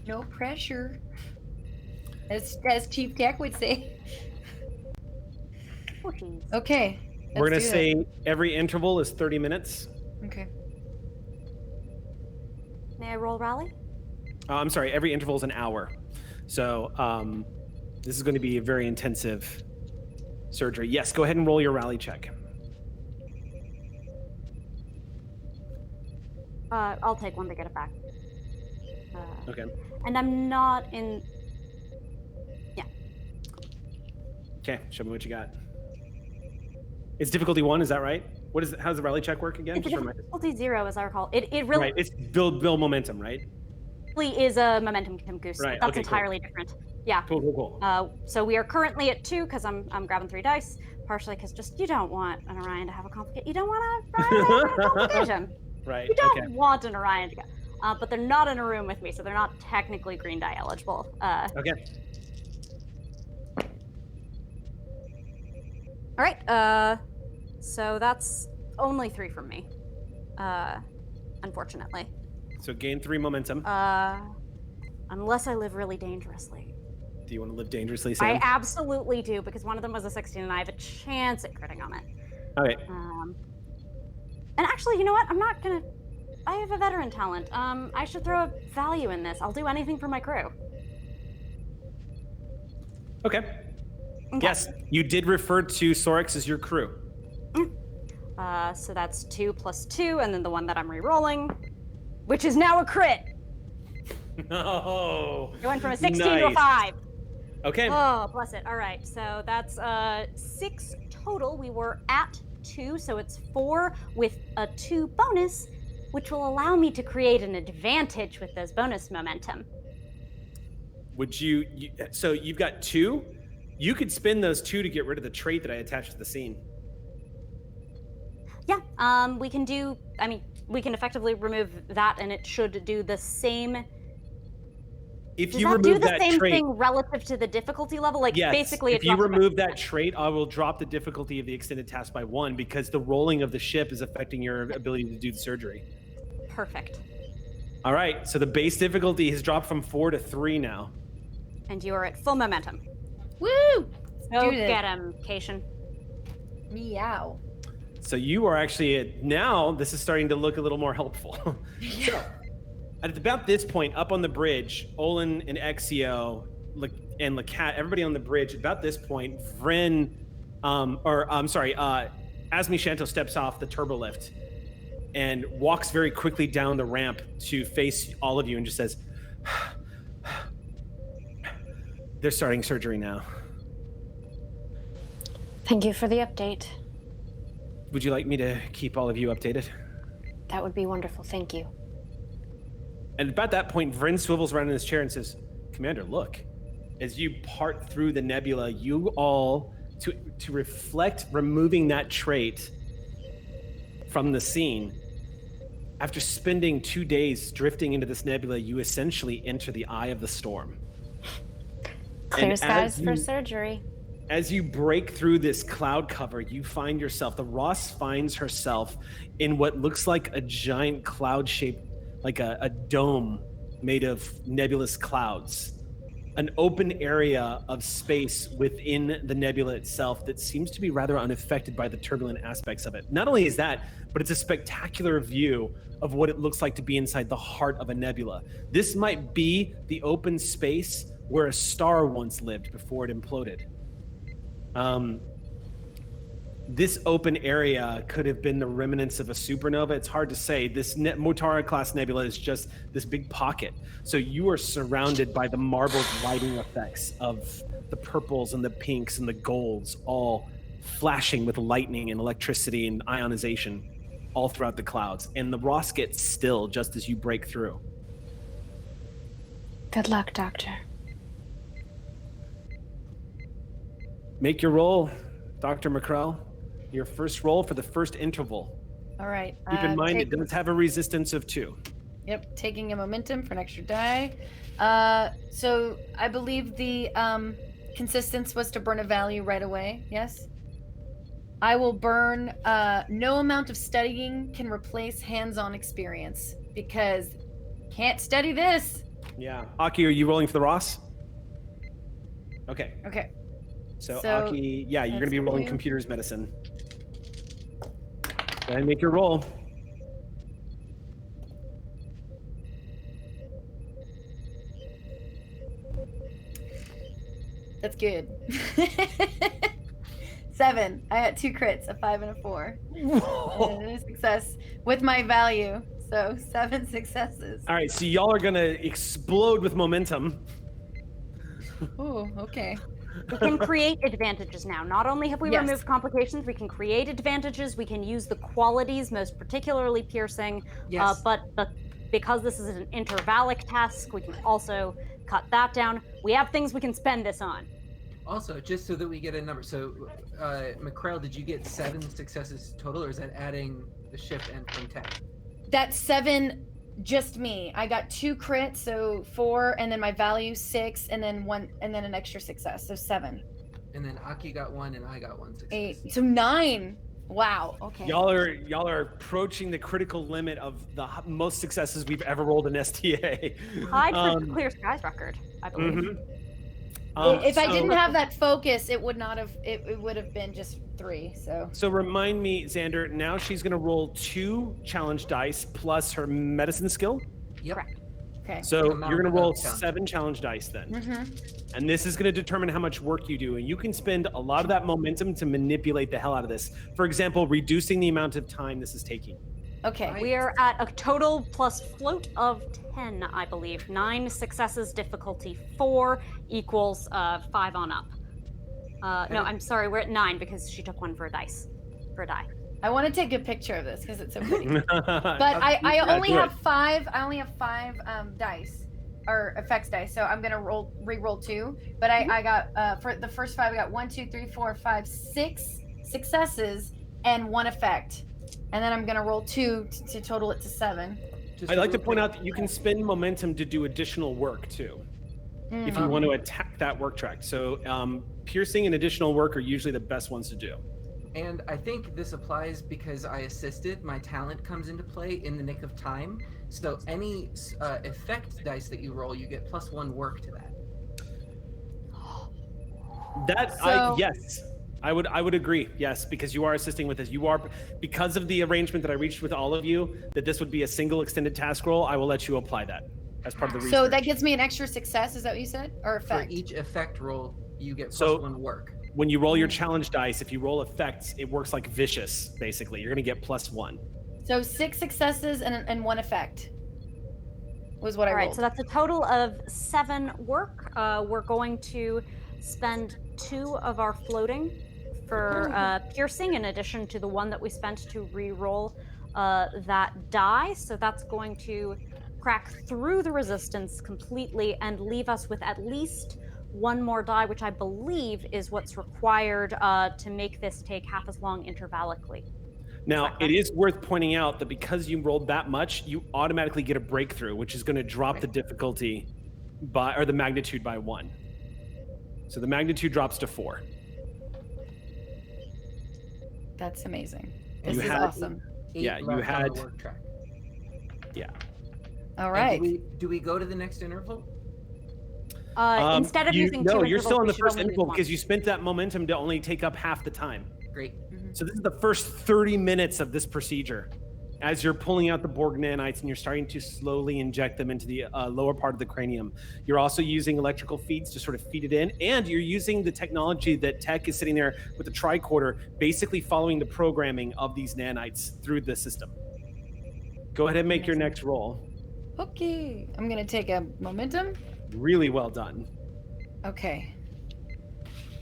Speaker 4: No pressure. As Chief Keck would say.
Speaker 7: Oh, geez.
Speaker 4: Okay.
Speaker 1: We're going to
Speaker 4: let's do
Speaker 1: say every interval is 30 minutes.
Speaker 4: that. Okay.
Speaker 7: May I roll rally?
Speaker 1: I'm sorry, every interval is an hour. So this is going to be a very intensive surgery. Yes, go ahead and roll your rally check.
Speaker 7: I'll take one to get it back.
Speaker 1: Okay.
Speaker 7: And I'm not in... Yeah.
Speaker 1: Okay, show me what you got. It's difficulty 1, is that right? What is it? How does the rally check work again?
Speaker 7: It's
Speaker 1: Just remind us.
Speaker 7: difficulty 0, as I recall. It really
Speaker 1: Right, it's build momentum, right?
Speaker 7: is a momentum goose.
Speaker 1: Right,
Speaker 7: That's
Speaker 1: okay,
Speaker 7: entirely different. Yeah.
Speaker 1: Cool.
Speaker 7: So we are currently at 2 because I'm grabbing 3 dice, partially because just you don't want an Orion to have a complication. You don't want a complication.
Speaker 1: Right.
Speaker 7: You don't want an Orion to go. But they're not in a room with me, so they're not technically green die eligible.
Speaker 1: Okay.
Speaker 7: All right. So that's only 3 from me. Unfortunately.
Speaker 1: So gain 3 momentum.
Speaker 7: Unless I live really dangerously.
Speaker 1: Do you want to live dangerously, Sam?
Speaker 7: I absolutely do, because one of them was a 16 and I have a chance at critting on it.
Speaker 1: All right.
Speaker 7: And actually, you know what? I'm not gonna... I have a veteran talent. I should throw a value in this. I'll do anything for my crew.
Speaker 1: Okay. Yes, you did refer to Sorex as your crew.
Speaker 7: So that's 2 plus 2, and then the one that I'm re-rolling, which is now a crit.
Speaker 1: No.
Speaker 7: It went from a 16 to a 5.
Speaker 1: Okay.
Speaker 7: Oh, bless it. All right, so that's 6 total. We were at 2, so it's 4 with a 2 bonus, which will allow me to create an advantage with those bonus momentum.
Speaker 1: Would you so you've got 2? You could spend those 2 to get rid of the trait that I attached to the scene.
Speaker 7: Yeah, we can do, we can effectively remove that, and it should do the same.
Speaker 1: If
Speaker 7: Does
Speaker 1: you
Speaker 7: that
Speaker 1: remove
Speaker 7: do the
Speaker 1: that
Speaker 7: same
Speaker 1: trait,
Speaker 7: thing relative to the difficulty level? Like,
Speaker 1: yes.
Speaker 7: basically,
Speaker 1: If you remove that trait, I will drop the difficulty of the extended task by 1 because the rolling of the ship is affecting your ability to do the surgery.
Speaker 7: Perfect.
Speaker 1: All right, so the base difficulty has dropped from 4 to 3 now.
Speaker 7: And you are at full momentum.
Speaker 4: Woo!
Speaker 7: Go
Speaker 4: Do this.
Speaker 7: get him, Cation.
Speaker 4: Meow.
Speaker 1: So you are actually now. This is starting to look a little more helpful. So, at about this point, up on the bridge, Olin and Exio and Lacat, everybody on the bridge. About this point, Vryn, Asmi Shanto steps off the turbo lift and walks very quickly down the ramp to face all of you and just says, "They're starting surgery now."
Speaker 8: Thank you for the update.
Speaker 1: Would you like me to keep all of you updated?
Speaker 8: That would be wonderful. Thank you.
Speaker 1: And about that point, Vryn swivels around in his chair and says, "Commander, look, as you part through the nebula, you all, to reflect removing that trait from the scene, after spending 2 days drifting into this nebula, you essentially enter the eye of the storm."
Speaker 8: Clear
Speaker 1: And
Speaker 8: skies for surgery.
Speaker 1: As you break through this cloud cover, you find yourself, the Ross finds herself in what looks like a giant cloud shaped, like a dome made of nebulous clouds. An open area of space within the nebula itself that seems to be rather unaffected by the turbulent aspects of it. Not only is that, but it's a spectacular view of what it looks like to be inside the heart of a nebula. This might be the open space where a star once lived before it imploded. This open area could have been the remnants of a supernova. It's hard to say. This Mutara class nebula is just this big pocket. So you are surrounded by the marbled lighting effects of the purples and the pinks and the golds, all flashing with lightning and electricity and ionization all throughout the clouds. And the Ross gets still just as you break through.
Speaker 8: Good luck, Doctor.
Speaker 1: Make your roll, Dr. McCrell. Your first roll for the first interval.
Speaker 4: All right.
Speaker 1: Keep in mind, it does have a resistance of 2.
Speaker 4: Yep, taking a momentum for an extra die. So I believe the consistence was to burn a value right away, yes? I will burn, no amount of studying can replace hands-on experience, because can't study this.
Speaker 1: Yeah. Aki, are you rolling for the Ross? Okay.
Speaker 4: Okay.
Speaker 1: So Aki, yeah, you're going to be rolling computers medicine. Go ahead and make your roll.
Speaker 4: That's good. 7. I got 2 crits, a 5 and a 4. And a success with my value. So 7 successes.
Speaker 1: All right, so y'all are going to explode with momentum.
Speaker 4: Oh, okay.
Speaker 7: We can create advantages now. Not only have we removed complications, we can create advantages. We can use the qualities, most particularly piercing. But because this is an intervallic task, we can also cut that down. We have things we can spend this on.
Speaker 3: Also, just so that we get a number. So, McCrell, did you get 7 successes total, or is that adding the ship and from 10?
Speaker 4: That's 7. Just me. I got 2 crits, so 4, and then my value 6, and then 1, and then an extra success, so 7.
Speaker 3: And then Aki got 1, and I got 1 success.
Speaker 4: 8, so 9. Wow. Okay.
Speaker 1: Y'all are approaching the critical limit of the most successes we've ever rolled in STA.
Speaker 7: Tied for the Clear Skies record, I believe.
Speaker 1: Mm-hmm.
Speaker 4: If I didn't have that focus, it would not have. It would have been just 3. So
Speaker 1: remind me, Xander. Now she's gonna roll 2 challenge dice plus her medicine skill.
Speaker 3: Yep.
Speaker 7: Correct.
Speaker 4: okay.
Speaker 1: So you're gonna roll 7 challenge dice then,
Speaker 4: Mm-hmm.
Speaker 1: and this is gonna determine how much work you do. And you can spend a lot of that momentum to manipulate the hell out of this. For example, reducing the amount of time this is taking.
Speaker 4: Okay.
Speaker 7: We are at a total plus float of 10, I believe. 9 successes, difficulty 4 equals 5 on up. No, I'm sorry, we're at 9 because she took 1 for a die.
Speaker 4: I want to take a picture of this because it's so pretty. But I only have 5. I only have 5 dice or effects dice, so I'm gonna re-roll 2. But I got for the first 5, I got 1, 2, 3, 4, 5, 6 successes and 1 effect. And then I'm going to roll 2 to total it to 7.
Speaker 1: I'd like to point out that you can spend momentum to do additional work too, if you want to attack that work track. So piercing and additional work are usually the best ones to do.
Speaker 3: And I think this applies because I assisted. My talent comes into play in the nick of time. So any effect dice that you roll, you get +1 work to that.
Speaker 1: Yes. I would agree, yes, because you are assisting with this. You are, because of the arrangement that I reached with all of you, that this would be a single extended task roll, I will let you apply that as part of the research.
Speaker 4: So that gives me an extra success, is that what you said? Or effect?
Speaker 3: For each effect roll, you get +1 work.
Speaker 1: When you roll your challenge dice, if you roll effects, it works like vicious, basically. You're going to get +1.
Speaker 4: So 6 successes and 1 effect was what I rolled.
Speaker 7: All right, so that's a total of 7 work. We're going to spend 2 of our floating for piercing, in addition to the 1 that we spent to re-roll that die. So that's going to crack through the resistance completely and leave us with at least 1 more die, which I believe is what's required to make this take half as long intervallically.
Speaker 1: Now, it is worth pointing out that because you rolled that much, you automatically get a breakthrough, which is going to drop the difficulty by, or the magnitude by 1. So the magnitude drops to 4.
Speaker 4: That's amazing. This
Speaker 1: You
Speaker 4: is
Speaker 1: had-
Speaker 4: awesome.
Speaker 3: 8
Speaker 1: Yeah, you
Speaker 3: left on
Speaker 1: had-
Speaker 3: the work track.
Speaker 1: Yeah.
Speaker 4: All
Speaker 3: And
Speaker 4: right.
Speaker 3: do we go to the next interval?
Speaker 7: Instead of using 2
Speaker 1: No, you're still
Speaker 7: intervals,
Speaker 1: in
Speaker 7: we
Speaker 1: the
Speaker 7: should
Speaker 1: first
Speaker 7: only use
Speaker 1: interval
Speaker 7: one.
Speaker 1: because you spent that momentum to only take up half the time.
Speaker 3: Great.
Speaker 1: So this is the first 30 minutes of this procedure. As you're pulling out the Borg nanites and you're starting to slowly inject them into the lower part of the cranium. You're also using electrical feeds to sort of feed it in, and you're using the technology that Tech is sitting there with the tricorder, basically following the programming of these nanites through the system. Go ahead and make your next roll.
Speaker 4: Okay. I'm going to take a momentum.
Speaker 1: Really well done.
Speaker 4: Okay.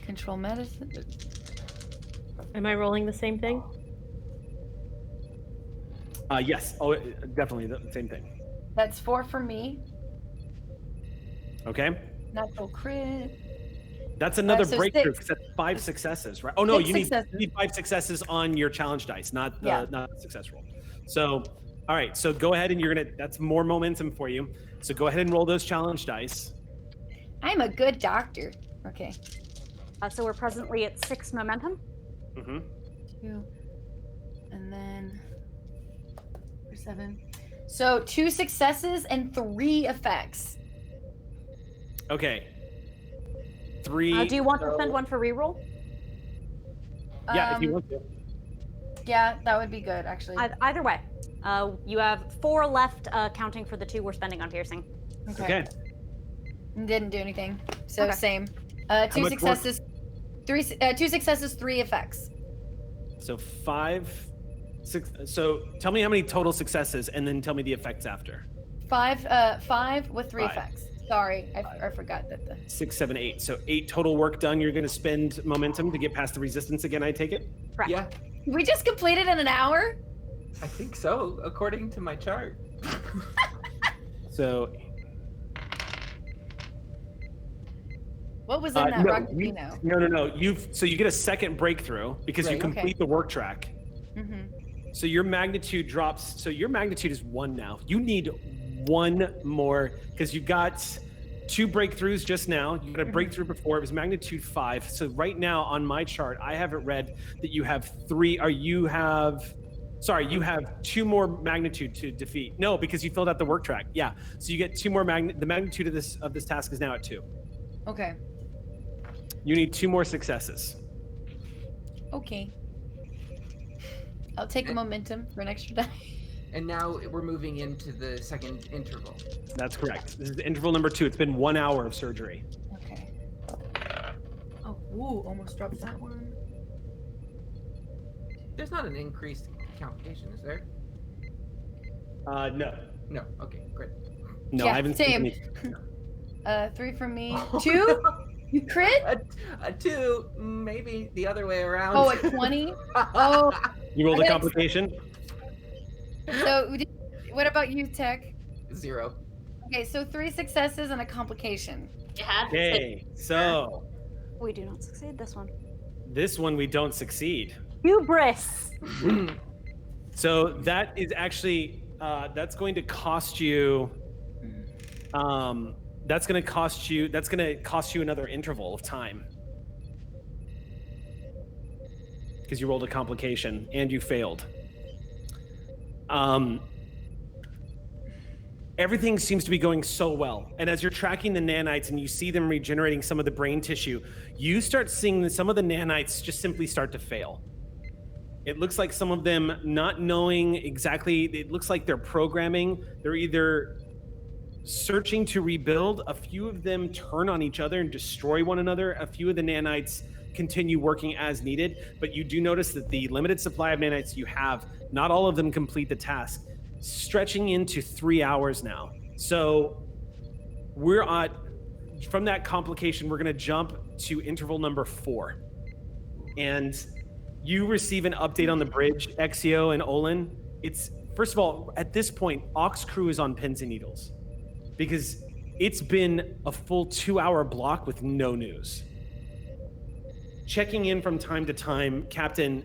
Speaker 4: Control medicine.
Speaker 5: Am I rolling the same thing?
Speaker 1: Yes. Oh, definitely the same thing.
Speaker 4: That's 4 for me.
Speaker 1: Okay.
Speaker 4: Natural crit.
Speaker 1: That's another
Speaker 4: so
Speaker 1: breakthrough
Speaker 4: 6.
Speaker 1: because that's 5 successes, right? Oh no,
Speaker 4: 6
Speaker 1: you need
Speaker 4: successes.
Speaker 1: 5 successes on your challenge dice, not the
Speaker 4: Yeah.
Speaker 1: not the success roll. So, all right. So go ahead and that's more momentum for you. So go ahead and roll those challenge dice.
Speaker 4: I'm a good doctor. Okay.
Speaker 7: So we're presently at 6 momentum.
Speaker 1: Mm-hmm.
Speaker 4: 2. And then 7. So 2 successes and 3 effects.
Speaker 1: Okay. 3.
Speaker 7: Do you want to spend one for reroll?
Speaker 1: Yeah, if you want to.
Speaker 4: Yeah, that would be good, actually.
Speaker 7: Either way. You have 4 left, counting for the 2 we're spending on piercing.
Speaker 1: Okay.
Speaker 4: Didn't do anything. So
Speaker 7: Okay.
Speaker 4: same. 2
Speaker 1: much work?
Speaker 4: successes. 2 successes, 3 effects.
Speaker 1: So 5, 6. So tell me how many total successes, and then tell me the effects after.
Speaker 4: 5 with 3
Speaker 1: 5.
Speaker 4: effects. Sorry, I forgot that the
Speaker 1: 6, 7, 8. So 8 total work done. You're going to spend momentum to get past the resistance again, I take it?
Speaker 7: Correct.
Speaker 3: Yeah,
Speaker 4: We just completed in an hour?
Speaker 3: I think so, according to my chart.
Speaker 1: So
Speaker 4: What was in that
Speaker 1: no,
Speaker 4: Rockino?
Speaker 1: no. You get a second breakthrough because you
Speaker 3: Right.
Speaker 1: complete
Speaker 4: Okay.
Speaker 1: the work track.
Speaker 4: Mm-hmm.
Speaker 1: So your magnitude drops. So your magnitude is 1 now. You need 1 more because you got 2 breakthroughs just now. You got a breakthrough before. It was magnitude 5. So right now on my chart, I have it read that you have 3. You have 2 more magnitude to defeat. No, because you filled out the work track. Yeah. So you get 2 more the magnitude of this task is now at 2.
Speaker 4: Okay.
Speaker 1: You need 2 more successes.
Speaker 4: Okay. I'll take a momentum for an extra die.
Speaker 3: And now we're moving into the second interval.
Speaker 1: That's correct. This is interval number 2. It's been 1 hour of surgery.
Speaker 4: Okay. Oh, ooh, almost dropped that one.
Speaker 3: There's not an increased complication, is there?
Speaker 1: No.
Speaker 3: No. Okay, great.
Speaker 1: No,
Speaker 4: Yeah,
Speaker 1: I haven't
Speaker 4: same.
Speaker 1: seen any.
Speaker 4: 3 from me. 2? You crit?
Speaker 3: A 2, maybe the other way around.
Speaker 4: Oh, a 20? Oh,
Speaker 1: You rolled
Speaker 4: I
Speaker 1: a
Speaker 4: got-
Speaker 1: complication?
Speaker 4: so what about you, Tech?
Speaker 3: 0.
Speaker 4: Okay, so 3 successes and a complication.
Speaker 6: You had to
Speaker 1: Okay, so
Speaker 7: We do not succeed this one.
Speaker 1: this one we don't succeed.
Speaker 7: Hubris!
Speaker 1: So that is actually that's going to cost you that's going to cost you another interval of time. Because you rolled a complication and you failed. Everything seems to be going so well. And as you're tracking the nanites and you see them regenerating some of the brain tissue, you start seeing that some of the nanites just simply start to fail. It looks like some of them not knowing exactly, it looks like they're programming. They're either searching to rebuild. A few of them turn on each other and destroy one another. A few of the nanites continue working as needed, but you do notice that the limited supply of nanites you have, not all of them complete the task, stretching into 3 hours now. So from that complication, we're gonna jump to interval number 4. And you receive an update on the bridge, Exio and Olin. It's, first of all, at this point, Ox Crew is on pins and needles because it's been a full 2-hour block with no news. Checking in from time to time, Captain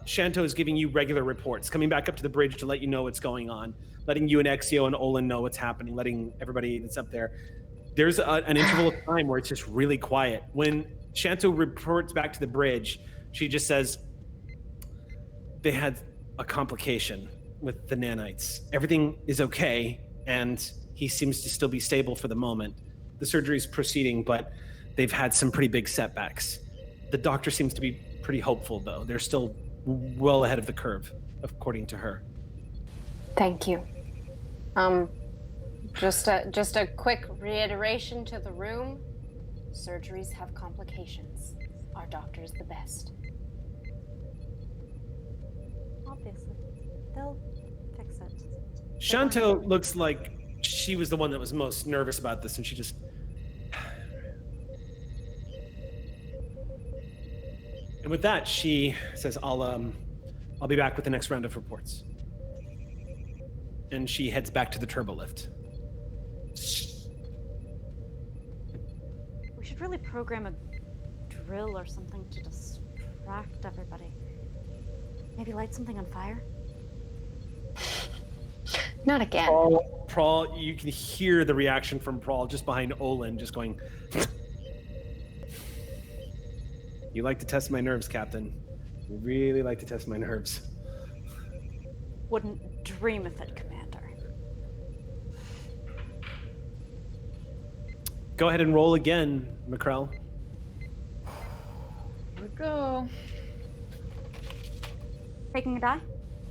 Speaker 1: Shanto is giving you regular reports, coming back up to the bridge to let you know what's going on, letting you and Exio and Olin know what's happening, letting everybody that's up there. there's an interval of time where it's just really quiet. When Shanto reports back to the bridge, she just says, they had a complication with the nanites. Everything is okay, and he seems to still be stable for the moment. The surgery is proceeding, but they've had some pretty big setbacks. The doctor seems to be pretty hopeful, though. They're still well ahead of the curve, according to her.
Speaker 8: Thank you. Just a quick reiteration to the room. Surgeries have complications. Our doctor is the best.
Speaker 7: Obviously. They'll fix it.
Speaker 1: Shanto looks like she was the one that was most nervous about this, and she just... And with that, she says, I'll be back with the next round of reports. And she heads back to the turbo lift.
Speaker 7: We should really program a drill or something to distract everybody. Maybe light something on fire?
Speaker 8: Not again.
Speaker 1: Prawl, you can hear the reaction from Prawl just behind Olin, just going... You like to test my nerves, Captain. You really like to test my nerves.
Speaker 7: Wouldn't dream of it, Commander.
Speaker 1: Go ahead and roll again, McCrell.
Speaker 4: Here we go.
Speaker 7: Taking a die?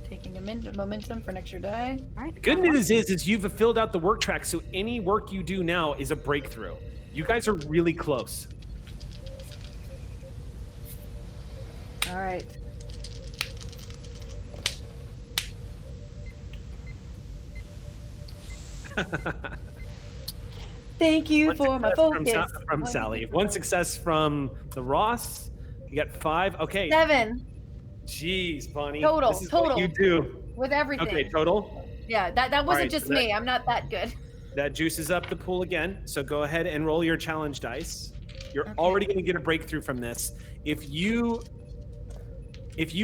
Speaker 4: Taking a momentum for an extra die.
Speaker 7: All right.
Speaker 1: The good news is you've filled out the work track, so any work you do now is a breakthrough. You guys are really close.
Speaker 4: All right. Thank you for my focus.
Speaker 1: From Sally. One success from the Ross. You got 5. Okay.
Speaker 4: 7.
Speaker 1: Jeez, Bonnie.
Speaker 4: Total.
Speaker 1: This is what you do.
Speaker 4: With everything.
Speaker 1: Okay, total.
Speaker 4: Yeah, that wasn't
Speaker 1: right,
Speaker 4: just
Speaker 1: so
Speaker 4: me. I'm not that good.
Speaker 1: That juices up the pool again. So go ahead and roll your challenge dice. You're already going to get a breakthrough from this. If you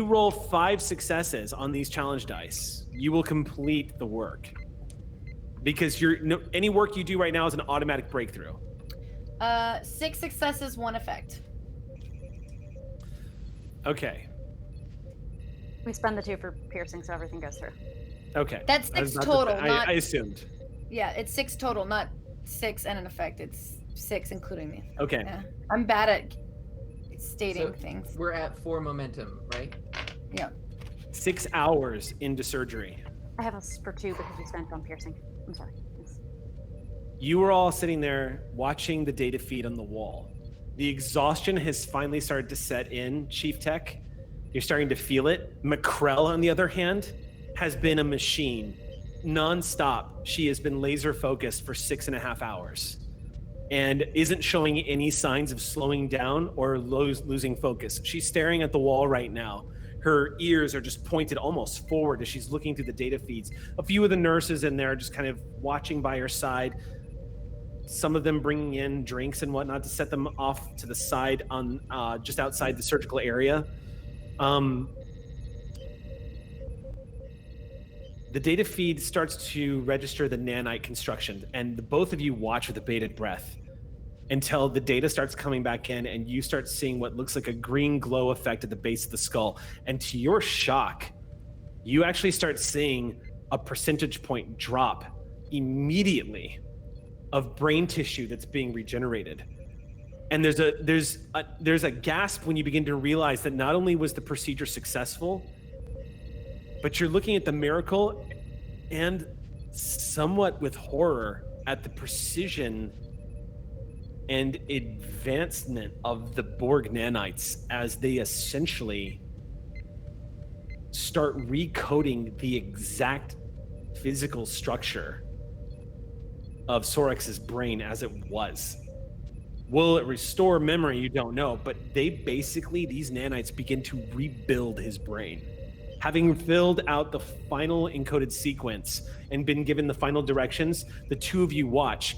Speaker 1: roll 5 successes on these challenge dice, you will complete the work. Because any work you do right now is an automatic breakthrough.
Speaker 4: 6 successes, 1 effect.
Speaker 1: Okay.
Speaker 7: We spend the 2 for piercing, so everything goes through.
Speaker 1: Okay.
Speaker 4: That's 6 total.
Speaker 1: I assumed.
Speaker 4: Yeah, it's 6 total, not 6 and an effect. It's 6 including me.
Speaker 1: Okay.
Speaker 4: Yeah. I'm bad at stating things.
Speaker 3: We're at 4 momentum, right?
Speaker 4: Yeah.
Speaker 1: 6 hours into surgery.
Speaker 7: I have us for 2 because we spent on piercing. I'm sorry. Yes.
Speaker 1: You were all sitting there watching the data feed on the wall. The exhaustion has finally started to set in, Chief Tech. You're starting to feel it. McCrell, on the other hand, has been a machine. Non-stop, she has been laser focused for 6.5 hours and isn't showing any signs of slowing down or losing focus. She's staring at the wall right now. Her ears are just pointed almost forward as she's looking through the data feeds. A few of the nurses in there just kind of watching by her side. Some of them bringing in drinks and whatnot to set them off to the side on just outside the surgical area. The data feed starts to register the nanite construction, and both of you watch with a bated breath until the data starts coming back in and you start seeing what looks like a green glow effect at the base of the skull. And to your shock, you actually start seeing a percentage point drop immediately of brain tissue that's being regenerated. And there's a gasp when you begin to realize that not only was the procedure successful, but you're looking at the miracle and somewhat with horror at the precision and advancement of the Borg nanites as they essentially start recoding the exact physical structure of Sorex's brain as it was. Will it restore memory? You don't know, but these nanites begin to rebuild his brain. Having filled out the final encoded sequence and been given the final directions, the two of you watch.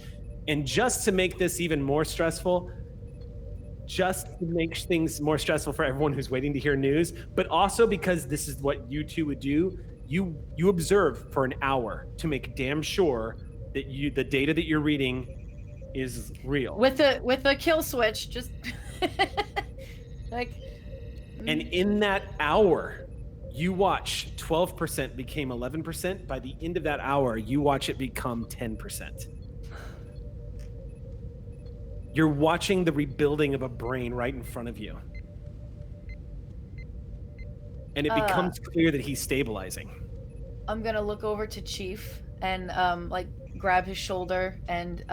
Speaker 1: And just to make this even more stressful, just to make things more stressful for everyone who's waiting to hear news, but also because this is what you two would do, you observe for an hour to make damn sure that the data that you're reading is real.
Speaker 4: With a kill switch, just like.
Speaker 1: And in that hour, you watch 12% became 11%. By the end of that hour, you watch it become 10%. You're watching the rebuilding of a brain right in front of you. And it becomes clear that he's stabilizing.
Speaker 4: I'm gonna look over to Chief and like grab his shoulder and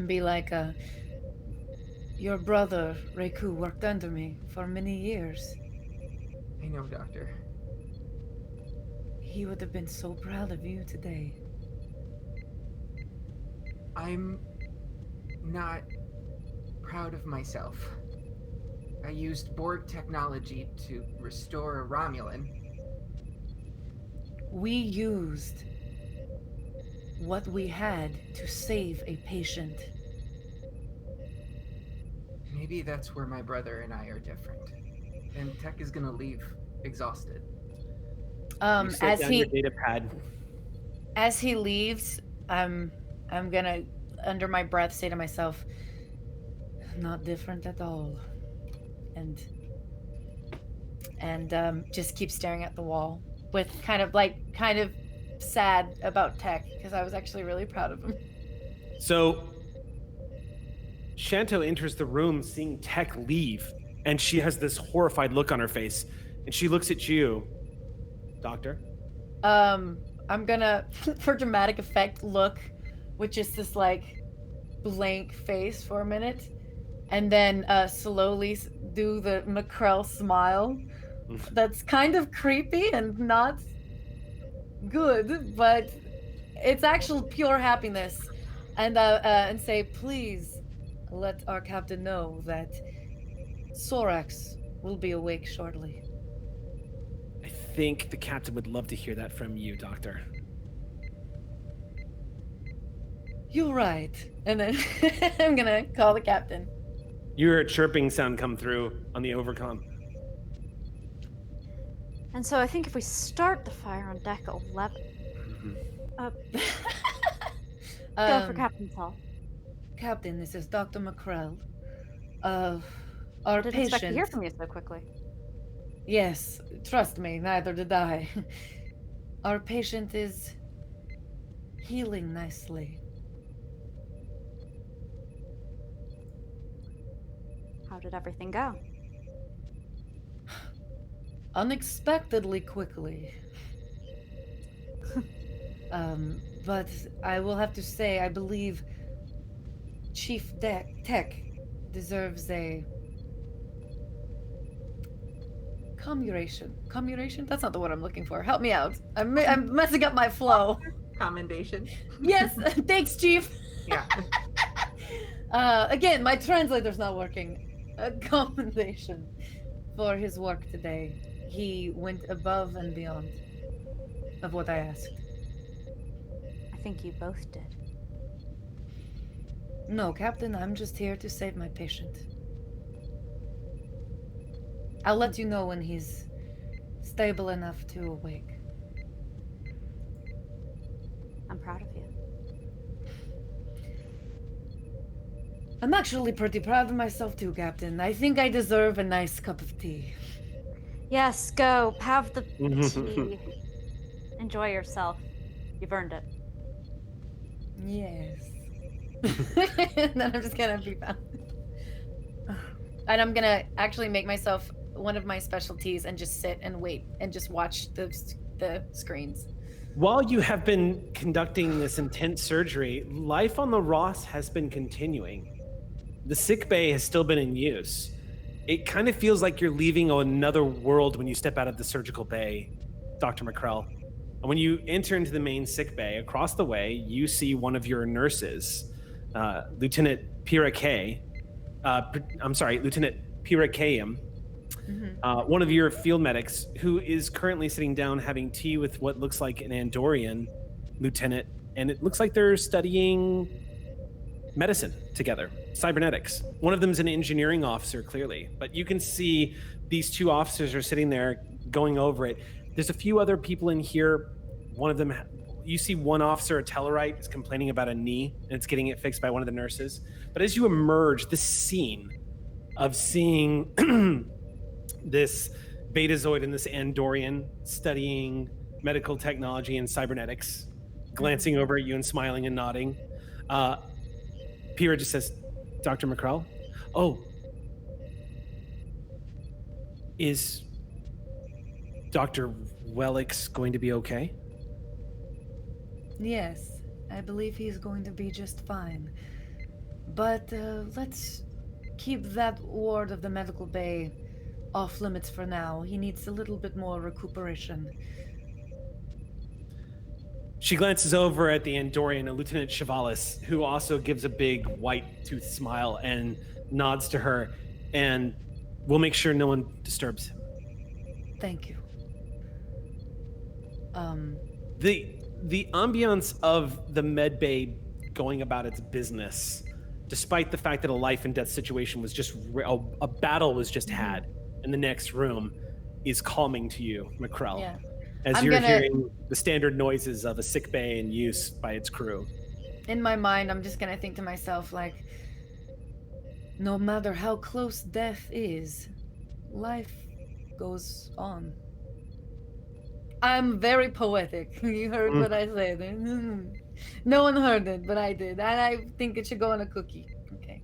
Speaker 4: be like, your brother, Reiku, worked under me for many years.
Speaker 3: I know, Doctor.
Speaker 4: He would have been so proud of you today.
Speaker 3: I'm not proud of myself. I used Borg technology to restore a Romulan.
Speaker 4: We used what we had to save a patient.
Speaker 3: Maybe that's where my brother and I are different. And Tech is gonna leave exhausted.
Speaker 1: You set down your data pad.
Speaker 4: As he leaves, I'm gonna, under my breath, say to myself, not different at all. And just keep staring at the wall with kind of sad about Tech, because I was actually really proud of him.
Speaker 1: So Shanto enters the room seeing Tech leave, and she has this horrified look on her face, and she looks at you, Doctor.
Speaker 4: I'm gonna, for dramatic effect, look with just this like blank face for a minute, and then slowly do the McCrell smile. That's kind of creepy and not good, but it's actual pure happiness. And say, please let our captain know that Sorax will be awake shortly.
Speaker 1: I think the captain would love to hear that from you, Doctor.
Speaker 4: You're right. And then I'm gonna call the captain.
Speaker 1: You hear a chirping sound come through on the overcom.
Speaker 7: And so I think if we start the fire on deck 11, go for Captain's Hall.
Speaker 4: Captain, this is Dr. McCrell. Our
Speaker 7: Didn't
Speaker 4: patient.
Speaker 7: expect to hear from you so quickly.
Speaker 4: Yes, trust me, neither did I. Our patient is healing nicely.
Speaker 7: How did everything go?
Speaker 4: Unexpectedly quickly. But I will have to say, I believe Chief Tech deserves a commuration. Commuration? That's not the word I'm looking for. Help me out. I'm messing up my flow.
Speaker 3: Commendation.
Speaker 4: Yes, thanks, Chief.
Speaker 3: Yeah.
Speaker 4: Again, my translator's not working. A commendation for his work today. He went above and beyond of what I asked.
Speaker 7: I think you both did.
Speaker 4: No, Captain, I'm just here to save my patient. I'll let you know when he's stable enough to awake.
Speaker 7: I'm proud of you.
Speaker 4: I'm actually pretty proud of myself too, Captain. I think I deserve a nice cup of tea.
Speaker 7: Yes, go. Have the tea. Enjoy yourself. You've earned it.
Speaker 4: Yes. And then I'm just gonna be found. And I'm gonna actually make myself one of my specialties and just sit and wait and just watch the screens.
Speaker 1: While you have been conducting this intense surgery, life on the Ross has been continuing. The sick bay has still been in use. It kind of feels like you're leaving another world when you step out of the surgical bay, Dr. McCrell. And when you enter into the main sick bay, across the way, you see one of your nurses, Lieutenant Lieutenant Pirakayim, one of your field medics, who is currently sitting down having tea with what looks like an Andorian lieutenant, and it looks like they're studying medicine together, cybernetics. One of them is an engineering officer, clearly, but you can see these two officers are sitting there going over it. There's a few other people in here. One of them, you see one officer, a Tellarite, is complaining about a knee, and it's getting it fixed by one of the nurses. But as you emerge, this scene of seeing this Betazoid and this Andorian studying medical technology and cybernetics, glancing over at you and smiling and nodding. Pyrrha just says, Dr. McCrell? Oh. Is Dr. Wellix going to be okay?
Speaker 10: Yes, I believe he's going to be just fine. But let's keep that ward of the medical bay off limits for now. He needs a little bit more recuperation.
Speaker 1: She glances over at the Andorian, Lieutenant Chavalis, who also gives a big white-toothed smile and nods to her, and we'll make sure no one disturbs him.
Speaker 10: Thank you.
Speaker 1: The ambiance of the med bay going about its business, despite the fact that a life and death situation was just a battle was just had in the next room, is calming to you, McCrell.
Speaker 4: Yeah.
Speaker 1: As you're hearing the standard noises of a sick bay in use by its crew.
Speaker 10: In my mind, I'm just gonna think to myself, like, no matter how close death is, life goes on. I'm very poetic. You heard what I said. No one heard it, but I did. And I think it should go on a cookie. Okay.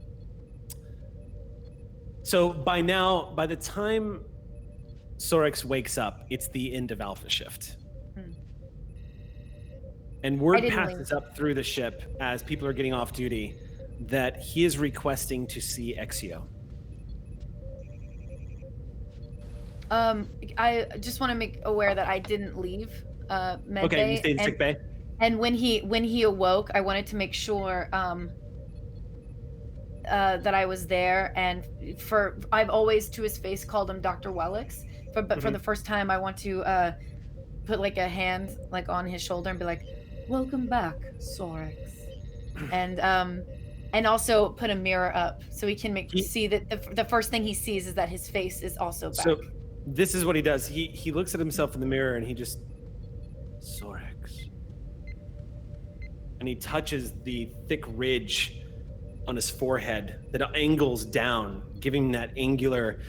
Speaker 1: So by now, by the time Sorix wakes up, it's the end of Alpha Shift. And word passes up through the ship as people are getting off duty that he is requesting to see Exio.
Speaker 4: I just want to make aware that I didn't leave med
Speaker 1: okay,
Speaker 4: bay.
Speaker 1: You stayed in sick bay?
Speaker 4: And when he awoke, I wanted to make sure that I was there. And I've always to his face called him Dr. Wellix. But for the first time, I want to put like a hand like on his shoulder and be like, "Welcome back, Sorix," and also put a mirror up so he can see that the first thing he sees is that his face is also back.
Speaker 1: So this is what he does. He looks at himself in the mirror and he just Sorix, and he touches the thick ridge on his forehead that angles down, giving that angular.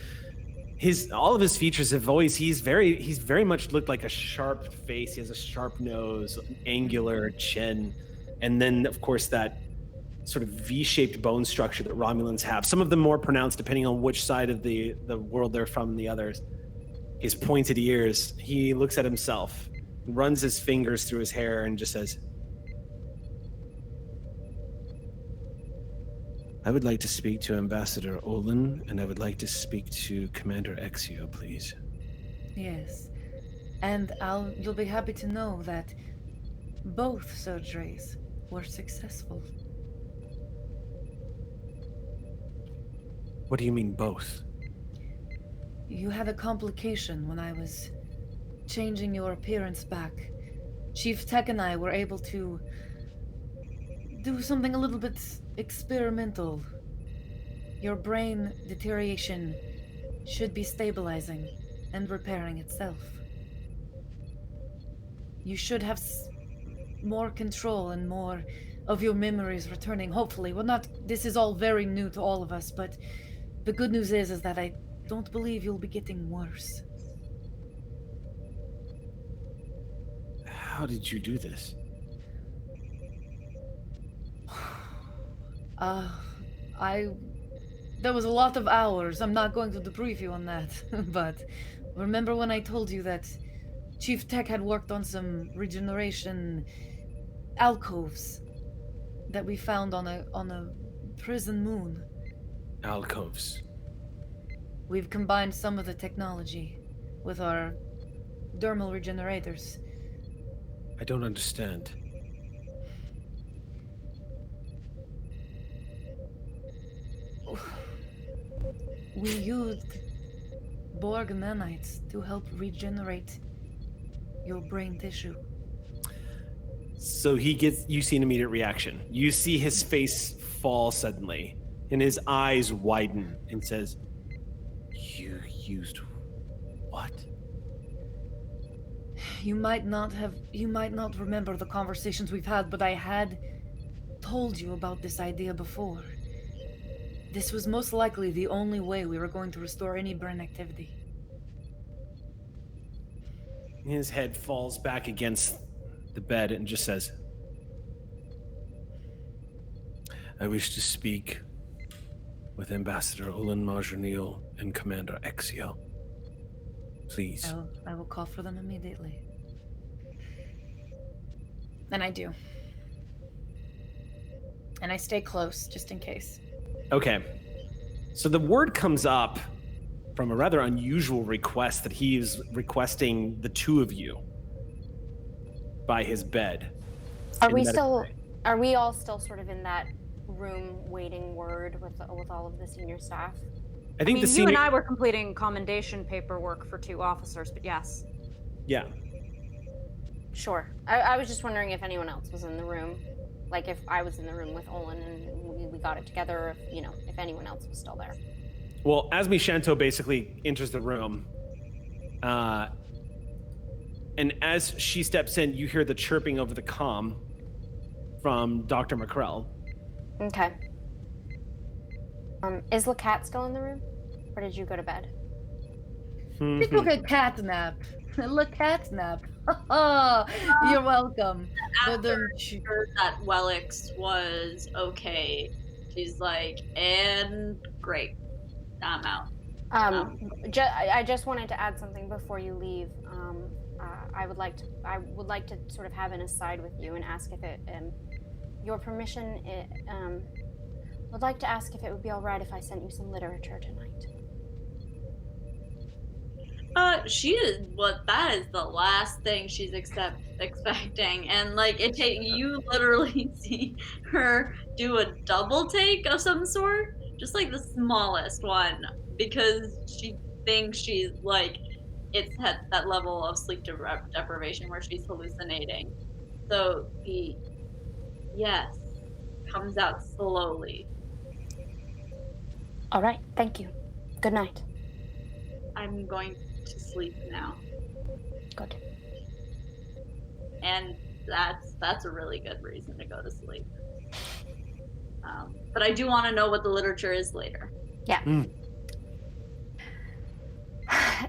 Speaker 1: All of his features have always he's very much looked like a sharp face. He has a sharp nose, an angular chin, and then of course that sort of V-shaped bone structure that Romulans have. Some of them more pronounced depending on which side of the world they're from and the others. His pointed ears. He looks at himself, runs his fingers through his hair, and just says, I would like to speak to Ambassador Olin, and I would like to speak to Commander Exio, please.
Speaker 10: Yes. And you'll be happy to know that both surgeries were successful.
Speaker 1: What do you mean both?
Speaker 10: You had a complication when I was changing your appearance back. Chief Tech and I were able to do something a little bit experimental. Your brain deterioration should be stabilizing and repairing itself. You should have more control and more of your memories returning, hopefully. Well, this is all very new to all of us, but the good news is that I don't believe you'll be getting worse.
Speaker 1: How did you do this?
Speaker 10: There was a lot of hours. I'm not going to debrief you on that, but remember when I told you that Chief Tech had worked on some regeneration alcoves that we found on a prison moon?
Speaker 1: Alcoves.
Speaker 10: We've combined some of the technology with our dermal regenerators.
Speaker 1: I don't understand.
Speaker 10: We used Borg nanites to help regenerate your brain tissue.
Speaker 1: So you see an immediate reaction. You see his face fall suddenly, and his eyes widen, and says, "You used what?"
Speaker 10: You might not remember the conversations we've had, but I had told you about this idea before. This was most likely the only way we were going to restore any brain activity.
Speaker 1: His head falls back against the bed and just says, I wish to speak with Ambassador Olin Marjaniel and Commander Exio. Please.
Speaker 10: I will call for them immediately.
Speaker 4: And I do. And I stay close, just in case.
Speaker 1: Okay. So the word comes up from a rather unusual request that he is requesting the two of you by his bed.
Speaker 8: Are we all still sort of in that room waiting word with all of the senior staff?
Speaker 1: I think
Speaker 11: you and I were completing commendation paperwork for 2 officers, but yes.
Speaker 1: Yeah.
Speaker 8: Sure. I was just wondering if anyone else was in the room. Like if I was in the room with Olin and we got it together, or if anyone else was still there.
Speaker 1: Well, Asmi Shanto basically enters the room. And as she steps in, you hear the chirping over the comm from Dr. McCrell.
Speaker 8: Okay. Is Lacat still in the room? Or did you go to bed?
Speaker 10: We took a cat nap. Cat nap. You're welcome.
Speaker 6: After she heard that Wellix was okay, she's like, and great. I'm out.
Speaker 8: I just wanted to add something before you leave. I would like to sort of have an aside with you and ask if it, your permission. Would like to ask if it would be all right if I sent you some literature tonight.
Speaker 6: She is that is the last thing she's expecting, and like you literally see her do a double take of some sort, just like the smallest one, because she thinks she's like it's at that level of sleep deprivation where she's hallucinating. So the yes comes out slowly.
Speaker 8: All right, thank you. Good night.
Speaker 6: I'm going to sleep now.
Speaker 8: Good.
Speaker 6: And that's a really good reason to go to sleep. But I do want to know what the literature is later.
Speaker 8: Yeah.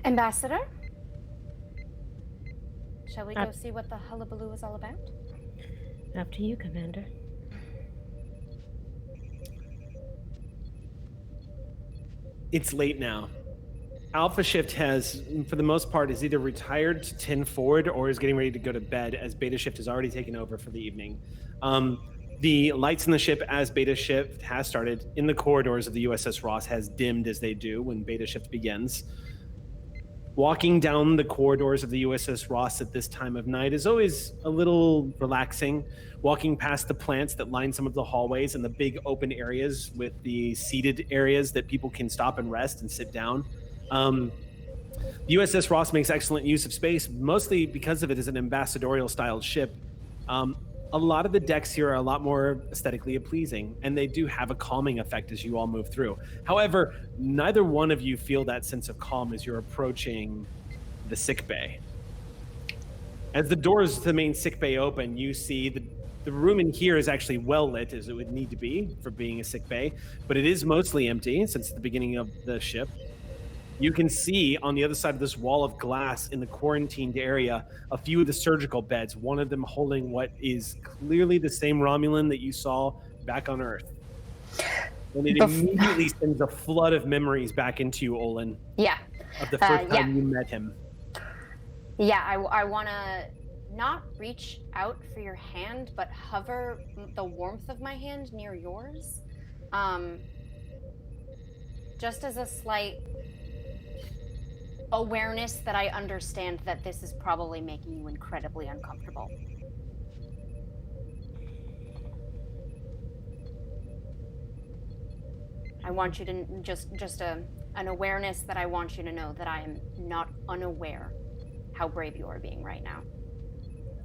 Speaker 8: Ambassador? Shall we go see what the hullabaloo is all about?
Speaker 5: Up to you, Commander.
Speaker 1: It's late now. Alpha Shift has, for the most part, is either retired to 10 forward or is getting ready to go to bed, as Beta Shift has already taken over for the evening. The lights in the ship, as Beta Shift has started, in the corridors of the USS Ross has dimmed as they do when Beta Shift begins. Walking down the corridors of the USS Ross at this time of night is always a little relaxing. Walking past the plants that line some of the hallways and the big open areas with the seated areas that people can stop and rest and sit down. The USS Ross makes excellent use of space, mostly because of it as an ambassadorial styled ship. A lot of the decks here are a lot more aesthetically pleasing, and they do have a calming effect as you all move through. However, neither one of you feel that sense of calm as you're approaching the sick bay. As the doors to the main sick bay open, you see the room in here is actually well lit, as it would need to be for being a sick bay, but it is mostly empty since the beginning of the ship. You can see on the other side of this wall of glass in the quarantined area a few of the surgical beds, one of them holding what is clearly the same Romulan that you saw back on Earth. And it immediately sends a flood of memories back into you, Olin.
Speaker 8: Yeah.
Speaker 1: Of the first time you met him.
Speaker 8: Yeah, I want to not reach out for your hand, but hover the warmth of my hand near yours. Just as a slight awareness that I understand that this is probably making you incredibly uncomfortable. I want you to just an awareness that I want you to know that I am not unaware how brave you are being right now.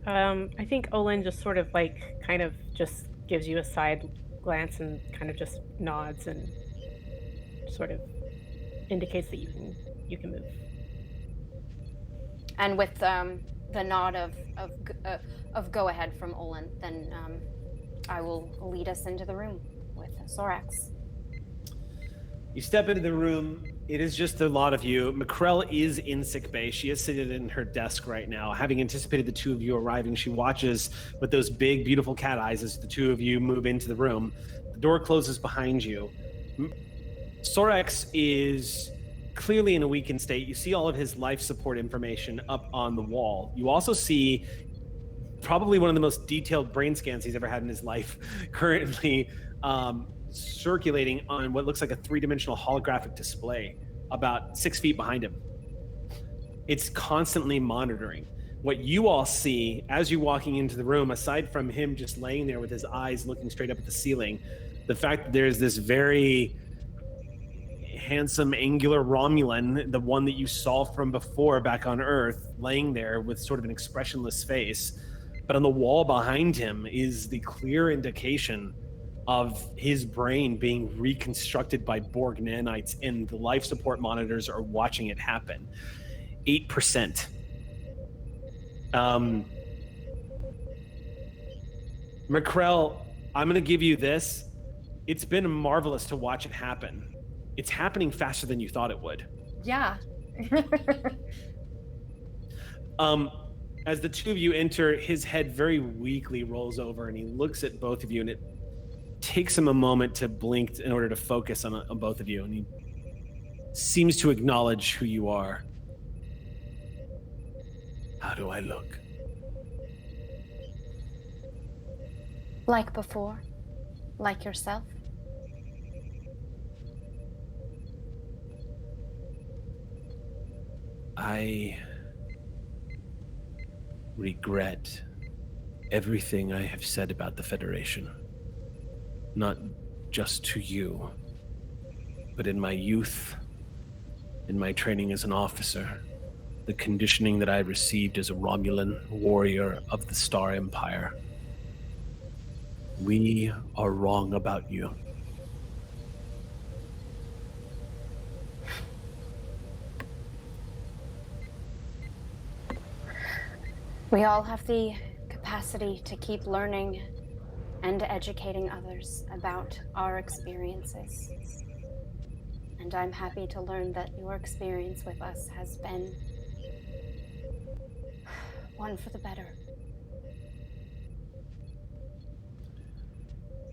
Speaker 5: I think Olin just sort of kind of just gives you a side glance and kind of just nods and sort of indicates that you can move.
Speaker 8: And with the nod of go ahead from Olin, then I will lead us into the room with Sorax.
Speaker 1: You step into the room. It is just a lot of you. Macrell is in sick bay. She is seated in her desk right now. Having anticipated the two of you arriving, she watches with those big, beautiful cat eyes as the two of you move into the room. The door closes behind you. Sorax is clearly in a weakened state. You see all of his life support information up on the wall. You also see probably one of the most detailed brain scans he's ever had in his life currently circulating on what looks like a three-dimensional holographic display about 6 feet behind him. It's constantly monitoring. What you all see as you're walking into the room, aside from him just laying there with his eyes looking straight up at the ceiling, the fact that there's this very handsome, angular Romulan, the one that you saw from before back on Earth, laying there with sort of an expressionless face. But on the wall behind him is the clear indication of his brain being reconstructed by Borg nanites, and the life support monitors are watching it happen. 8%. Macrell, I'm going to give you this. It's been marvelous to watch it happen. It's happening faster than you thought it would.
Speaker 4: Yeah.
Speaker 1: As the two of you enter, his head very weakly rolls over and he looks at both of you, and it takes him a moment to blink in order to focus on both of you, and he seems to acknowledge who you are. How do I look?
Speaker 8: Like before? Like yourself?
Speaker 1: I regret everything I have said about the Federation. Not just to you, but in my youth, in my training as an officer, the conditioning that I received as a Romulan warrior of the Star Empire. We are wrong about you.
Speaker 8: We all have the capacity to keep learning and educating others about our experiences. And I'm happy to learn that your experience with us has been one for the better.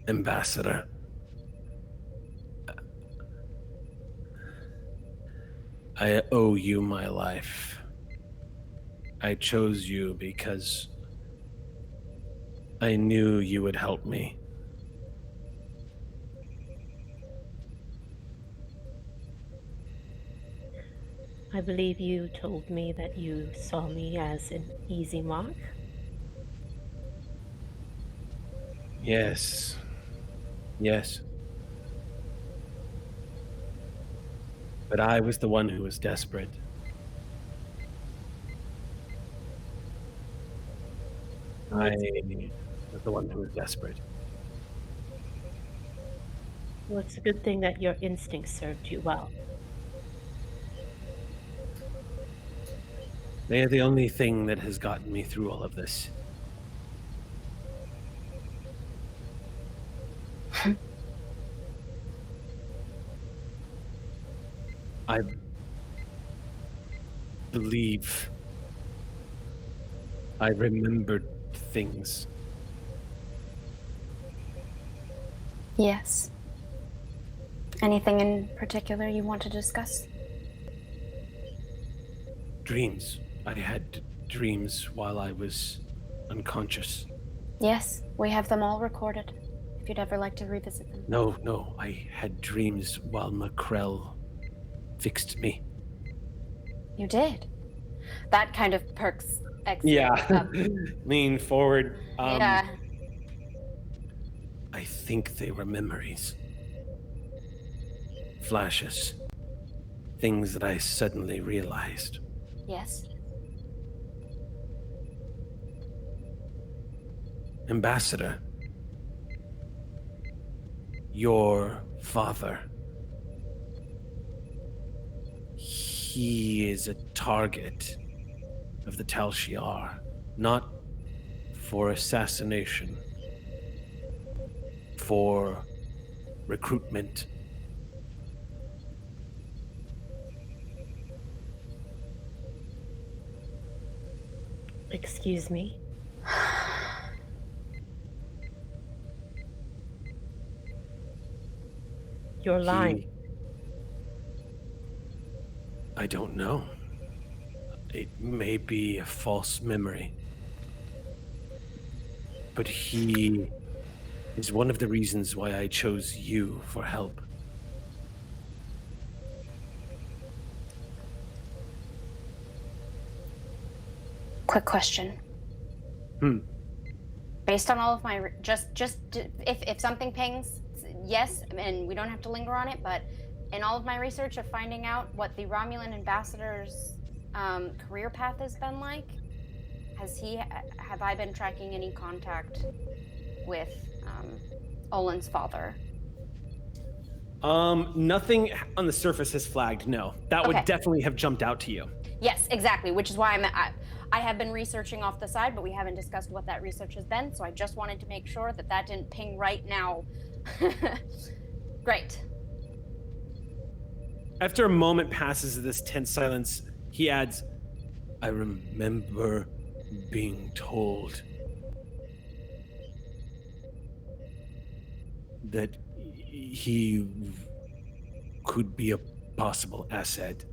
Speaker 1: Ambassador, I owe you my life. I chose you because I knew you would help me.
Speaker 5: I believe you told me that you saw me as an easy mark.
Speaker 1: Yes. Yes. But I was the one who was desperate. I was the one who was desperate.
Speaker 5: Well, it's a good thing that your instincts served you well.
Speaker 1: They are the only thing that has gotten me through all of this. I believe I remembered things.
Speaker 8: Yes. Anything in particular you want to discuss?
Speaker 1: Dreams. I had dreams while I was unconscious.
Speaker 8: Yes, we have them all recorded, if you'd ever like to revisit them.
Speaker 1: No, I had dreams while Macrell fixed me.
Speaker 8: You did? That kind of perks X.
Speaker 1: Yeah.
Speaker 8: Up.
Speaker 1: Lean forward.
Speaker 8: Yeah.
Speaker 1: I think they were memories. Flashes. Things that I suddenly realized.
Speaker 8: Yes.
Speaker 1: Ambassador, your father, he is a target of the Tal Shiar, not for assassination, for recruitment.
Speaker 5: Excuse me? You're lying.
Speaker 1: I don't know. It may be a false memory. But he is one of the reasons why I chose you for help.
Speaker 8: Quick question. Based on all of my if something pings, yes, and we don't have to linger on it, but in all of my research of finding out what the Romulan ambassador's career path has been like, have I been tracking any contact with Olin's father?
Speaker 1: Nothing on the surface has flagged, no. That would
Speaker 8: Okay.
Speaker 1: definitely have jumped out to you.
Speaker 8: Yes, exactly, which is why I have been researching off the side, but we haven't discussed what that research has been, so I just wanted to make sure that that didn't ping right now. Great.
Speaker 1: After a moment passes of this tense silence, he adds, I remember being told that he could be a possible asset.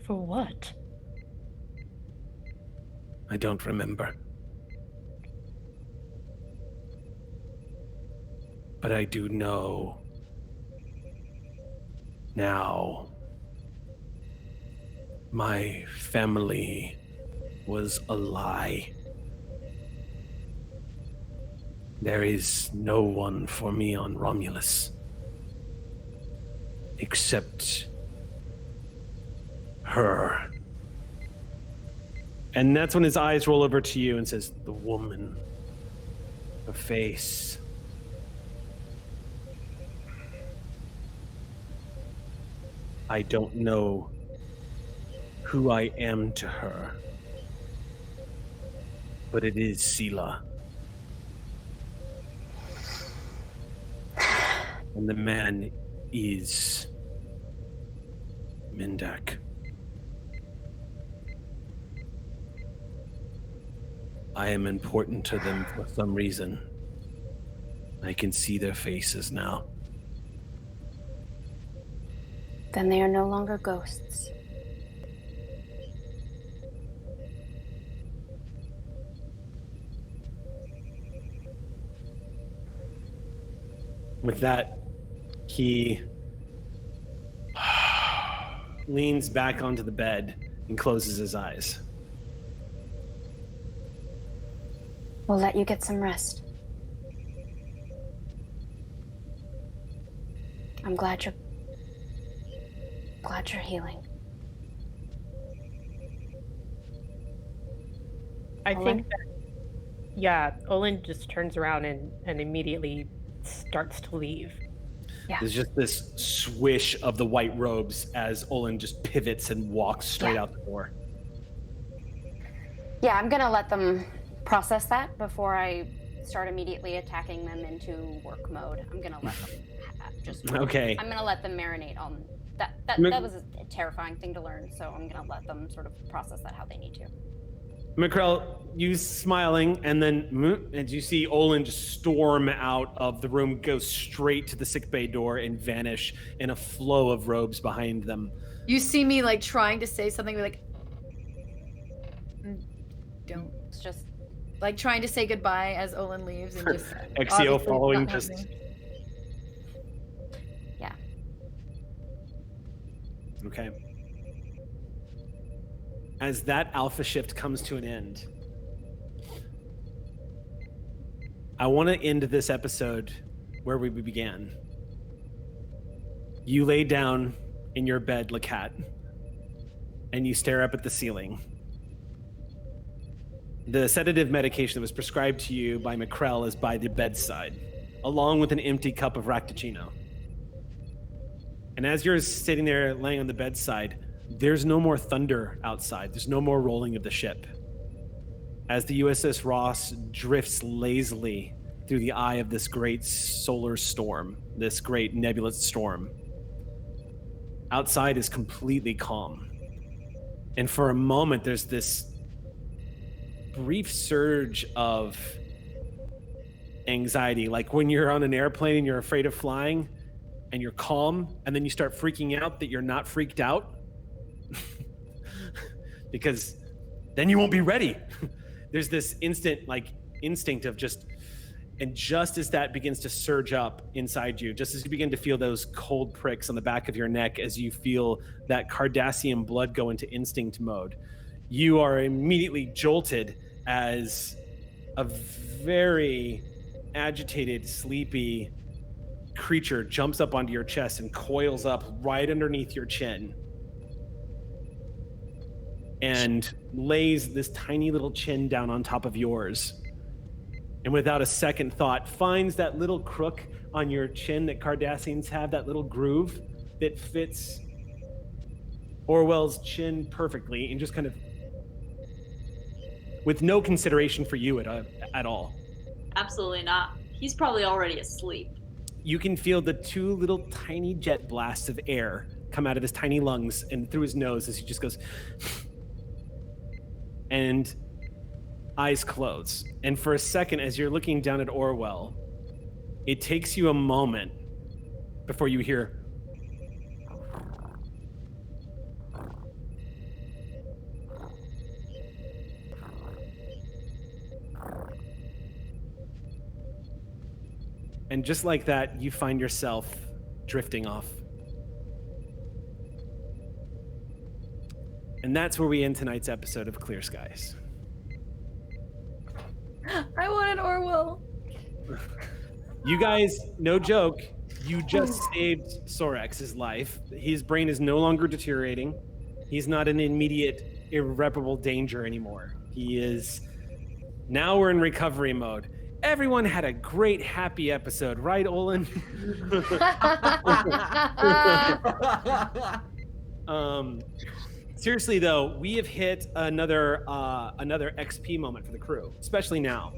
Speaker 5: For what?
Speaker 1: I don't remember. But I do know now my family was a lie. There is no one for me on Romulus except her. And that's when his eyes roll over to you and says, the woman, her face. I don't know who I am to her, but it is Sela. And the man is Mindak. I am important to them for some reason. I can see their faces now.
Speaker 8: Then they are no longer ghosts.
Speaker 1: With that, he leans back onto the bed and closes his eyes.
Speaker 8: We'll let you get some rest. I'm glad you're healing.
Speaker 5: I think that, yeah, Olin just turns around and immediately starts to leave.
Speaker 8: Yeah.
Speaker 1: There's just this swish of the white robes as Olin just pivots and walks straight out the door.
Speaker 8: Yeah, I'm gonna let them process that before I start immediately attacking them into work mode. I'm gonna let them just
Speaker 1: Okay.
Speaker 8: I'm gonna let them marinate on that. That was a terrifying thing to learn, so I'm gonna let them sort of process that how they need to.
Speaker 1: McCrell, you smiling, and then as you see Olin just storm out of the room, go straight to the sickbay door and vanish in a flow of robes behind them.
Speaker 4: You see me like trying to say something, like don't.
Speaker 8: It's just
Speaker 4: like trying to say goodbye as Olin leaves, and just
Speaker 1: Exio
Speaker 4: obviously
Speaker 1: following,
Speaker 4: not
Speaker 1: just
Speaker 4: happening.
Speaker 8: yeah.
Speaker 1: Okay. As that alpha shift comes to an end, I want to end this episode where we began. You lay down in your bed, Lacat, and you stare up at the ceiling. The sedative medication that was prescribed to you by McCrell is by the bedside, along with an empty cup of Racticino. And as you're sitting there laying on the bedside, there's no more thunder outside. There's no more rolling of the ship. As the USS Ross drifts lazily through the eye of this great solar storm, this great nebulous storm, outside is completely calm. And for a moment, there's this brief surge of anxiety, like when you're on an airplane and you're afraid of flying and you're calm, and then you start freaking out that you're not freaked out because then you won't be ready. There's this instinct of just as that begins to surge up inside you, just as you begin to feel those cold pricks on the back of your neck, as you feel that Cardassian blood go into instinct mode, you are immediately jolted as a very agitated, sleepy creature jumps up onto your chest and coils up right underneath your chin and lays this tiny little chin down on top of yours. And without a second thought, finds that little crook on your chin that Cardassians have, that little groove that fits Orwell's chin perfectly, and just kind of, with no consideration for you at all.
Speaker 6: Absolutely not. He's probably already asleep.
Speaker 1: You can feel the two little tiny jet blasts of air come out of his tiny lungs and through his nose as he just goes, and eyes close. And for a second, as you're looking down at Orwell, it takes you a moment before you hear, and just like that, you find yourself drifting off. And that's where we end tonight's episode of Clear Skies.
Speaker 4: I wanted Orwell.
Speaker 1: You guys, no joke, you just saved Sorex's life. His brain is no longer deteriorating. He's not in immediate, irreparable danger anymore. He is... Now we're in recovery mode. Everyone had a great, happy episode, right, Olin? Seriously though, we have hit another XP moment for the crew, especially now.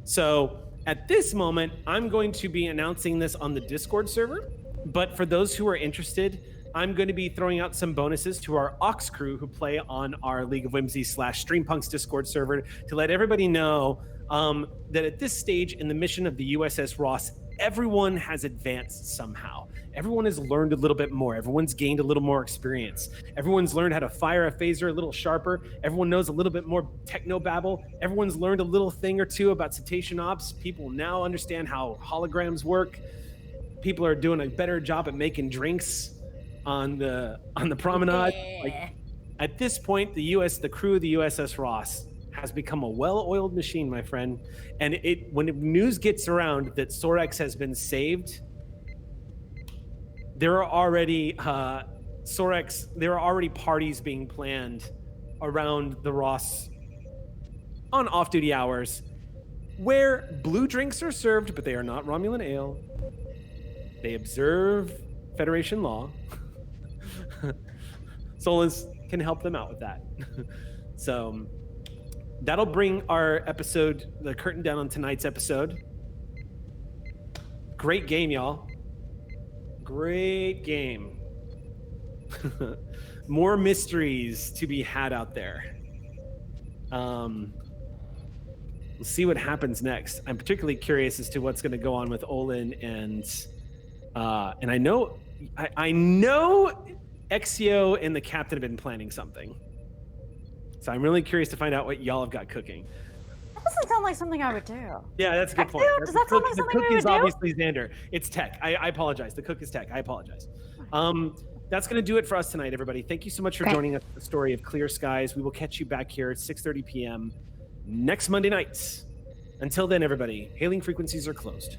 Speaker 1: So at this moment, I'm going to be announcing this on the Discord server, but for those who are interested, I'm going to be throwing out some bonuses to our Ox crew who play on our League of Whimsy / Streampunks Discord server to let everybody know that at this stage in the mission of the USS Ross, everyone has advanced somehow. Everyone has learned a little bit more. Everyone's gained a little more experience. Everyone's learned how to fire a phaser a little sharper. Everyone knows a little bit more techno-babble. Everyone's learned a little thing or two about cetacean ops. People now understand how holograms work. People are doing a better job at making drinks on the promenade.
Speaker 9: Yeah.
Speaker 1: Like, at this point, the crew of the USS Ross has become a well-oiled machine, my friend. And when news gets around that Sorex has been saved, there are already parties being planned around the Ross on off-duty hours where blue drinks are served, but they are not Romulan ale. They observe Federation law. Solus can help them out with that. So that'll bring our episode, the curtain down on tonight's episode. Great game, y'all. Great game. More mysteries to be had out there. We'll see what happens next. I'm particularly curious as to what's going to go on with Olin and I know Exio and the captain have been planning something. So I'm really curious to find out what y'all have got cooking.
Speaker 11: That doesn't sound like something I would do.
Speaker 1: Yeah, that's a good point.
Speaker 11: Does that sound like
Speaker 1: The
Speaker 11: something
Speaker 1: cook
Speaker 11: we
Speaker 1: is
Speaker 11: would do?
Speaker 1: obviously Xander. It's tech. I apologize. The cook is tech. I apologize. That's going to do it for us tonight, everybody. Thank you so much for joining us for the story of Clear Skies. We will catch you back here at 6:30 p.m. next Monday night. Until then, everybody, hailing frequencies are closed.